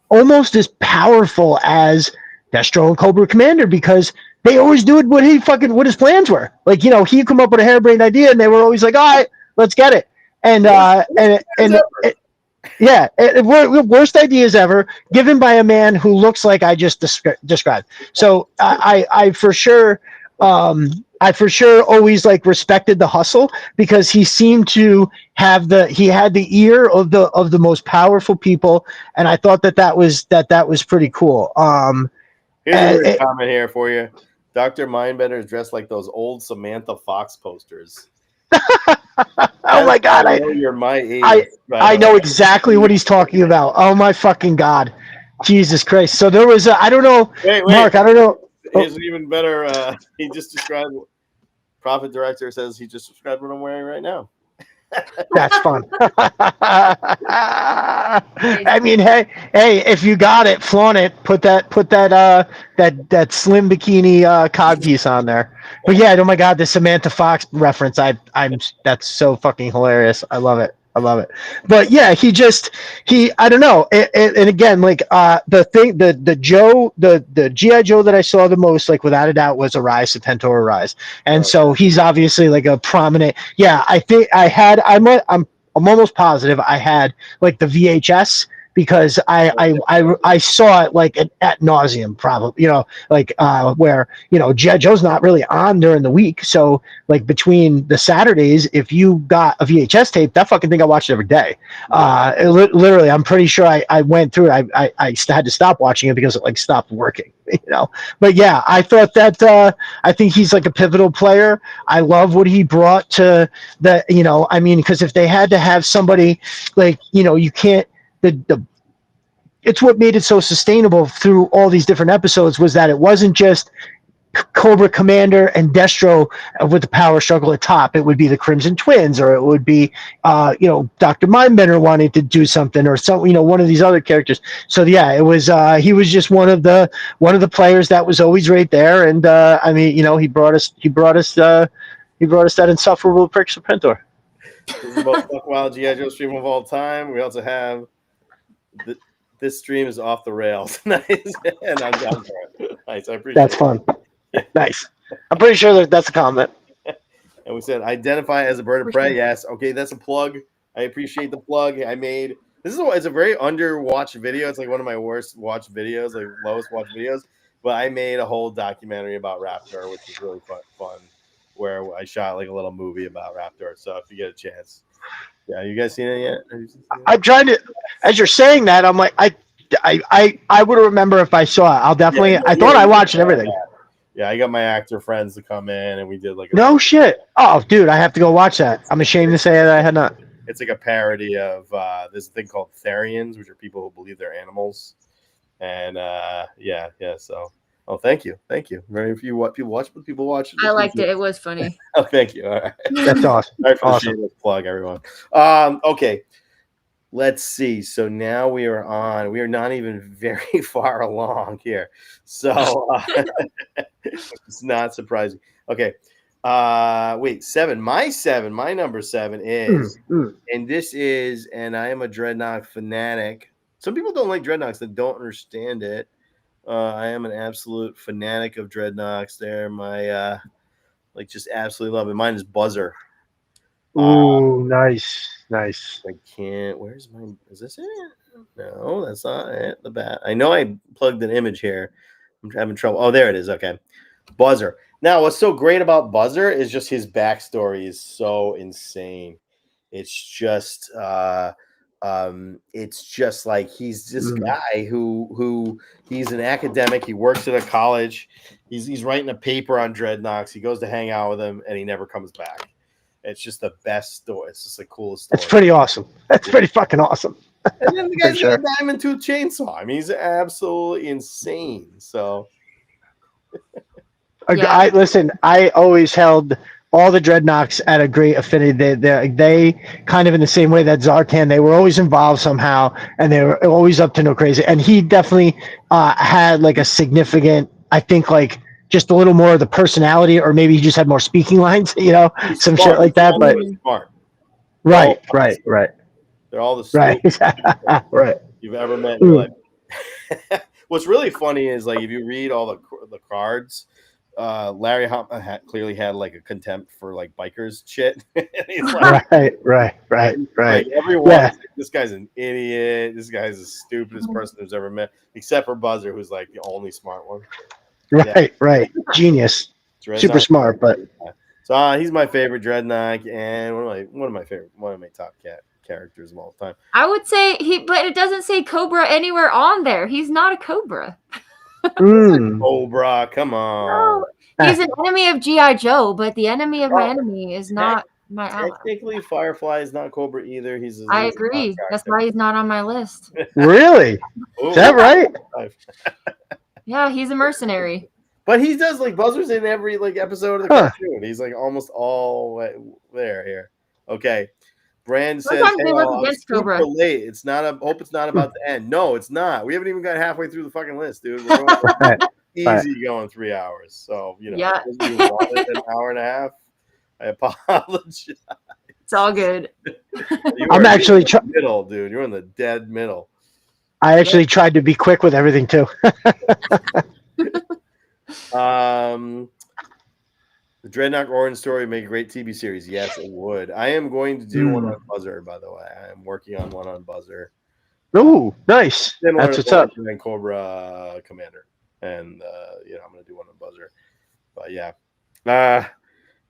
almost as powerful as Destro and Cobra Commander, because they always do what his plans were. Like, you know, he'd come up with a harebrained idea and they were always like, all right, let's get it. Yeah, worst ideas ever given by a man who looks like I just described. So I for sure always like respected the hustle, because he seemed to have he had the ear of the most powerful people, and I thought that was pretty cool. Here's a comment here for you. Dr. Mindbender is dressed like those old Samantha Fox posters. Oh my God! I know you're my age. I know exactly what he's talking about. Oh my fucking God, Jesus Christ! So there was I don't know, wait, Mark. I don't know. Here's an even better. He just described. Prophet Director says he just described what I'm wearing right now. That's fun. I mean, hey, if you got it, flaunt it. Put that slim bikini cod piece on there. But yeah, oh my God, the Samantha Fox reference. That's so fucking hilarious. I love it. But yeah, I don't know. And again, like the GI Joe that I saw the most, like without a doubt, was Arise, Serpentor, Arise. And so he's obviously like a prominent. Yeah, I think I'm almost positive I had like the VHS, because I saw it like at nauseum, probably, you know, like where, you know, G.I. Joe's not really on during the week. So like between the Saturdays, if you got a VHS tape, that fucking thing I watched every day. Literally, I'm pretty sure I went through it. I had to stop watching it because it like stopped working, you know. But yeah, I thought that I think he's like a pivotal player. I love what he brought to the, you know, I mean, because if they had to have somebody like, you know, you can't, it's what made it so sustainable through all these different episodes, was that it wasn't just Cobra Commander and Destro with the power struggle at top. It would be the Crimson Twins, or it would be you know, Dr. Mindbender wanting to do something, or some, you know, one of these other characters. So yeah, it was he was just one of the players that was always right there. And I mean, you know, he brought us that insufferable prick Serpentor. This is the most wild G.I. Joe stream of all time. We also have this stream is off the rails. Nice. And I'm down for it. Nice. I appreciate That's fun. Nice. I'm pretty sure that's a comment. And we said identify as a bird of prey. Yes. Okay, that's a plug. I appreciate the plug. It's a very underwatched video. It's like one of my worst watched videos, like lowest watched videos. But I made a whole documentary about Raptor, which is really fun, where I shot like a little movie about Raptor. So if you get a chance. Yeah, you guys seen it yet? I'm trying to, as you're saying that, I'm like, I would remember if I saw it. I'll definitely. I thought I watched everything. Yeah, I got my actor friends to come in, and we did like no shit. Oh, dude, I have to go watch that. I'm ashamed to say that I had not. It's like a parody of this thing called Therians, which are people who believe they're animals. And yeah. So, thank you. Very few people watch it. I liked it. It was funny. Oh, thank you. All right. That's awesome. All right, awesome. Plug everyone. Okay. Let's see. So now we are not even very far along here. So it's not surprising. Okay. Wait, 7. My number 7 is, and this is, and I am a Dreadnought fanatic. Some people don't like Dreadnoughts that don't understand it. I am an absolute fanatic of Dreadnoughts. They're my, like, just absolutely love it. Mine is Buzzer. Ooh, nice. I can't. Where's my? Is this it? No, that's not it. The bat. I know I plugged an image here. I'm having trouble. Oh, there it is. Okay, Buzzer. Now, what's so great about Buzzer is just his backstory is so insane. It's just It's just like he's this guy who he's an academic. He works at a college. He's writing a paper on Dreadnoks. He goes to hang out with him, and he never comes back. It's just the best story. It's just the coolest story. That's pretty awesome. That's pretty fucking awesome. And then the guy's got a diamond tooth chainsaw. I mean, he's absolutely insane. So, listen. I always held all the Dreadnoks at a great affinity. They kind of in the same way that Zartan. They were always involved somehow, and they were always up to no crazy. And he definitely had like a significant. I think like just a little more of the personality, or maybe he just had more speaking lines. You know, he's some smart. shit like that. But smart. Right. They're all the right. Right. you've ever met in your life. What's really funny is like if you read all the cards, Larry Hama clearly had like a contempt for like bikers shit. He's like, right. Like everyone, like, this guy's an idiot. This guy's the stupidest person who's ever met, except for Buzzer, who's like the only smart one. Right. Genius. Super smart, but so he's my favorite Dreadnought and one of my top characters of all time. I would say but it doesn't say Cobra anywhere on there. He's not a Cobra. Cobra, come on. No, he's an enemy of G.I. Joe, but the enemy of my enemy is not my ally. Technically, Firefly is not Cobra either. I agree. That's why he's not on my list. Really? Is that right? Yeah, he's a mercenary. But he does like Buzzer's in every like episode of the cartoon. He's like almost all there here. Okay. Brand says, they work against Cobra. Late. It's not hope it's not about to end. No, it's not. We haven't even got halfway through the fucking list, dude. We're going easy going 3 hours. So, you know, if you wanted an hour and a half, I apologize. It's all good. I'm actually middle, dude. You're in the dead middle. I actually tried to be quick with everything too. The Dreadnought origin story would make a great TV series. Yes, it would. I am going to do one on Buzzer, by the way. I am working on one on Buzzer. Oh, nice. That's what's up. And then Cobra Commander. And, I'm going to do one on Buzzer. But, yeah.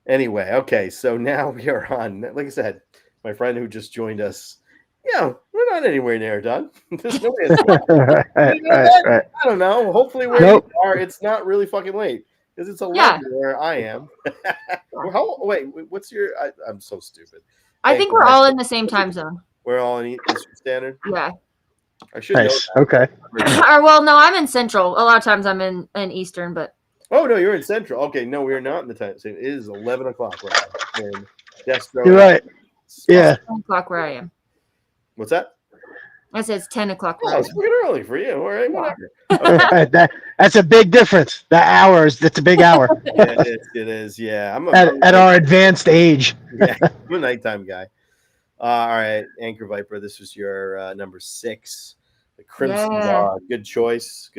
Anyway, okay. So now we are on, like I said, my friend who just joined us. Yeah, we're not anywhere near done. There's nobody right. I don't know. Hopefully where you are, it's not really fucking late. Because it's 11 where I am. What's your... I'm so stupid. I think we're all in the same time zone. We're all in Eastern Standard? Yeah. I should know that. Okay. Well, no, I'm in Central. A lot of times I'm in Eastern, but... Oh, no, you're in Central. Okay, no, we're not in the time. It is 11 o'clock right now. And Destro, you're right. Yeah. 10 o'clock where I am. What's that? I said it's 10 o'clock. Oh, it's fucking early for you. All right, whatever. Okay. That's a big difference. The hours, that's a big hour. It is, yeah. At our advanced age. Yeah, I'm a nighttime guy. All right, Anchor Viper, this was your number 6. The Crimson Guard. Good choice.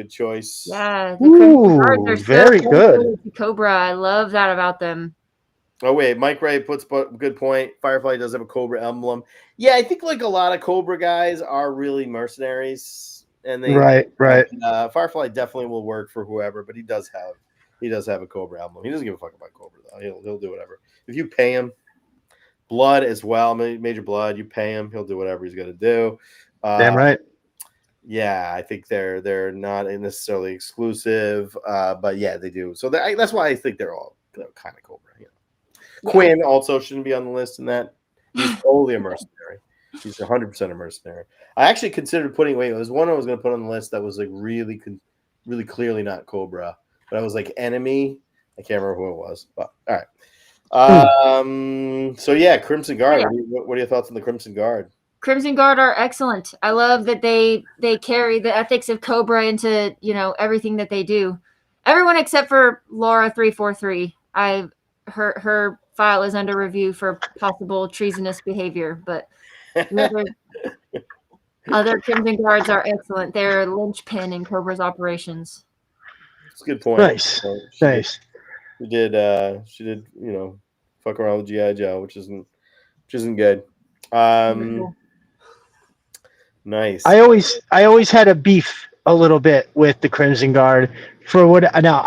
Yeah. The Crimson Guards are very good. Cobra. I love that about them. Oh, wait. Mike Ray puts good point. Firefly does have a Cobra emblem. Yeah, I think like a lot of Cobra guys are really mercenaries. And they Right. Firefly definitely will work for whoever, but he does have a Cobra emblem. He doesn't give a fuck about Cobra, though. He'll do whatever. If you pay him, Blood as well, Major Blood, you pay him, he'll do whatever he's going to do. Damn right. Yeah, I think they're not necessarily exclusive, but yeah, they do. So that's why I think they're all kind of Cobra. You know. Quinn also shouldn't be on the list in that. He's totally a mercenary. He's 100% a mercenary. I actually considered there was one I was going to put on the list that was like really clearly not Cobra, but I was like enemy. I can't remember who it was, but all right. So yeah, Crimson Guard. What are your thoughts on the Crimson Guard? Crimson Guard are excellent. I love that they carry the ethics of Cobra into, everything that they do. Everyone except for Laura 343. Her file is under review for possible treasonous behavior, but other Crimson Guards are excellent. They're a linchpin in Cobra's operations. That's a good point. Nice. Nice. She did, fuck around with G.I. Joe, which isn't good. Nice. I always had a beef a little bit with the Crimson Guard for what now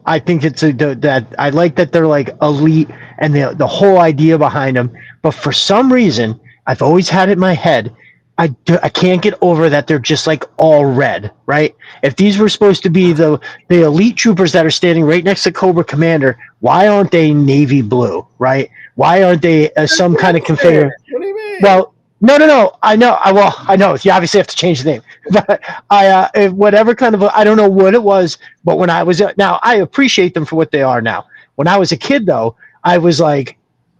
I think it's that I like that they're like elite and the whole idea behind them, but for some reason I've always had it in my head I can't get over that they're just like all red, right? If these were supposed to be the elite troopers that are standing right next to Cobra Commander, why aren't they navy blue, right? Why aren't they some kind of configuration? What do you mean? Well, no. I know. I know. You obviously have to change the name, but whatever kind of I don't know what it was. But when I was now, I appreciate them for what they are now. When I was a kid, though, I was like,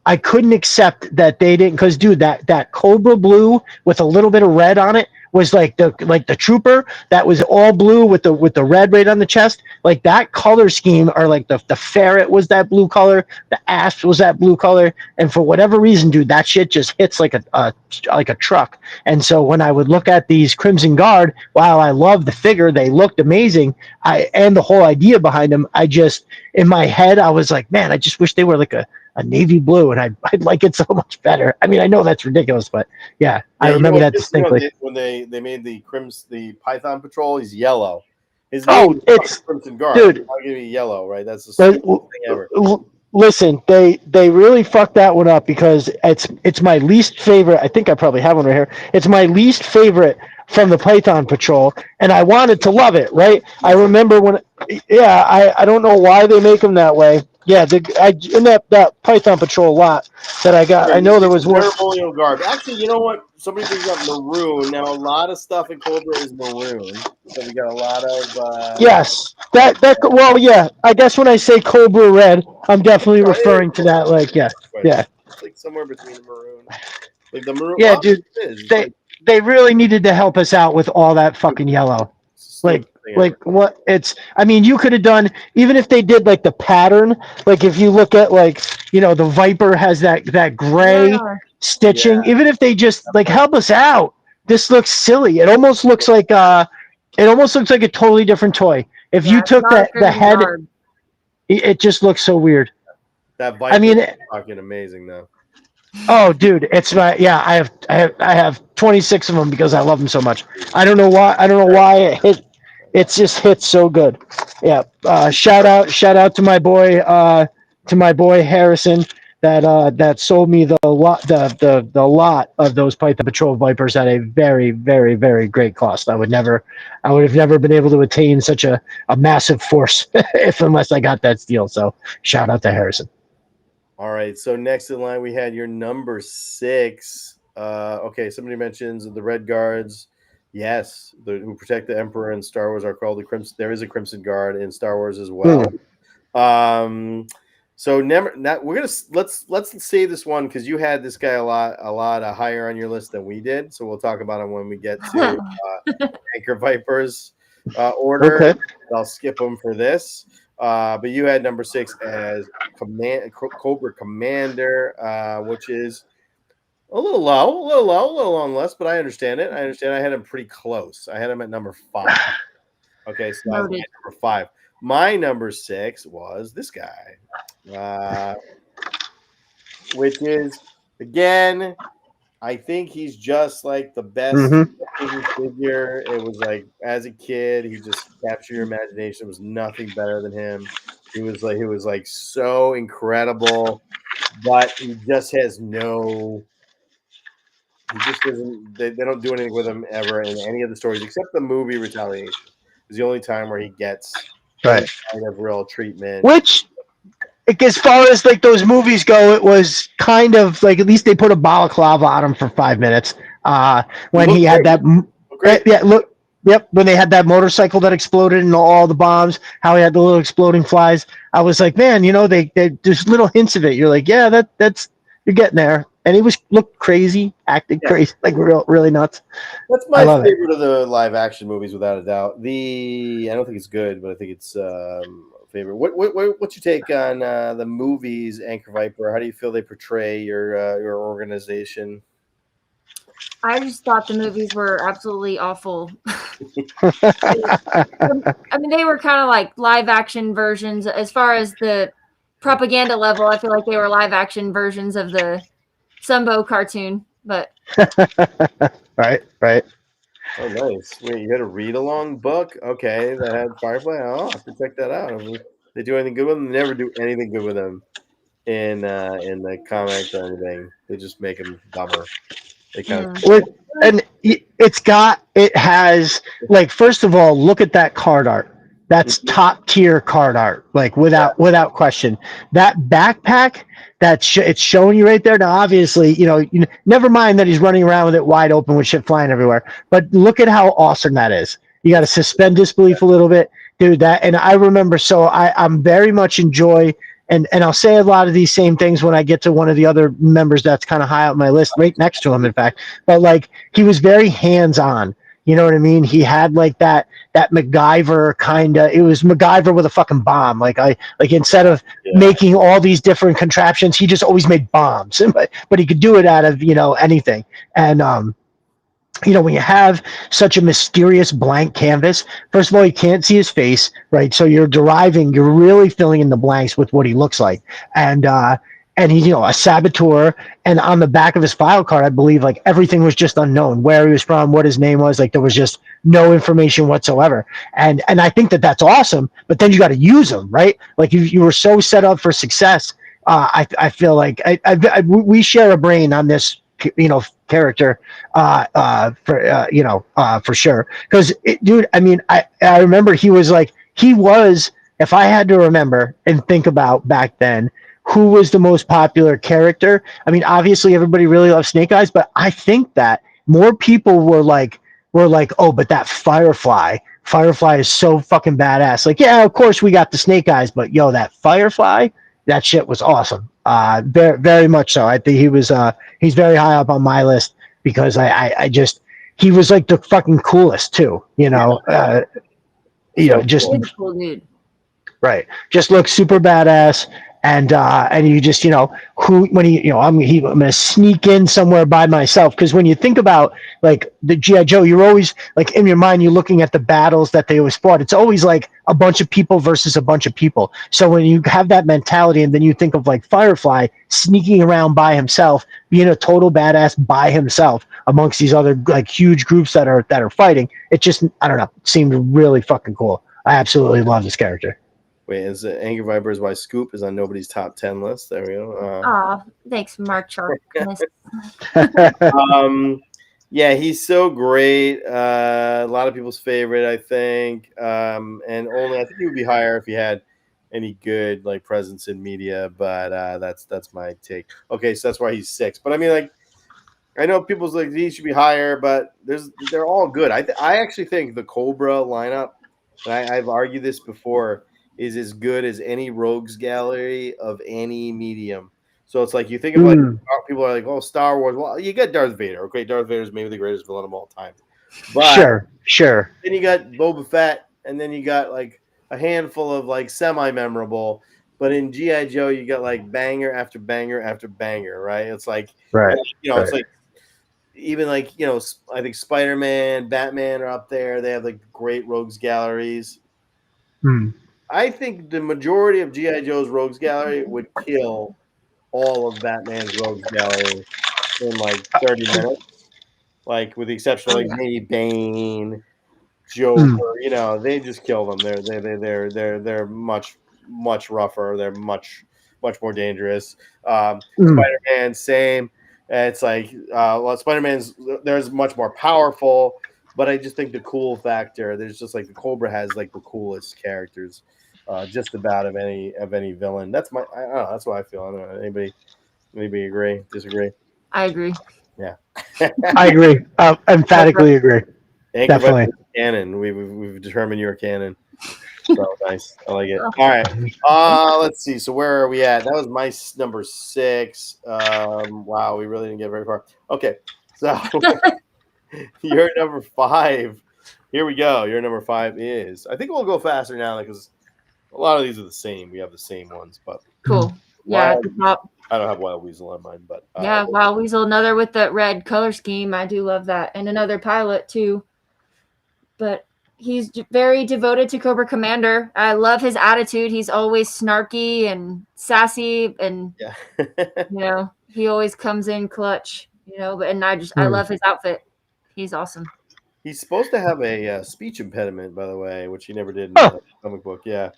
I couldn't accept that they didn't, because dude, that Cobra blue with a little bit of red on it was like the trooper that was all blue with the red right on the chest. Like that color scheme, or like the ferret was that blue color, the asp was that blue color, and for whatever reason, dude, that shit just hits like a truck. And so when I would look at these Crimson Guard, while I loved the figure, they looked amazing. And the whole idea behind them, I just, in my head, I was like, man, I just wish they were like a navy blue, and I'd like it so much better. I mean, I know that's ridiculous, but yeah, I remember that distinctly. When they made the Python Patrol, he's yellow. His Oh, name it's Crimson Guard. dude. I'll give you yellow, right? That's the stupidest thing ever. Listen, they really fucked that one up, because it's my least favorite. I think I probably have one right here. It's my least favorite from the Python Patrol, and I wanted to love it, right? I remember when, I don't know why they make them that way. Yeah, in that Python Patrol lot that I got, I know there was one. Ceremonial garb. Actually, you know what? Somebody brings up maroon. Now, a lot of stuff in Cobra is maroon. So we got a lot of. Yes, well, yeah. I guess when I say Cobra Red, I'm definitely referring to that. Like, yeah. It's like somewhere between the maroon. Like the maroon. Yeah, dude. They really needed to help us out with all that fucking yellow. Like what it's, I mean, you could have done, even if they did like the pattern, like if you look at like, the Viper has that gray stitching, even if they just like help us out. This looks silly. It almost looks like a totally different toy. If you took the head, it just looks so weird. That Viper, I mean, is fucking amazing though. Oh, dude, it's I have 26 of them because I love them so much. I don't know why it just hits so good. Yeah. Shout out to my boy Harrison that sold me the lot of those Python Patrol Vipers at a very, very, very great cost. I would have never been able to attain such a massive force unless I got that steal. So shout out to Harrison. All right, so next in line we had your number 6. Okay, somebody mentions the Red Guards. Yes, who protect the Emperor in Star Wars are called the Crimson. There is a Crimson Guard in Star Wars as well. So let's save this one because you had this guy a lot higher on your list than we did. So we'll talk about him when we get to Anchor Vipers order. Okay. I'll skip them for this. But you had number 6 as Cobra Commander, which is a little low on the list, but I understand it. I had him pretty close. I had him at number 5. Okay, so I was at number 5. My number 6 was this guy, which is, again, I think he's just like the best figure. It was like, as a kid, he just captured your imagination. There was nothing better than him. He was like so incredible, but he just has no. He just doesn't. They don't do anything with him ever in any of the stories except the movie Retaliation. Is the only time where he gets kind of real treatment. Which, as far as like those movies go, it was kind of like, at least they put a balaclava on him for 5 minutes. When he had that, when they had that motorcycle that exploded and all the bombs, how he had the little exploding flies. I was like, man, they there's little hints of it. You're like, yeah, that's you're getting there. And he looked crazy, acting crazy, like really nuts. That's my favorite of the live action movies, without a doubt. I don't think it's good, but I think it's favorite. What's your take on the movies, Anchor Viper? How do you feel they portray your organization? I just thought the movies were absolutely awful. I mean, they were kind of like live action versions. As far as the propaganda level, I feel like they were live action versions of the Sumbo cartoon. But right. Oh, nice. Wait, you had a read-along book? Okay, that had Firefly. I'll have to check that out. They do anything good with them? They never do anything good with them in the comics or anything. They just make them dumber. They kind of and it has like, first of all, look at that card art. That's top tier card art, like without question. That backpack, it's showing you right there. Now, obviously, never mind that he's running around with it wide open with shit flying everywhere. But look at how awesome that is. You got to suspend disbelief a little bit, dude. And I remember, so I'm very much enjoy. And I'll say a lot of these same things when I get to one of the other members that's kind of high up my list, right next to him, in fact. But like, he was very hands-on. You know what I mean? He had like that MacGyver kind of. It was MacGyver with a fucking bomb. Like instead of making all these different contraptions, he just always made bombs. But he could do it out of anything. And when you have such a mysterious blank canvas, first of all, you can't see his face, right? So you're really filling in the blanks with what he looks like. And he's, a saboteur. And on the back of his file card, I believe, like, everything was just unknown, where he was from, what his name was. Like, there was just no information whatsoever. And I think that that's awesome, but then you got to use them, right? Like, you were so set up for success. I feel like we share a brain on this, character, for sure. Because, dude, I mean, I remember he was, if I had to remember and think about back then, who was the most popular character? I mean, obviously everybody really loves Snake Eyes, but I think that more people were like, oh, but that Firefly is so fucking badass. Like, yeah, of course we got the Snake Eyes, but yo, that Firefly, that shit was awesome. Very, very much so. I think he's very high up on my list because he was like the fucking coolest too, just cool dude. Right. Just looks super badass. And you just, I'm going to sneak in somewhere by myself. Because when you think about like the G.I. Joe, you're always like in your mind, you're looking at the battles that they always fought. It's always like a bunch of people versus a bunch of people. So when you have that mentality and then you think of like Firefly sneaking around by himself, being a total badass by himself amongst these other like huge groups that are fighting, it just, I don't know, seemed really fucking cool. I absolutely love this character. Wait, is Angry Vipers why Scoop is on nobody's top 10 list? There we go. Thanks, Mark Charles. Yeah, he's so great. A lot of people's favorite, I think. And only I think he would be higher if he had any good like presence in media. But that's my take. Okay, so that's why he's 6. But I mean, like, I know people's like he should be higher, but they're all good. I actually think the Cobra lineup, and I've argued this before, is as good as any rogues gallery of any medium. So it's like you think of like people are like, oh, Star Wars. Well, you got Darth Vader. Okay, Darth Vader is maybe the greatest villain of all time. But sure. Then you got Boba Fett, and then you got like a handful of like semi-memorable. But in G.I. Joe, you got like banger after banger after banger, right? It's like it's like even like I think Spider-Man, Batman are up there. They have like great rogues galleries. I think the majority of G.I. Joe's Rogues Gallery would kill all of Batman's Rogues Gallery in like 30 minutes. Like with the exception of like maybe Bane, Joker, they just kill them. They're much rougher. They're much more dangerous. Spider-Man, same. It's like there's much more powerful, but I just think the cool factor. There's just like the Cobra has like the coolest characters. Just about of any villain. That's I don't know. That's what I feel. I don't know. Anybody agree? Disagree? I agree. Yeah, I agree. Emphatically agree. Definitely. Canon. We've determined you're canon. So nice. I like it. All right. Let's see. So where are we at? That was my number 6. Wow, we really didn't get very far. Okay, so your number 5. Here we go. Your number 5 is. I think we'll go faster now because a lot of these are the same. We have the same ones, but cool. Yeah, I don't have Wild Weasel on mine, but Wild Weasel, another with the red color scheme. I do love that, and another pilot too. But he's very devoted to Cobra Commander. I love his attitude. He's always snarky and sassy, and he always comes in clutch. And I love his outfit. He's awesome. He's supposed to have a speech impediment, by the way, which he never did in the comic book. Yeah.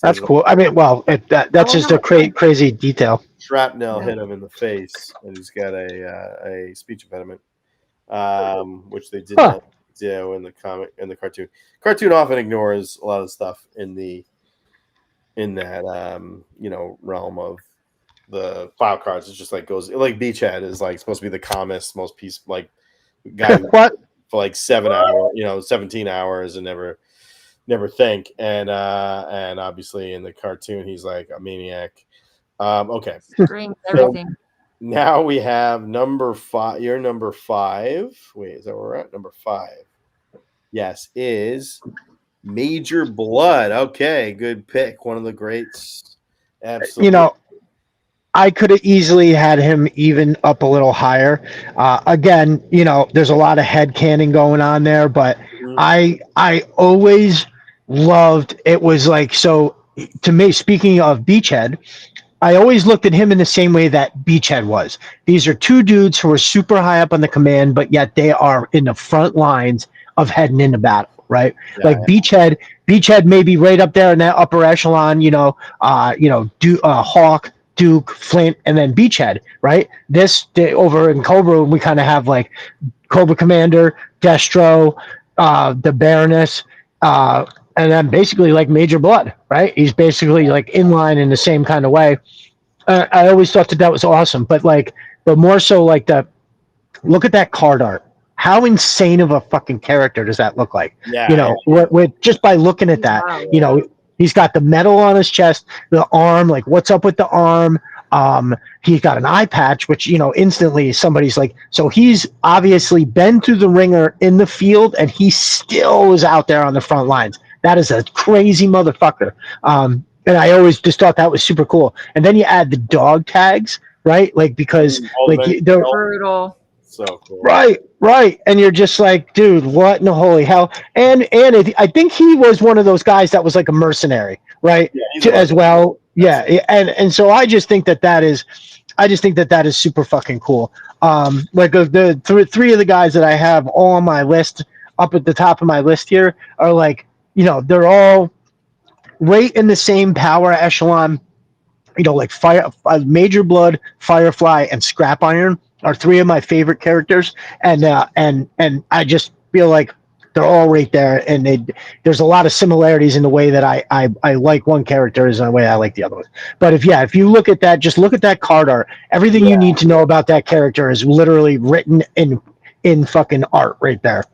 That's cool. I mean, well, that's just a crazy detail. Shrapnel hit him in the face, and he's got a speech impediment. which they did not do in the cartoon. Cartoon often ignores a lot of stuff in that realm of the file cards. It's just like goes like Beachhead is like supposed to be the calmest, most peace like guy What? for like 7 hours, 17 hours and never think. And obviously in the cartoon he's like a maniac. Okay. Screams everything. Now we have number 5. You're number 5. Wait, is that where we're at? Number 5. Yes, is Major Blood. Okay, good pick. One of the greats. Absolutely. I could have easily had him even up a little higher. Again, there's a lot of headcanon going on there, but I always loved it. Was like, so to me, speaking of Beachhead, I always looked at him in the same way that Beachhead was. These are two dudes who are super high up on the command, but yet they are in the front lines of heading into battle, right? Yeah, like Beachhead may be right up there in that upper echelon, Hawk, Duke, Flint, and then Beachhead, right? Over in Cobra, we kind of have like Cobra Commander, Destro, the Baroness, and then basically like Major Blood, right? He's basically like in line in the same kind of way. I always thought that was awesome, but more so like look at that card art. How insane of a fucking character does that look like? Yeah. With just by looking at that, wow. He's got the metal on his chest, the arm, like what's up with the arm? He's got an eye patch, which, instantly somebody's like, so he's obviously been through the ringer in the field and he still is out there on the front lines. That is a crazy motherfucker. And I always just thought that was super cool. And then you add the dog tags, right? Like, because they're brutal. So cool. Right. And you're just like, dude, what in the holy hell? And I think he was one of those guys that was like a mercenary, right? Yeah, as well. Yeah. And so I just think that is super fucking cool. Like the three of the guys that I have all on my list up at the top of my list here are like, they're all right in the same power echelon, like Major Blood, Firefly, and Scrap Iron are 3 of my favorite characters. And I just feel like they're all right there. And there's a lot of similarities in the way that I like one character is the way I like the other one. But if you look at that, just look at that card art. Everything you need to know about that character is literally written in fucking art right there.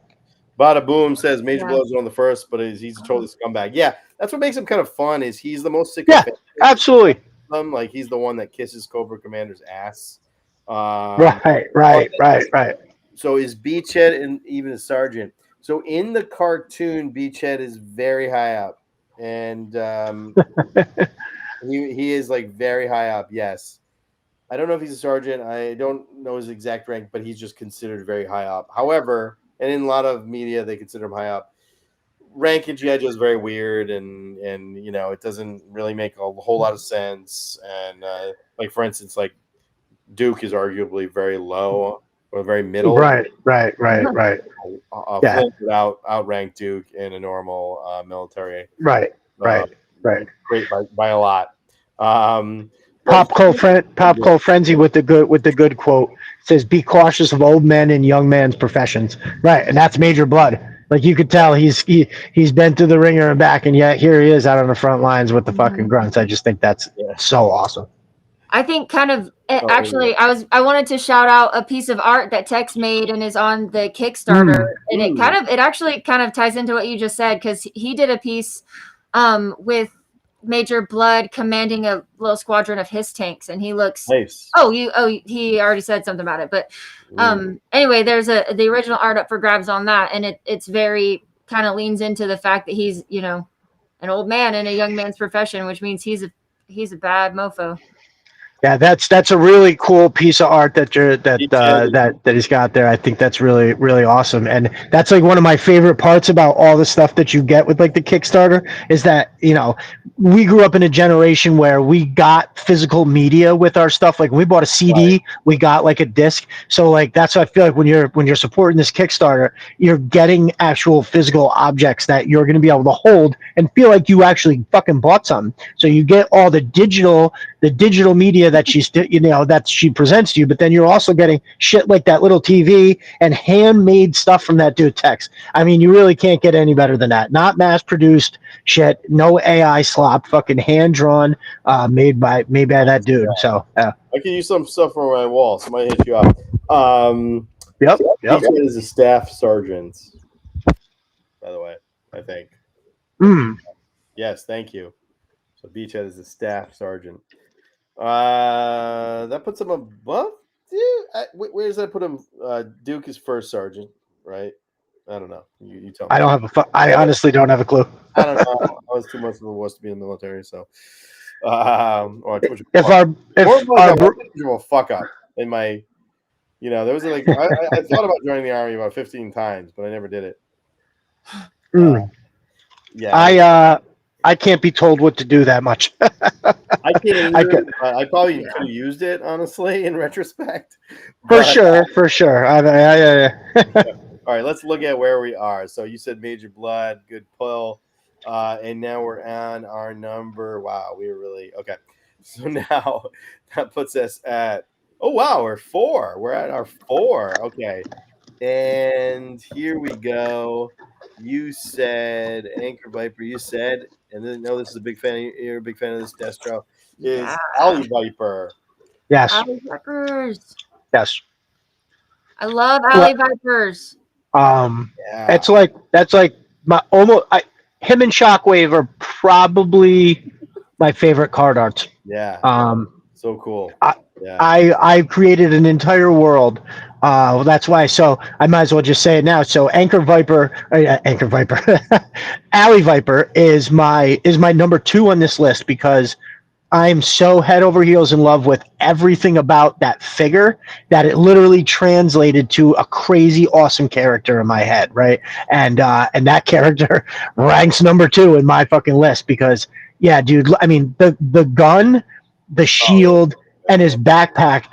Bada Boom says Major Blood's on the first, but he's a totally scumbag. Yeah, that's what makes him kind of fun. Is he's the most sick. Yeah, absolutely. Like he's the one that kisses Cobra Commander's ass. Right. So is Beachhead and even a sergeant? So in the cartoon, Beachhead is very high up, and he is like very high up. Yes, I don't know if he's a sergeant. I don't know his exact rank, but he's just considered very high up. However, and in a lot of media, they consider him high up. Rank in G.I. Joe is very weird, and it doesn't really make a whole lot of sense. And like for instance, like Duke is arguably very low or very middle. Right. Yeah. Flint would outrank Duke in a normal military. Right. Great by a lot. Pop Cole Frenzy with the good quote says, "Be cautious of old men and young men's professions." Right, and that's Major Blood. Like you could tell he's been through the ringer and back, and yet here he is out on the front lines with the fucking grunts. I just think that's so awesome. I think actually I wanted to shout out a piece of art that Tex made and is on the Kickstarter, and it actually kind of ties into what you just said, because he did a piece with Major Blood commanding a little squadron of his tanks, and he looks nice. He already said something about it, but anyway, there's the original art up for grabs on that, and it's very kind of leans into the fact that he's an old man in a young man's profession, which means he's a bad mofo. Yeah, that's a really cool piece of art that he's got there. I think that's really, really awesome. And that's like one of my favorite parts about all the stuff that you get with like the Kickstarter is that, we grew up in a generation where we got physical media with our stuff. Like when we bought a CD, we got like a disc. So like that's what I feel like when you're supporting this Kickstarter, you're getting actual physical objects that you're going to be able to hold and feel like you actually fucking bought something. So you get all the digital media that that she presents to you, but then you're also getting shit like that little TV and handmade stuff from that dude Tex. I mean, you really can't get any better than that. Not mass produced shit, no AI slop, fucking hand drawn, made by that dude. So I can use some stuff on my wall. Somebody hit you up. Yep. Beachhead is a staff sergeant, by the way, I think. Yes, thank you. So Beachhead is a staff sergeant. That puts him above. Where does that put him? Duke is first sergeant, right? I don't know. You tell me. I honestly don't have a clue. I don't know. I was too much of a wuss to be in the military, so. Or too much of a fuck up in my. There was like I thought about joining the army about 15 times, but I never did it. Yeah. I can't be told what to do that much. I can't either. I probably could have used it, honestly, in retrospect. For sure. All right, let's look at where we are. So you said Major Blood, good pull. And now we're on our number. Wow, we were really okay. So now that puts us at we're 4. We're at our 4. Okay. And here we go. You said Anchor Viper, and then this is a big fan. You're a big fan of this Destro. Is Alley Viper? Yes. Alley Vipers. Yes. I love Alley Vipers. That's like my him and Shockwave are probably my favorite card arts. Yeah. So cool. I created an entire world. That's why. So I might as well just say it now. So Alley Viper is my number 2 on this list because I'm so head over heels in love with everything about that figure that it literally translated to a crazy awesome character in my head, right? And that character ranks number 2 in my fucking list because dude, I mean the gun, the shield, and his backpack.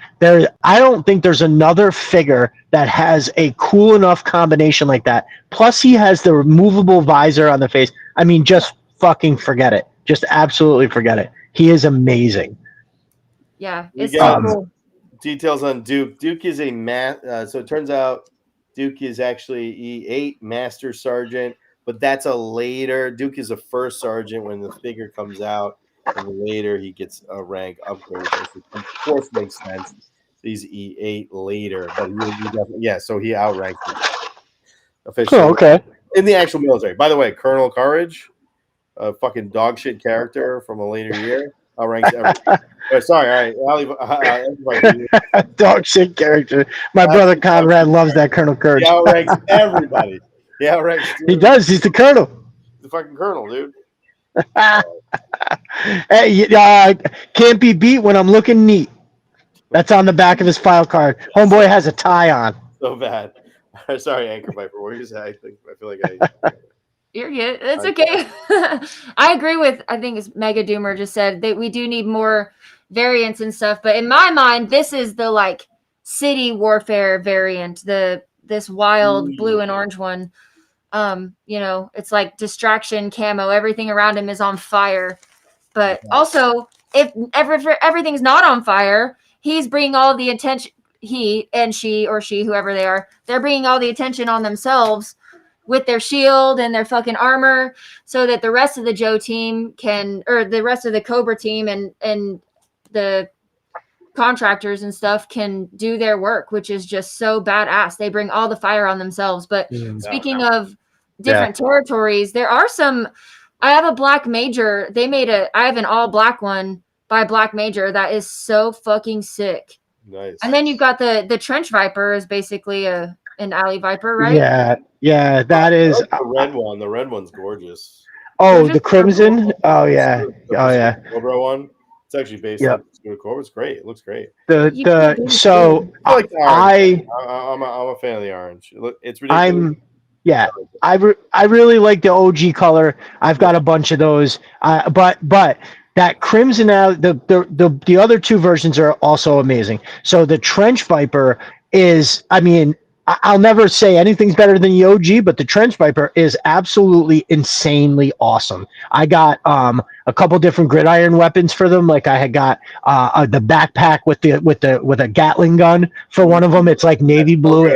I don't think there's another figure that has a cool enough combination like that. Plus, he has the removable visor on the face. I mean, just fucking forget it. Just absolutely forget it. He is amazing. Yeah, it's so cool. Details on Duke. Duke is so it turns out Duke is actually E8 Master Sergeant, but that's a later. Duke is a first sergeant when the figure comes out. And later he gets a rank upgrade, which of course makes sense. He's E8 later, but he definitely, so he outranked him officially. Oh, okay. In the actual military. By the way, Colonel Courage, a fucking dog shit character from a later year, outranks everything. Sorry, all right. Dog shit character. My brother Conrad loves that Colonel Courage. He outranks everybody. He does. He's the colonel. He's the fucking colonel, dude. Hey, can't be beat when I'm looking neat. That's on the back of his file card. Homeboy has a tie on. So bad. Sorry, Anchor Viper. What did you say? I feel like You're good. It's okay. I agree with, I think it's Mega Doomer just said that we do need more variants and stuff. But in my mind, this is the city warfare variant, this wild blue and orange one. It's like distraction camo. Everything around him is on fire. But also, if everything's not on fire, he's bringing all the attention. He and she or she, whoever they are, they're bringing all the attention on themselves with their shield and their fucking armor, so that the rest of the Joe team the rest of the Cobra team and the contractors and stuff can do their work, which is just so badass. They bring all the fire on themselves. But speaking of different territories, there are some. I have a Black Major. I have an all black one by Black Major that is so fucking sick. Nice. And then you've got the Trench Viper is basically an Alley Viper, right? Yeah, that is the red one. The red one's gorgeous. Oh, the Crimson. Oh yeah. Cobra one. It's actually based on Cobra. It's great. It looks great. I'm a fan of the orange. It's ridiculous. I really like the OG color. I've got a bunch of those. But that Crimson the other 2 versions are also amazing. So the Trench Viper is, I mean, I'll never say anything's better than the OG, but the Trench Viper is absolutely insanely awesome. I got a couple different gridiron weapons for them. Like I had got the backpack with a Gatling gun for one of them. It's like navy blue.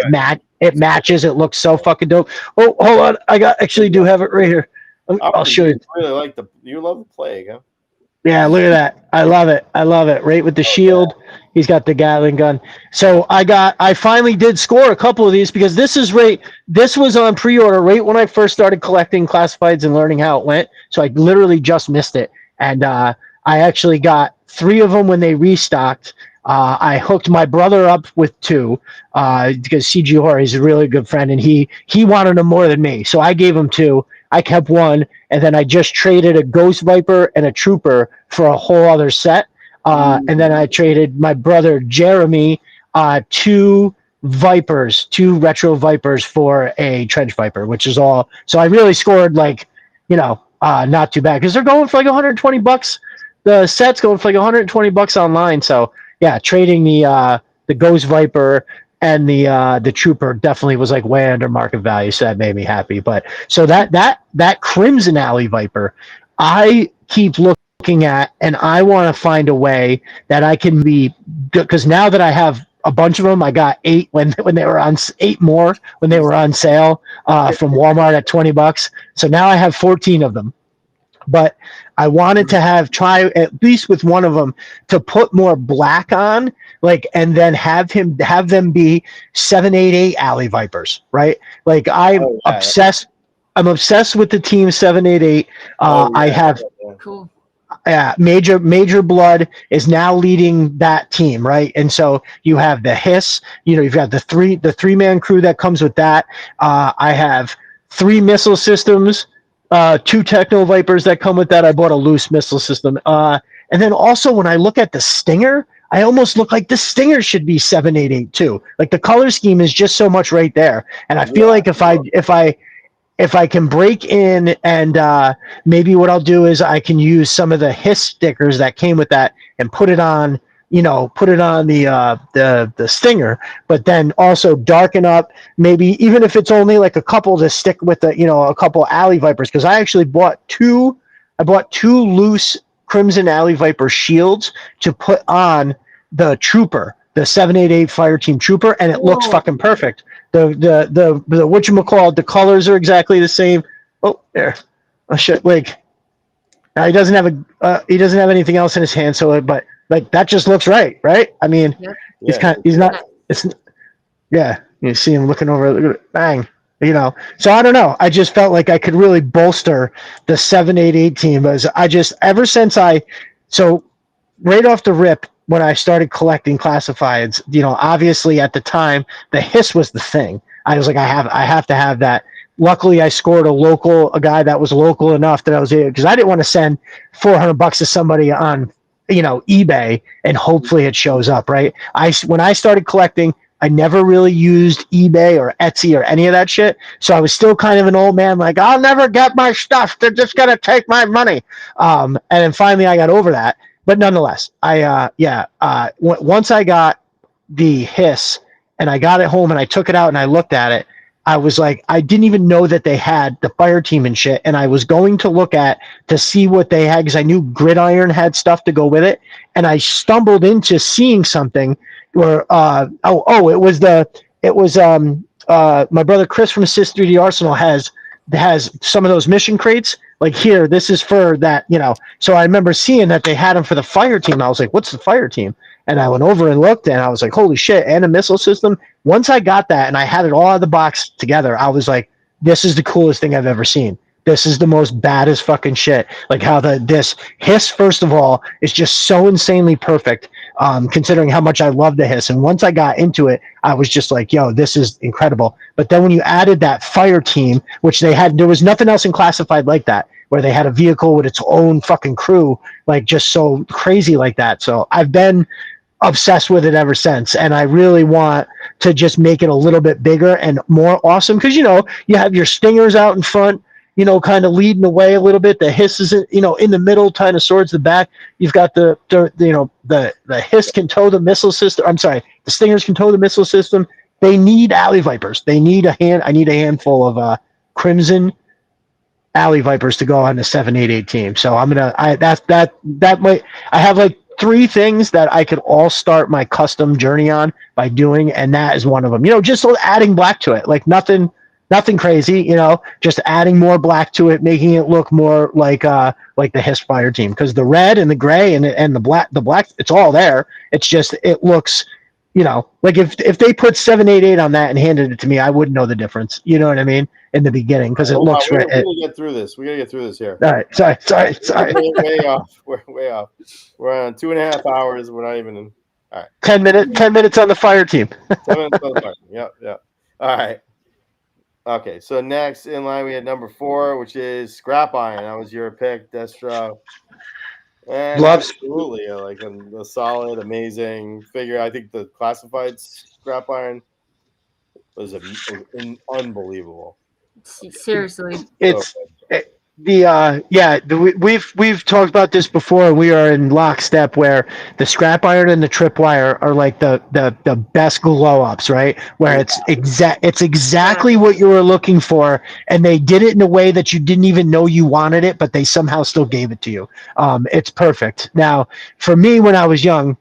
It matches. It looks so fucking dope. Oh, hold on. Actually do have it right here. I'll show you. Really you love the Plague, huh? Yeah, look at that. I love it. Right with the shield. He's got the Gatling gun. So I finally did score a couple of these because this was on pre-order right when I first started collecting classifieds and learning how it went. So I literally just missed it. And I actually got 3 of them when they restocked. I hooked my brother up with 2 because CG Horror is a really good friend and he wanted them more than me. So I gave him 2. I kept 1, and then I just traded a Ghost Viper and a Trooper for a whole other set. And then I traded my brother Jeremy 2 Vipers, 2 Retro Vipers for a Trench Viper, which is all. So I really scored not too bad because they're going for like $120. The set's going for like $120 online. So yeah, trading the Ghost Viper and the Trooper definitely was like way under market value, so that made me happy. But so that Crimson Alley Viper, I keep looking at, and I want to find a way that I can be, because now that I have a bunch of them, I got 8 when they were on 8 more when they were on sale from Walmart at $20. So now I have 14 of them. But I wanted to try at least with one of them to put more black on, and then have them be 788 Alley Vipers, right? Like I'm obsessed with the team 788. I have cool. Major Blood is now leading that team, right? And so you have the Hiss, you've got the 3-man crew that comes with that. I have 3 missile systems. 2 Techno Vipers that come with that. I bought a loose missile system. And then also when I look at the Stinger, I almost look like the Stinger should be 788 too. Like the color scheme is just so much right there. And I feel like if I can break in and maybe what I'll do is I can use some of the Hiss stickers that came with that and put it on the Stinger, but then also darken up, maybe even if it's only like a couple to stick with a couple Alley Vipers, because I actually bought 2 loose Crimson Alley Viper shields to put on the Trooper, the 788 Fireteam Trooper, and it looks fucking perfect. The whatchamacallit, the colors are exactly the same. Oh, there. Oh shit, like now he doesn't have anything else in his hand, so but like that just looks right? I mean, you see him looking over, look at it, bang, So I don't know. I just felt like I could really bolster the 788 team as right off the rip when I started collecting classifieds, obviously at the time the Hiss was the thing. I was like, I have to have that. Luckily, I scored a guy that was local enough that I was able, because I didn't want to send $400 to somebody on eBay and hopefully it shows up, right? When I started collecting, I never really used eBay or Etsy or any of that shit. So I was still kind of an old man, like, I'll never get my stuff. They're just going to take my money. And then finally I got over that. But nonetheless, once I got the Hiss and I got it home and I took it out and I looked at it, I was like, I didn't even know that they had the fire team and shit. And I was going to look to see what they had because I knew Gridiron had stuff to go with it. And I stumbled into seeing something where, it was my brother Chris from Sis 3D Arsenal has some of those mission crates. Like here, this is for that, So I remember seeing that they had them for the fire team. I was like, what's the fire team? And I went over and looked and I was like, holy shit, and a missile system. Once I got that and I had it all out of the box together, I was like, this is the coolest thing I've ever seen. This is the most baddest fucking shit. Like how this Hiss, first of all, is just so insanely perfect, considering how much I love the Hiss. And once I got into it, I was just like, yo, this is incredible. But then when you added that fire team, which there was nothing else in classified like that, where they had a vehicle with its own fucking crew, like just so crazy like that. So I've been obsessed with it ever since. And I really want to just make it a little bit bigger and more awesome. Cause you have your Stingers out in front, kind of leading the way a little bit. The Hiss is, in the middle, kind of towards the back. You've got the Hiss can tow the missile system. I'm sorry, the Stingers can tow the missile system. they need alley vipers. They need I need a handful of crimson alley vipers to go on the 788 team. So that might, I have like 3 things that I could all start my custom journey on by doing, and that is one of them. Just adding black to it, like nothing crazy. Just adding more black to it, making it look more like the Hispire team, because the red and the gray and the black, it's all there. It's just it looks. Like if they put 788 on that and handed it to me, I wouldn't know the difference. You know what I mean? In the beginning, because it looks right. We're gonna get through this. We gotta get through this here. All right, sorry. Way off. We're way off. We're on 2.5 hours. We're not even in. All right. 10 minutes on the fire team. 10 minutes on the fire team. Yep. All right. Okay. So next in line we had number 4, which is Scrap Iron. That was your pick, Destro. And absolutely, like a solid, amazing figure. I think the classified Scrap Iron was unbelievable. Seriously, it's we've talked about this before. We are in lockstep where the Scrap Iron and the Tripwire are like the best glow ups, right? Where it's exactly what you were looking for, and they did it in a way that you didn't even know you wanted it, but they somehow still gave it to you. It's perfect. Now, for me, when I was young,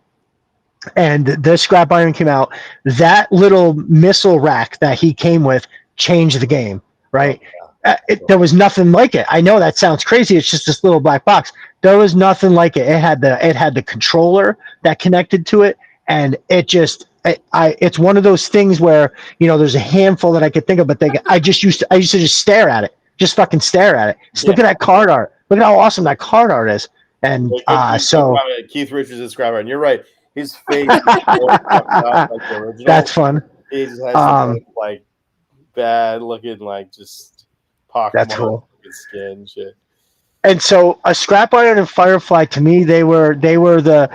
and the Scrap Iron came out, that little missile rack that he came with changed the game, right? There was nothing like it. I know that sounds crazy. It's just this little black box. There was nothing like it. It had the controller that connected to it, and it's one of those things where there's a handful that I could think of, but I used to just stare at it, just fucking stare at it. Just look at that card art. Look at how awesome that card art is. And Keith Richards is Scrap Iron. You're right. His face is like the original. That's fun. He just has some, like bad looking, like just that's cool. Skin shit. And so a Scrap Iron and Firefly, to me, they were the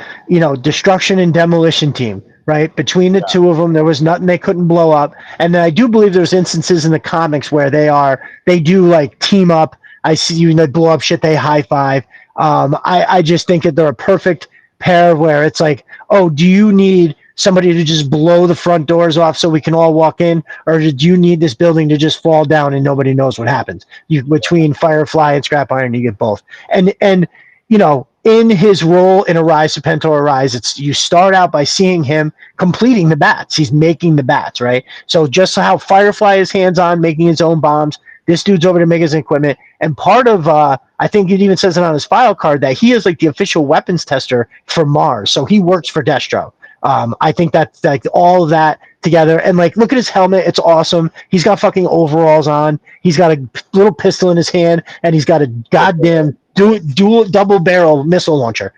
destruction and demolition team, right? Between the two of them, there was nothing they couldn't blow up. And then I do believe there's instances in the comics where they do like team up. I see you, they blow up shit, they high five. I just think that they're a perfect pair where it's like, oh, do you need somebody to just blow the front doors off so we can all walk in, or do you need this building to just fall down and nobody knows what happens? Between Firefly and Scrap Iron, you get both. And in his role in Arise, Serpentor Arise, you start out by seeing him completing the bats. He's making the bats, right? So just how Firefly is hands-on, making his own bombs, this dude's over to make his equipment. And part of, I think it even says it on his file card, that he is like the official weapons tester for Mars. So he works for Destro. I think that's like all of that together. And like, look at his helmet. It's awesome. He's got fucking overalls on. He's got a little pistol in his hand, and he's got a goddamn double barrel missile launcher.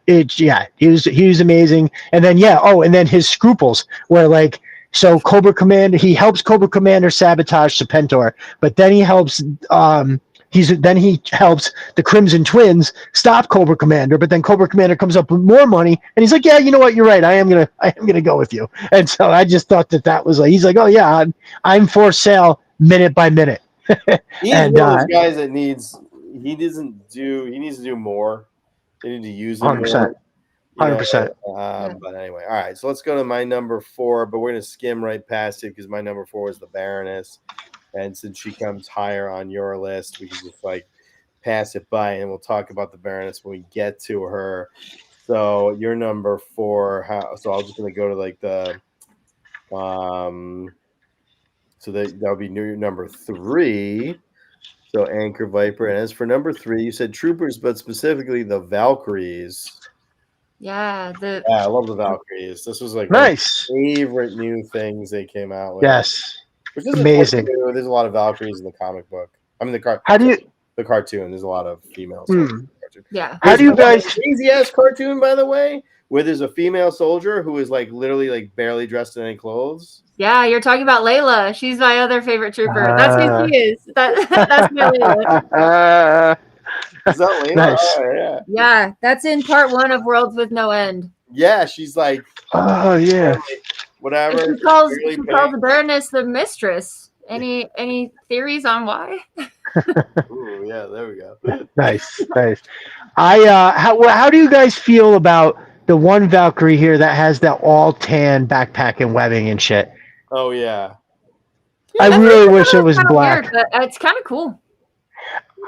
He was amazing. And then, and then his scruples were like, so Cobra Commander, he helps Cobra Commander sabotage Serpentor, but then he helps, he helps the Crimson Twins stop Cobra Commander, but then Cobra Commander comes up with more money, and he's like, yeah, you know what, you're right, I am gonna go with you. And so I just thought that was like, he's like, oh yeah, I'm for sale minute by minute. He's one of those guys that needs to do more. They need to use him 100%. 100%. But anyway, all right. So let's go to my number 4, but we're gonna skim right past it because my number 4 is the Baroness. And since she comes higher on your list, we can just like pass it by, and we'll talk about the Baroness when we get to her. So your number 4, so I'm just gonna go to like the so that'll be number 3. So Anchor Viper. And as for number 3, you said Troopers, but specifically the Valkyries. Yeah, I love the Valkyries. This was like nice. My favorite new things they came out with. Yes. Which is amazing. There's a lot of Valkyries in the comic book. I mean, the cartoon. There's a lot of females. Yeah. How do you guys? Crazy ass cartoon, by the way, where there's a female soldier who is like literally like barely dressed in any clothes. Yeah, you're talking about Layla. She's my other favorite trooper. That's who she is. That's my Layla. Is that Layla? Nice. Oh, yeah, that's in part 1 of Worlds with No End. Yeah, she's like, oh yeah, whatever. She calls the Baroness the mistress. Any theories on why? Ooh, yeah, there we go. Nice. How do you guys feel about the one Valkyrie here that has that all tan backpack and webbing and shit? Oh yeah. I really wish it was kinda black. weird, but it's kind of cool.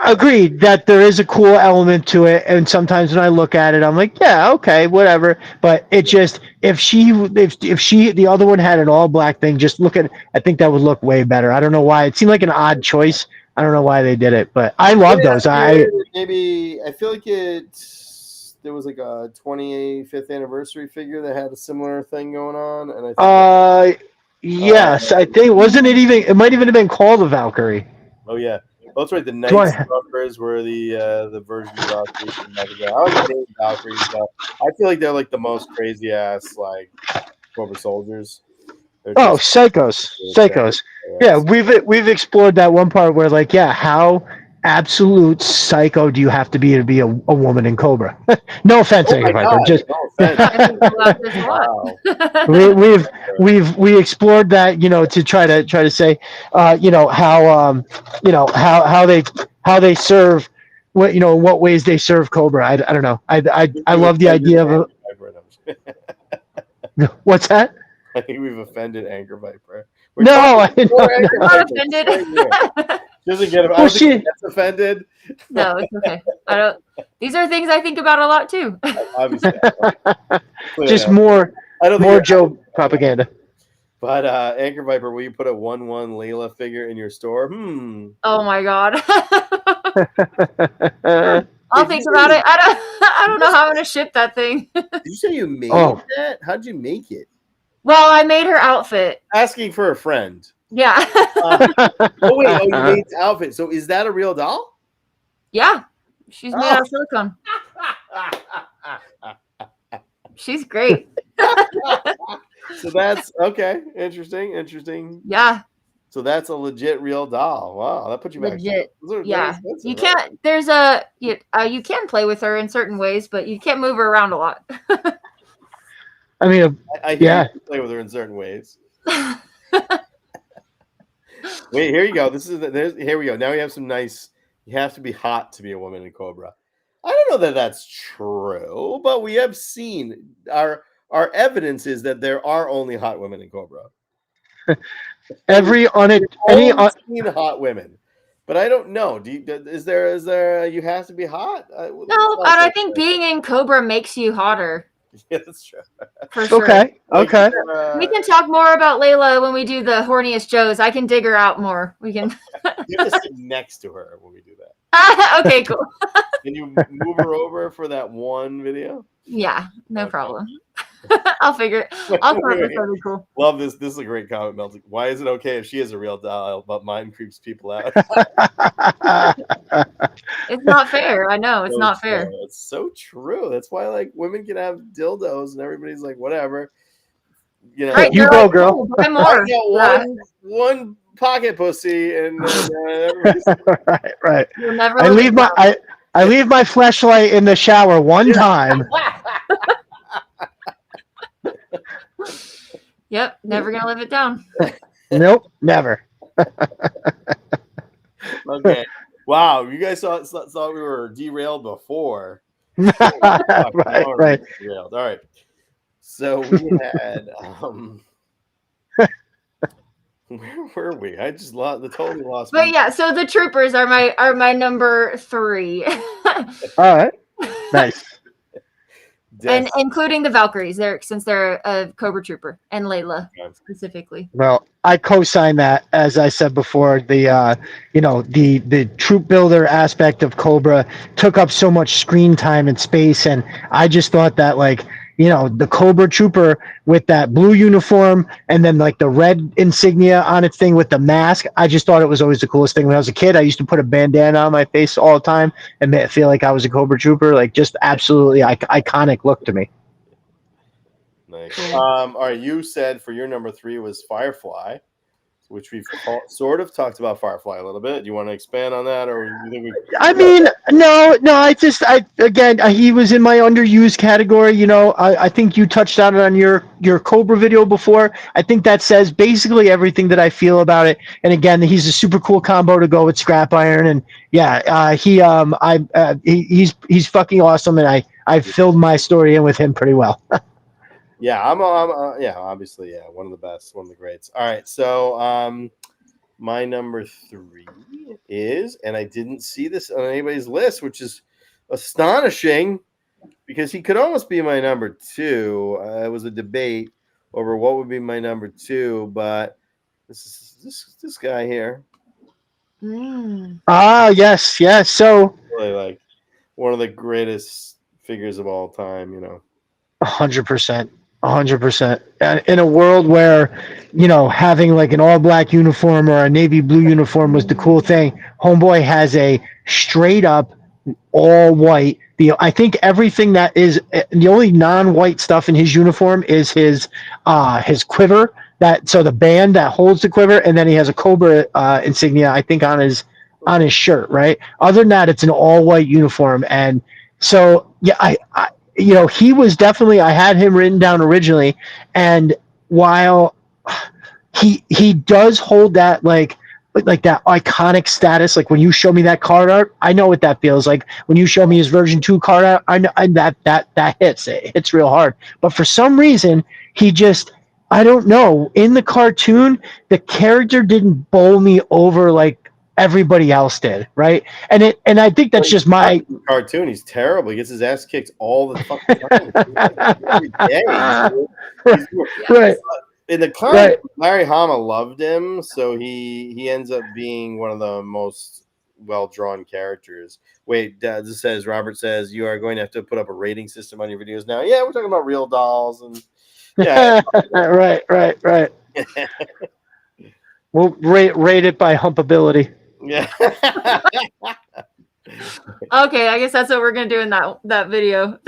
Agreed that there is a cool element to it, and sometimes when I look at it, I'm like, yeah, okay, whatever. But it just if she the other one had an all black thing, just look at I think that would look way better. I don't know why. It seemed like an odd choice. I don't know why they did it, but I love those. Maybe I feel like there was like a 25th anniversary figure that had a similar thing going on, and I think yes, I think it might even have been called a Valkyrie. Oh yeah. Oh, that's right. The Night Stalkers were the version of Valkyries. I like the name Valkyries, but I feel like they're like the most crazy ass like Cobra soldiers. Oh, psychos. Yeah, we've explored that one part where like, yeah, how absolute psycho do you have to be a woman in Cobra? No offense, Angry Viper. Just we explored that, to try to say, how they serve, what ways they serve Cobra. I don't know. I love the idea of what's that? I think we've offended Anchor Viper. I'm not offended. Doesn't get I don't think she gets offended. No, it's okay. I don't. These are things I think about a lot too. Obviously, just more Joe propaganda. But Anchor Viper, will you put a 1/1 Layla figure in your store? Oh my god. I'll think about it. I don't know how I'm gonna ship that thing. Did you say you made that? How'd you make it? Well, I made her outfit. Asking for a friend. Yeah. You made the outfit. So is that a real doll? Yeah. She's made out of silicone. She's great. So that's okay. Interesting. Yeah. So that's a legit real doll. Wow, that puts you back. Legit. Yeah. You can't. There's you can play with her in certain ways, but you can't move her around a lot. I mean, I hear you play with her in certain ways. Wait, here you go. Here we go. Now we have some nice. You have to be hot to be a woman in Cobra. I don't know that that's true, but we have seen our evidence is that there are only hot women in Cobra. Seen hot women, but I don't know. Is there? You have to be hot. No, but I think being in Cobra makes you hotter. Yeah, that's true. For sure. Okay. We can talk more about Layla when we do the horniest Joes. I can dig her out more. We can. You have to sit next to her when we do that. Okay, cool. Can you move her over for that one video? Yeah, no problem. I'll figure it. I'll come up with something cool. Love this. This is a great comment, Melty. Why is it okay if she is a real doll, but mine creeps people out? It's not fair. I know it's not fair. It's so true. That's why like women can have dildos and everybody's like whatever. Right, you go, girl. Buy more. I get one pocket pussy and right. You'll never I leave my fleshlight in the shower one time. Yep, never gonna live it down. Nope, never. Okay. Wow, you guys thought we were derailed before. Right. Derailed. All right. So we had where were we? I just totally lost. But yeah, so the troopers are my number 3. All right. Nice. And including the Valkyries, since they're a Cobra Trooper and Layla specifically. Well, I co-sign that. As I said before, the troop builder aspect of Cobra took up so much screen time and space, and I just thought that the Cobra Trooper with that blue uniform and then like the red insignia on its thing with the mask. I just thought it was always the coolest thing. When I was a kid, I used to put a bandana on my face all the time and feel like I was a Cobra Trooper. Like just absolutely iconic look to me. Nice. All right. You said for your number 3 was Firefly, which we've sort of talked about Firefly a little bit. Do you want to expand on that, or you think no. He was in my underused category. I think you touched on it on your Cobra video before. I think that says basically everything that I feel about it. And again, he's a super cool combo to go with Scrap Iron. And he's fucking awesome. And I filled my story in with him pretty well. Yeah, yeah, obviously, yeah, one of the best, one of the greats. All right, so my number 3 is, and I didn't see this on anybody's list, which is astonishing because he could almost be my number 2. It was a debate over what would be my number 2, but this guy here. Ah, yes. So Really like one of the greatest figures of all time, 100%. 100%. In a world where, having like an all black uniform or a navy blue uniform was the cool thing, Homeboy has a straight up all white. I think everything that is the only non-white stuff in his uniform is his quiver. So the band that holds the quiver, and then he has a Cobra insignia, I think, on his shirt. Right. Other than that, it's an all white uniform, and so yeah, I he was definitely. I had him written down originally, and while he does hold that like that iconic status. Like when you show me that card art, I know what that feels like. When you show me his version 2 card art, I know that hits. It hits real hard. But for some reason, he just, I don't know. In the cartoon, the character didn't bowl me over like everybody else did, right? And I think that's just my cartoon. He's terrible. He gets his ass kicked all the fucking time. Every day. Right. In the comic, Larry Hama loved him, so he ends up being one of the most well-drawn characters. Wait, this says, Robert says, you are going to have to put up a rating system on your videos now. Yeah, we're talking about real dolls. And yeah. Right. We'll rate it by humpability. Yeah. Okay, I guess that's what we're going to do in that video.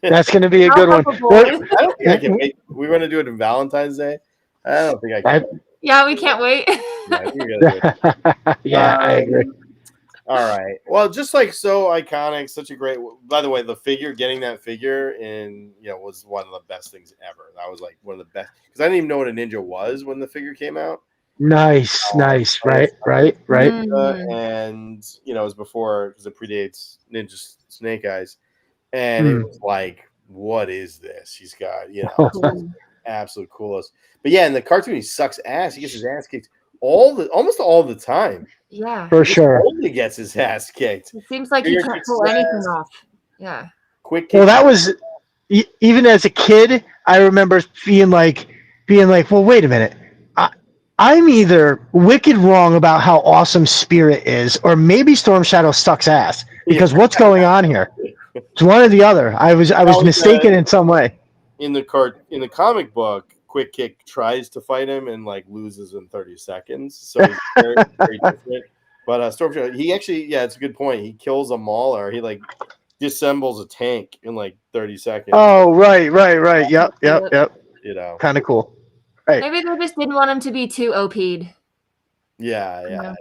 That's going to be a good one. I don't think I can wait. We want to do it on Valentine's Day. I don't think I can. Yeah, we can't wait. Yeah, I agree. All right. Well, just like so iconic, such a great. By the way, the figure, getting that figure in, was one of the best things ever. That was like one of the best because I didn't even know what a ninja was when the figure came out. Nice. Right. Mm-hmm. And it was before because it predates Ninja Snake Eyes. And it was like, what is this? He's got, absolute coolest. But yeah, in the cartoon, he sucks ass. He gets his ass kicked almost all the time. Yeah, for sure. He gets his ass kicked. It seems like he can't pull anything off. Yeah. Quick. Well, that was even as a kid. I remember being like, well, wait a minute. I'm either wicked wrong about how awesome Spirit is, or maybe Storm Shadow sucks ass. Because what's going on here? It's one or the other. I was mistaken in some way. In the comic book, Quick Kick tries to fight him and like loses in 30 seconds. So he's very, very different. But Storm Shadow, he actually, it's a good point. He kills a mauler. He like disassembles a tank in like 30 seconds. Oh, right. Yep. Kind of cool. Right. Maybe they just didn't want him to be too OP'd. Yeah.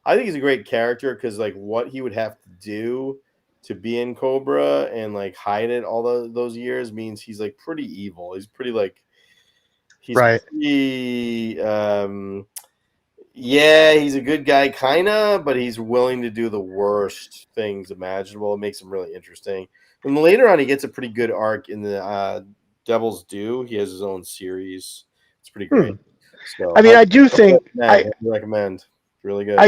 I think he's a great character because like what he would have to do to be in Cobra and like hide it all those years means he's like pretty evil. He's pretty like right. Pretty, he's a good guy kinda, but he's willing to do the worst things imaginable. It makes him really interesting. And later on, he gets a pretty good arc in the Devil's Due. He has his own series. It's pretty great. So I mean, I do think I recommend. Really good.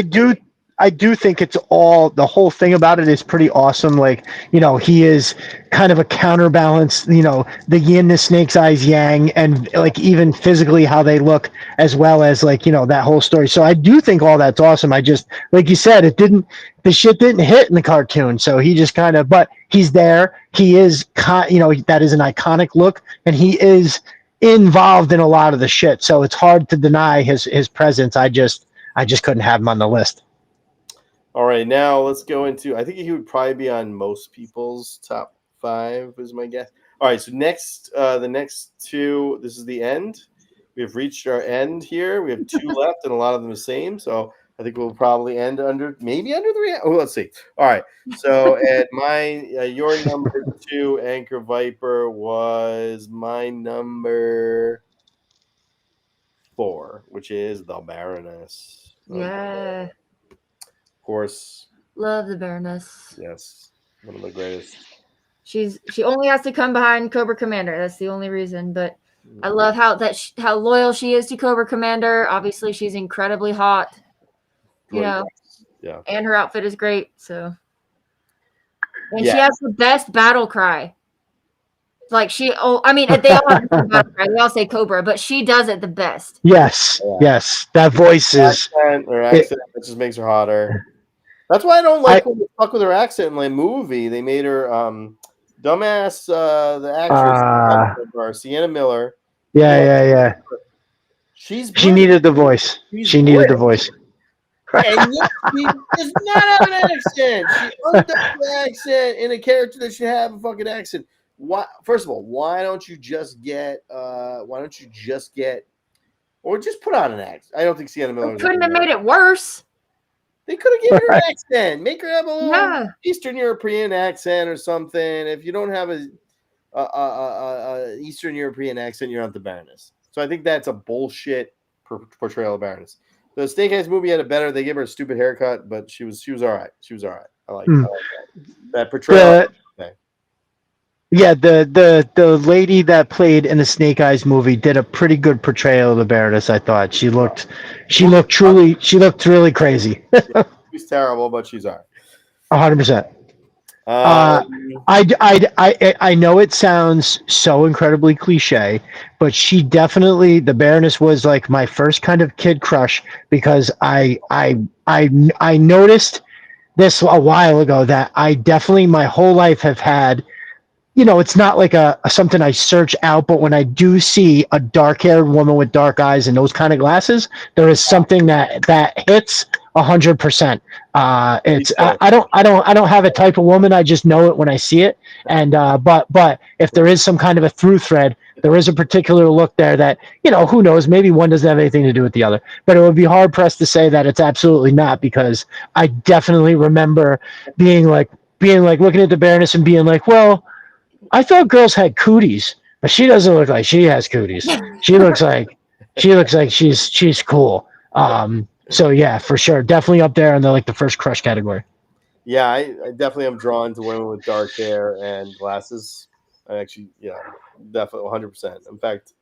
I do think it's the whole thing about it is pretty awesome. Like, he is kind of a counterbalance, the yin, the snake's eyes yang, and like even physically how they look, as well as like, that whole story. So I do think all that's awesome. I just, like you said, the shit didn't hit in the cartoon. So he just kind of, but he's there. He is, that is an iconic look, and he is involved in a lot of the shit. So it's hard to deny his presence. I just couldn't have him on the list. All right, now let's go into. I think he would probably be on most people's top 5, is my guess. All right, so next, the next 2. This is the end. We have reached our end here. We have 2 left, and a lot of them the same. So I think we'll probably end maybe under 3. Oh, let's see. All right. So at your number 2, Anchor Viper, was my number 4, which is the Baroness. Yeah. Course, love the Baroness. Yes, one of the greatest. She only has to come behind Cobra Commander. That's the only reason. But I love how loyal she is to Cobra Commander. Obviously, she's incredibly hot. You know, yeah. And her outfit is great. So, and she has the best battle cry. Like they all have the battle cry. They all say Cobra, but she does it the best. Yes, yes, that voice is. Her accent that just makes her hotter. That's why I don't like when they fuck with her accent in my movie. They made her dumbass the actress Sienna Miller. Yeah. She needed the voice. She needed the voice. And yet she does not have an accent. She undoes the accent in a character that should have a fucking accent. Why? First of all, why don't you just get or just put on an accent? I don't think Sienna Miller couldn't have made it worse. They could have given her an accent. Make her have a little Eastern European accent or something. If you don't have a Eastern European accent, you're not the Baroness. So I think that's a bullshit portrayal of Baroness. The Snake Eyes movie had it better. They gave her a stupid haircut, but she was all right. She was all right. I like that portrayal. Yeah, the lady that played in the Snake Eyes movie did a pretty good portrayal of the Baroness. I thought she looked really crazy. She's terrible, but she's all right. 100%. I know it sounds so incredibly cliche, but she definitely, the Baroness was like my first kind of kid crush, because I noticed this a while ago that I definitely my whole life have had. It's not like a something I search out, but when I do see a dark-haired woman with dark eyes and those kind of glasses, there is something that hits 100%. It's I don't have a type of woman. I just know it when I see it. And but if there is some kind of a through thread, there is a particular look there that who knows, maybe one doesn't have anything to do with the other. But it would be hard pressed to say that it's absolutely not, because I definitely remember being like looking at the Baroness and being like, well, I thought girls had cooties, but she doesn't look like she has cooties. She looks like she's cool. So yeah, for sure, definitely up there in the first crush category. Yeah, I definitely am drawn to women with dark hair and glasses. Definitely 100%. In fact,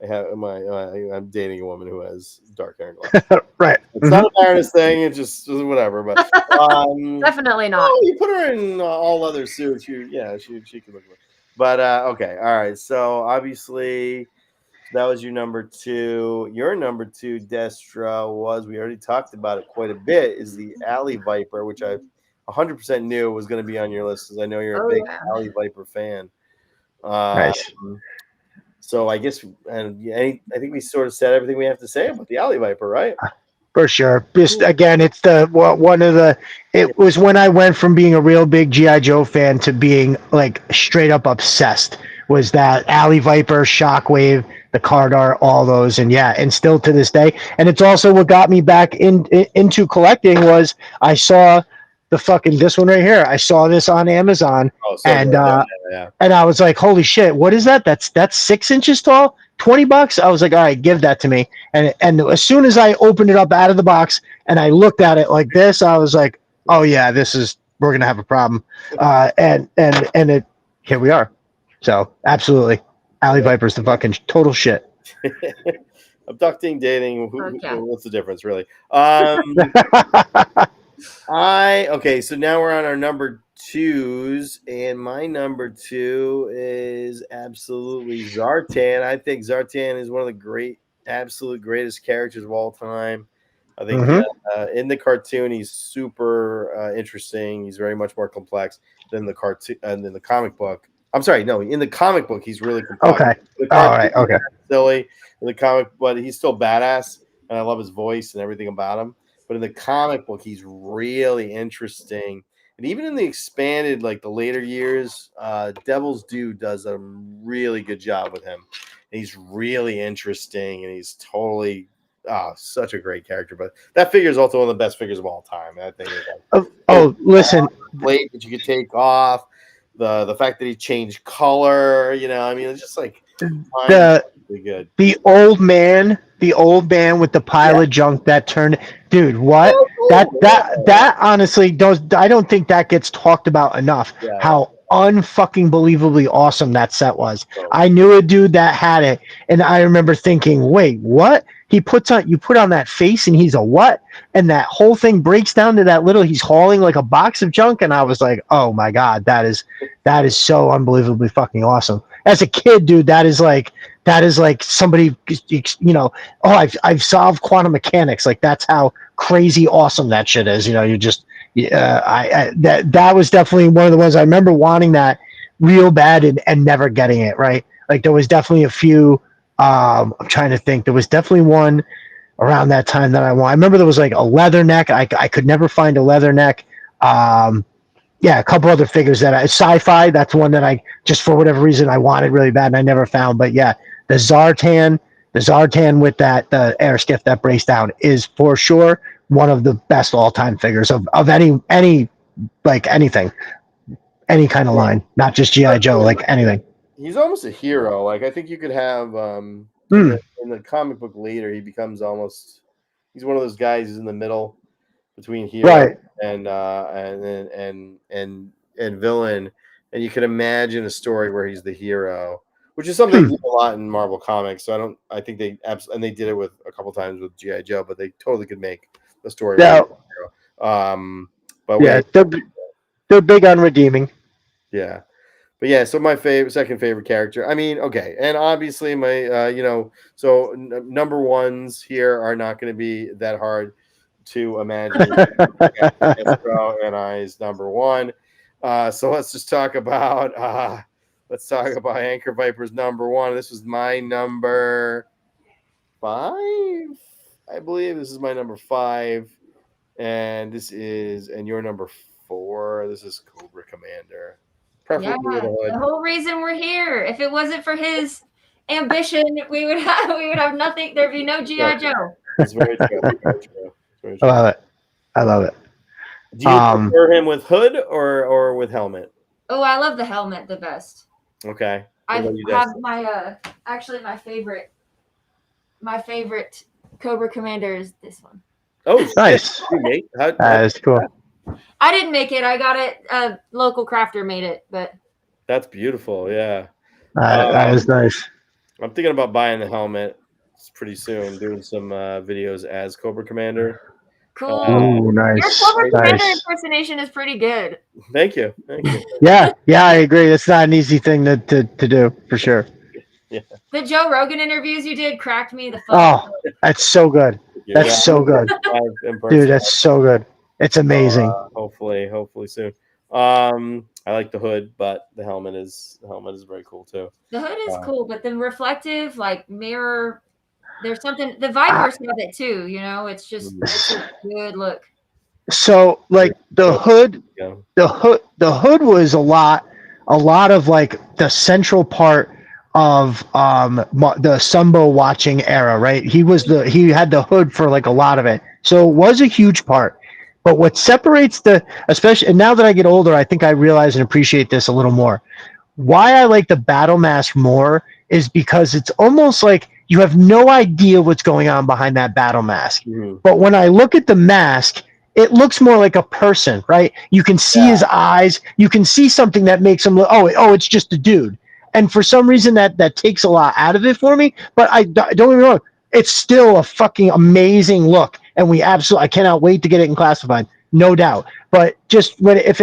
I'm dating a woman who has dark hair and glasses. Right. It's not a Baroness thing. It's just whatever. But definitely not. You put her in all leather suits. She could look. But okay, all right. So obviously, that was your number 2. Your number 2, Destro, we already talked about it quite a bit. Is the Alley Viper, which I 100% knew was going to be on your list, because I know you're a big Alley Viper fan. Nice. So I guess, I think we sort of said everything we have to say about the Alley Viper, right? For sure. Just again, it's it was when I went from being a real big G.I. Joe fan to being like straight up obsessed. Was that Alley Viper, Shockwave, the card art, all those, and still to this day. And it's also what got me back into collecting. Was I saw this one right here. I saw this on Amazon, and I was like, holy shit, what is that? That's 6 inches tall, $20. I was like, all right, give that to me. And as soon as I opened it up out of the box and I looked at it like this, I was like, oh yeah, we're gonna have a problem. Here we are. So absolutely, Alley Viper's the fucking total shit. Abducting, dating, what's the difference, really? So now we're on our number 2s, and my number 2 is absolutely Zartan. I think Zartan is one of the absolute greatest characters of all time. I think in the cartoon he's super interesting. He's very much more complex than the cartoon and in the comic book. I'm sorry, no, in the comic book he's really complex. Okay. All right. Okay. Silly in the comic, but he's still badass, and I love his voice and everything about him. But in the comic book, he's really interesting. And even in the expanded, like the later years, Devil's Due does a really good job with him. And he's really interesting, and he's totally such a great character. But that figure is also one of the best figures of all time. I think. Listen, plate that you could take off, the fact that he changed color. It's just like really good. The old man with the pile of junk that turned. Dude, what? That honestly I don't think that gets talked about enough. Yeah. How unfucking believably awesome that set was. Oh. I knew a dude that had it, and I remember thinking, wait, what? You put on that face and he's a what? And that whole thing breaks down to that little, he's hauling like a box of junk, and I was like, oh my God, that is so unbelievably fucking awesome. As a kid, dude, that is like somebody, oh, I've solved quantum mechanics. Like, that's how crazy awesome that shit is. You just, that was definitely one of the ones I remember wanting that real bad and never getting it, right? Like, there was definitely a few, I'm trying to think, there was definitely one around that time that I want. I remember there was like a leather neck. I could never find a leather neck. Yeah, a couple other figures that sci-fi. That's one that I just, for whatever reason, I wanted really bad and I never found. But yeah, the Zartan with the air skiff that breaks down is for sure one of the best all-time figures of any like anything, any kind of line, not just G.I. Joe, like anything. He's almost a hero. Like, I think you could have in the comic book later, he becomes almost, he's one of those guys who's in the middle between hero Right. and villain, and you can imagine a story where he's the hero, which is something they do a lot in Marvel Comics. So I think they and they did it with a couple times with G.I. Joe, but they totally could make the story. Yeah. But yeah, they're big on redeeming. Yeah. But yeah, so my second favorite character. I mean, okay, and obviously my, so number ones here are not going to be that hard to imagine. Destro and I's number one. So let's just talk about Anchor Viper's number one. This was my number 5, I believe. This is my number 5, and your number 4. This is Cobra Commander. Yeah, the whole reason we're here. If it wasn't for his ambition, we would have nothing. There'd be no G.I. Joe. That's very true. Very true. Very true. I love it. Do you prefer him with hood or with helmet? Oh, I love the helmet the best. Okay. I have my favorite Cobra Commander is this one. Oh, nice. That's cool. I didn't make it. I got it. A local crafter made it, but that's beautiful. Yeah, that is nice. I'm thinking about buying the helmet pretty soon. Doing some videos as Cobra Commander. Cool. Ooh, nice. Your Cobra Commander impersonation is pretty good. Thank you. Yeah, I agree. It's not an easy thing to do for sure. Yeah. The Joe Rogan interviews you did cracked me the fuck. Oh, that's so good. That's so good, dude. That's so good. It's amazing. Hopefully soon. I like the hood, but the helmet is very cool too. The hood is cool, but the reflective, like mirror, there's something. The Valverse have it too. It's a good look. So, like the hood was a lot of like the central part of the Sumbo watching era, right? He had the hood for like a lot of it, so it was a huge part. But what separates and now that I get older, I think I realize and appreciate this a little more. Why I like the battle mask more is because it's almost like you have no idea what's going on behind that battle mask. Mm-hmm. But when I look at the mask, it looks more like a person, right? You can see his eyes. You can see something that makes him look, oh, it's just a dude. And for some reason that takes a lot out of it for me. But don't get me wrong, it's still a fucking amazing look. And I cannot wait to get it in classified, no doubt. But just if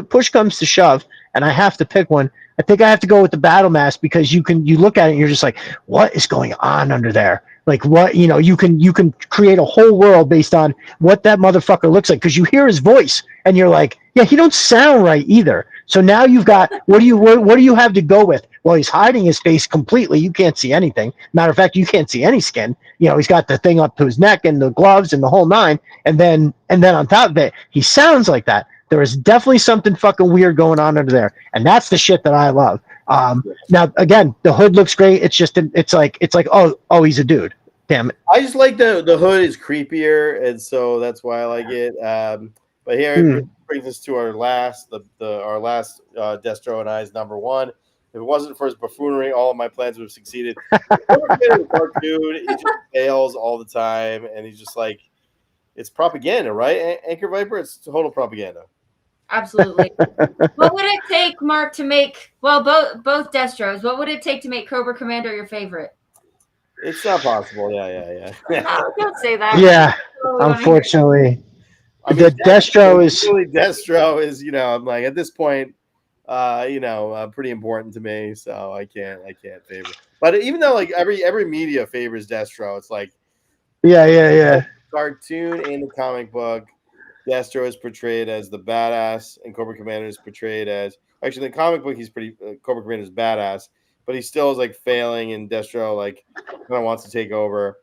push comes to shove, and I have to pick one, I think I have to go with the battle mask, because you look at it and you're just like, what is going on under there? Like, what, you can create a whole world based on what that motherfucker looks like, because you hear his voice and you're like, yeah, he don't sound right either. So now you've got, what do you have to go with? Well, he's hiding his face completely. You can't see anything. Matter of fact, you can't see any skin. He's got the thing up to his neck and the gloves and the whole nine. And then on top of it, he sounds like that. There is definitely something fucking weird going on under there. And that's the shit that I love. Now, again, the hood looks great. It's just, it's like, oh, he's a dude. Damn it. I just like the hood is creepier, and so that's why I like it. But here it brings us to our last Destro and I's number one. If it wasn't for his buffoonery, all of my plans would have succeeded. Dude, he just fails all the time, and he's just like, it's propaganda, right? Anchor Viper, it's total propaganda. Absolutely. What would it take, Mark, to make both Destros? What would it take to make Cobra Commander your favorite? It's not possible. Yeah. No, don't say that. Yeah, unfortunately. I mean, Destro is really Destro is, I'm like at this point, pretty important to me, so I can't favor. But even though like every media favors Destro, it's like yeah. Cartoon and the comic book, Destro is portrayed as the badass, and Cobra Commander is portrayed as actually in the comic book he's pretty Cobra Commander is badass, but he still is like failing, and Destro like kind of wants to take over.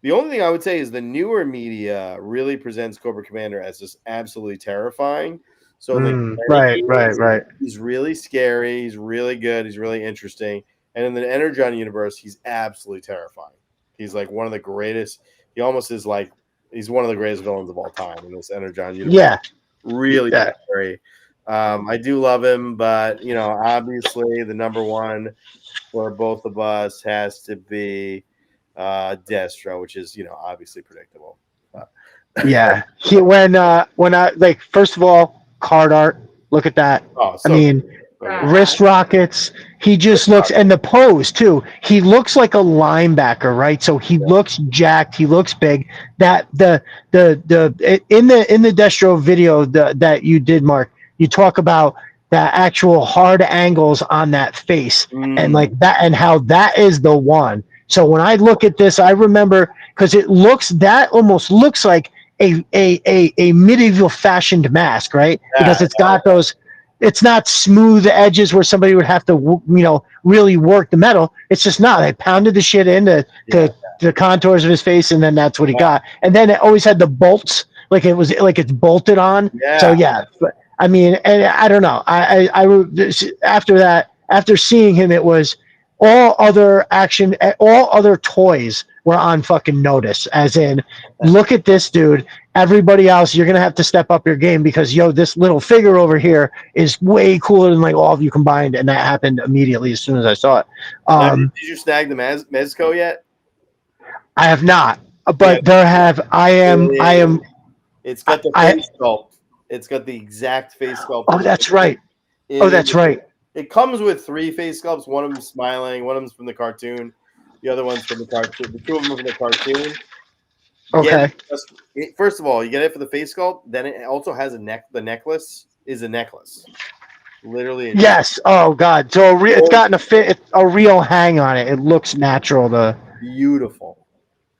The only thing I would say is the newer media really presents Cobra Commander as just absolutely terrifying. So right. He's really scary. He's really good. He's really interesting. And in the Energon universe, he's absolutely terrifying. He's like one of the greatest. He almost is like he's one of the greatest villains of all time in this Energon universe. Yeah, really scary. I do love him, but obviously the number one for both of us has to be Destro, which is obviously predictable. Yeah, when I like first of all, card art. Look at that. Oh, I mean, wrist rockets. He just looks, and the pose too. He looks like a linebacker, right? So he looks jacked. He looks big. That the in the Destro video that you did, Mark, you talk about the actual hard angles on that face and like that, and how that is the one. So when I look at this, I remember because that almost looks like a medieval fashioned mask, right? Because it's got those. It's not smooth edges where somebody would have to, really work the metal. It's just not. They pounded the shit into the contours of his face, and then that's what he got. And then it always had the bolts, like it was like it's bolted on. Yeah. So but, I mean, and I don't know. After seeing him, it was all other toys were on fucking notice. As in, look at this dude. Everybody else, you're gonna have to step up your game because this little figure over here is way cooler than like all of you combined, and that happened immediately as soon as I saw it. Did you snag the Mezco yet? I have not, but I am. It's got the face sculpt. It's got the exact face sculpt. Oh, that's right. That's right. It comes with 3 face sculpts. One of them smiling. One of them's from the cartoon. The other one's from the cartoon. The 2 of them are from the cartoon. Okay. First of all, you get it for the face sculpt. Then it also has a neck. The necklace is a necklace. Literally. Yes. Oh God. So it's gotten a real hang on it. It looks natural. Beautiful.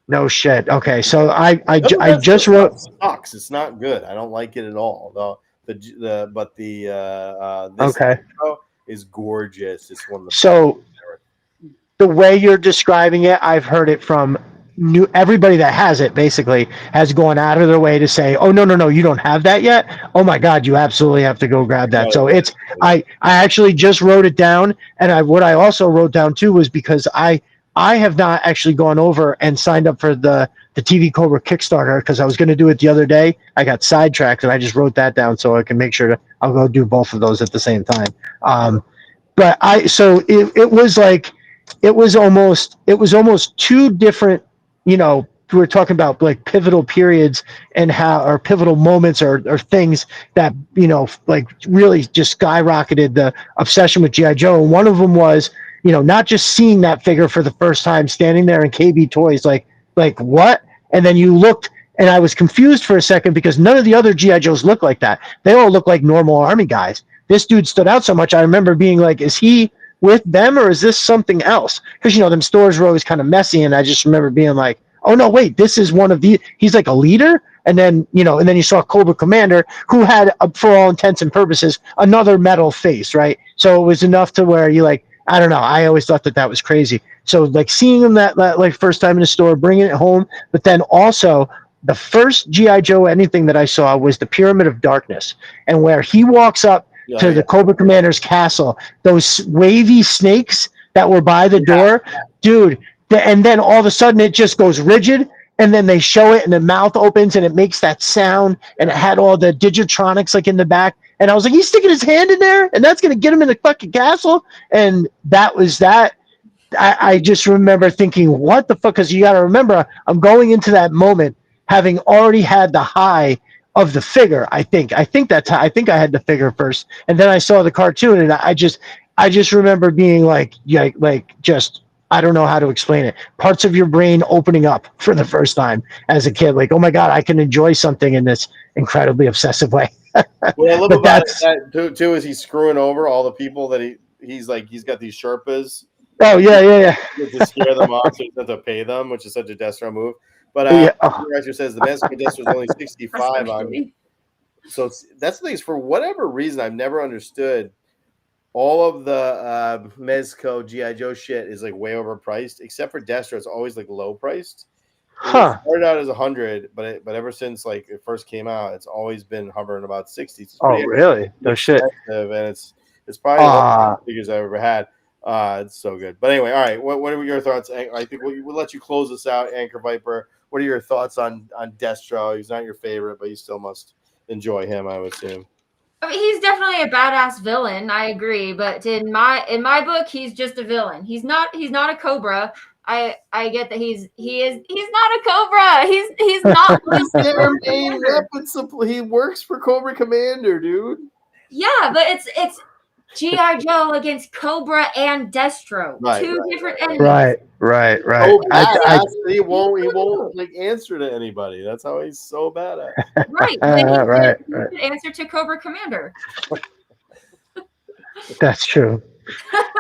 No shit. Okay. So I just wrote. Sucks. It's not good. I don't like it at all. This is gorgeous. It's one of the so the way you're describing it, I've heard it from everybody that has it basically has gone out of their way to say, oh no, you don't have that yet. Oh my God, you absolutely have to go grab that. So I actually just wrote it down, and what I also wrote down too was because I have not actually gone over and signed up for the TV Cobra Kickstarter because I was going to do it the other day. I got sidetracked, and I just wrote that down so I can make sure I'll go do both of those at the same time. But it was almost 2 different, we were talking about like pivotal periods and or pivotal moments or things that, like really just skyrocketed the obsession with G.I. Joe. And one of them was, not just seeing that figure for the first time, standing there in KB Toys, like what? And then you looked, and I was confused for a second because none of the other G.I. Joes look like that. They all look like normal Army guys. This dude stood out so much. I remember being like, is he with them or is this something else? Because, them stores were always kind of messy. And I just remember being like, oh no, wait, this is one of he's like a leader. And then, and then you saw Cobra Commander, who had, for all intents and purposes, another metal face, right? So it was enough to where you like, I don't know. I always thought that was crazy. So like seeing him that like first time in the store, bringing it home, but then also the first G.I. Joe anything that I saw was the Pyramid of Darkness, and where he walks up to the Cobra Commander's castle, those wavy snakes that were by the door, dude. And then all of a sudden it just goes rigid, and then they show it, and the mouth opens, and it makes that sound, and it had all the digitronics like in the back. And I was like, he's sticking his hand in there, and that's going to get him in the fucking castle. And that was that. I just remember thinking, what the fuck? Because you got to remember, I'm going into that moment having already had the high of the figure. I think that's how, I think I had the figure first, and then I saw the cartoon, and I just remember being like just, I don't know how to explain it. Parts of your brain opening up for the first time as a kid, like, oh my god, I can enjoy something in this incredibly obsessive way. What I love But about that's that too is he's screwing over all the people that he's got these Sherpas. oh yeah. To scare them off, so he doesn't have to pay them, which is such a Destro move. But Yeah. the director says the Master Destro is only 65 on. So that's the thing is, for whatever reason, I've never understood. All of the Mezco GI Joe shit is like way overpriced, except for Destro. It's always like low priced. It started out as 100, but ever since like it first came out, it's always been hovering about 60. It's oh really? No shit. And it's probably one of the figures I've ever had. It's so good. But anyway, all right. What are your thoughts? I think we'll let you close this out, Anchor Viper. What are your thoughts on Destro? He's not your favorite, but you still must enjoy him, I would assume. I mean, he's definitely a badass villain. I agree, but in my book, he's just a villain. He's not a Cobra. I get that he's not a Cobra. He's not their main weapon supply. He works for Cobra Commander, dude. Yeah, but it's G.I. Joe against Cobra and Destro. Two different enemies. Right. Oh, he won't like answer to anybody. That's how he's so bad at it. Right. Right. Answer to Cobra Commander. That's true.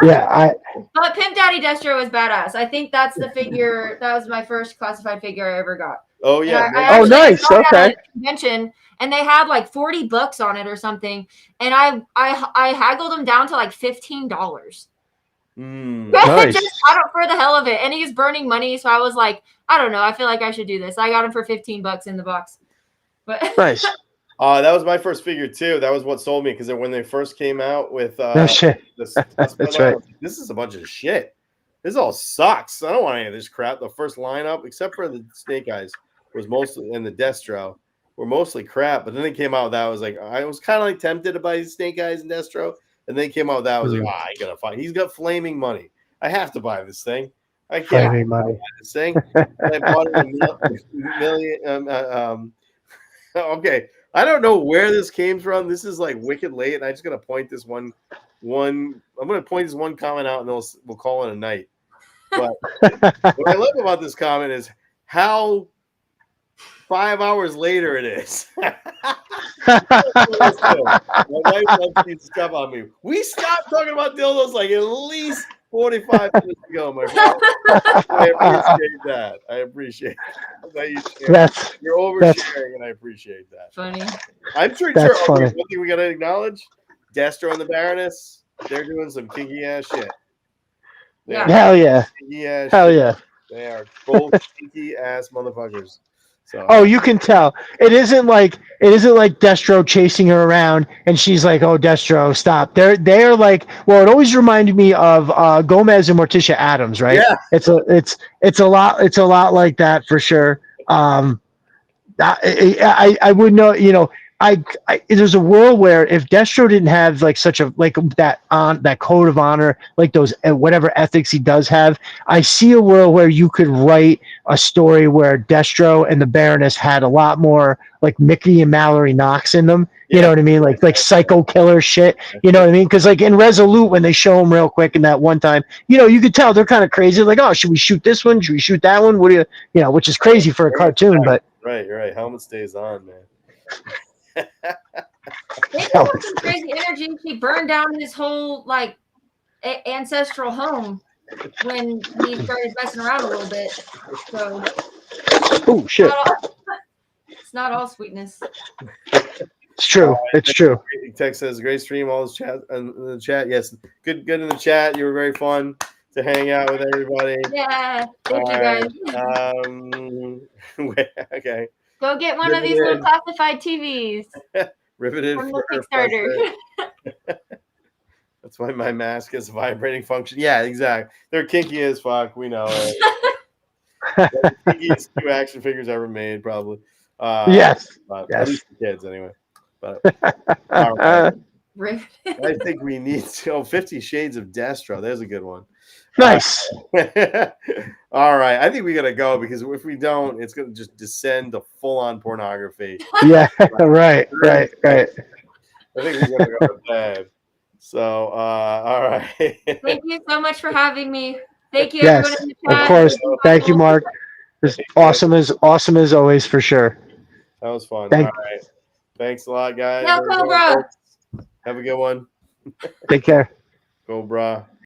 Yeah, But Pimp Daddy Destro is badass. I think that's the figure. That was my first classified figure I ever got. Oh yeah. I nice. Okay. Convention, and they had like $40 on it or something, and I haggled them down to like $15. Nice. Just for the hell of it, and he's burning money, so I was like, I don't know, I feel like I should do this. I got him for $15 in the box. But nice. That was my first figure too. That was what sold me, because when they first came out with no shit. That's right. This is a bunch of shit. This all sucks. I don't want any of this crap. The first lineup, except for the Snake Eyes, was mostly, and the Destro were mostly crap. But then they came out with that. I was like, I was kind of like tempted to buy Snake Eyes and Destro, and they came out with that. I was like, I gotta find. He's got flaming money. I have to buy this thing. I can't buy this thing. I bought it a million. Okay. I don't know where this came from. This is like wicked late, and I just gotta point this one. I'm gonna point this one comment out, and we'll call it a night. But what I love about this comment is how 5 hours later it is. My wife loves to stuff on me. We stopped talking about dildos like at least 45 minutes ago, my friend. I appreciate that. You're oversharing, and I appreciate that. Funny. I'm sure. One thing we gotta acknowledge: Destro and the Baroness, they're doing some kinky ass shit. Hell yeah. Hell yeah. They are both kinky ass motherfuckers. So. Oh, you can tell. It isn't like Destro chasing her around and she's like, "Oh, Destro, stop." They're like, well, it always reminded me of Gomez and Morticia Addams, right? Yeah. It's a lot like that for sure. I would know, there's a world where if Destro didn't have like such a that code of honor, like those whatever ethics he does have, I see a world where you could write a story where Destro and the Baroness had a lot more like Mickey and Mallory Knox in them. You know what I mean? Like psycho killer shit. You know what I mean? Because like in Resolute, when they show them real quick in that one time, you could tell they're kind of crazy. Like, oh, should we shoot this one? Should we shoot that one? What do you, which is crazy for a cartoon, but right. Helmet stays on, man. They have some crazy energy. He burned down his whole like ancestral home when he started messing around a little bit. So, oh shit! It's not all sweetness. It's true. It's true. Text says, "Great stream, all this chat in the chat." Yes, good in the chat. You were very fun to hang out with everybody. Yeah, thank you guys. Okay. Go get one of these little classified TVs. Riveted for Kickstarter. That's why my mask has a vibrating function. Yeah, exactly. They're kinky as fuck. We know it. The kinkiest two action figures ever made, probably. Yes. At least the kids, anyway. But I think we need 50 Shades of Destro. There's a good one. Nice. All right. I think we got to go because if we don't, it's going to just descend to full-on pornography. Yeah. Right. I think we got to go to bed. So, all right. Thank you so much for having me. Thank you, Yes, everyone in the chat. of course. Thank you, Mark. It's awesome as always for sure. That was fun. All right. Thanks a lot, guys. No, Cobra. Have a good one. Take care. Cobra.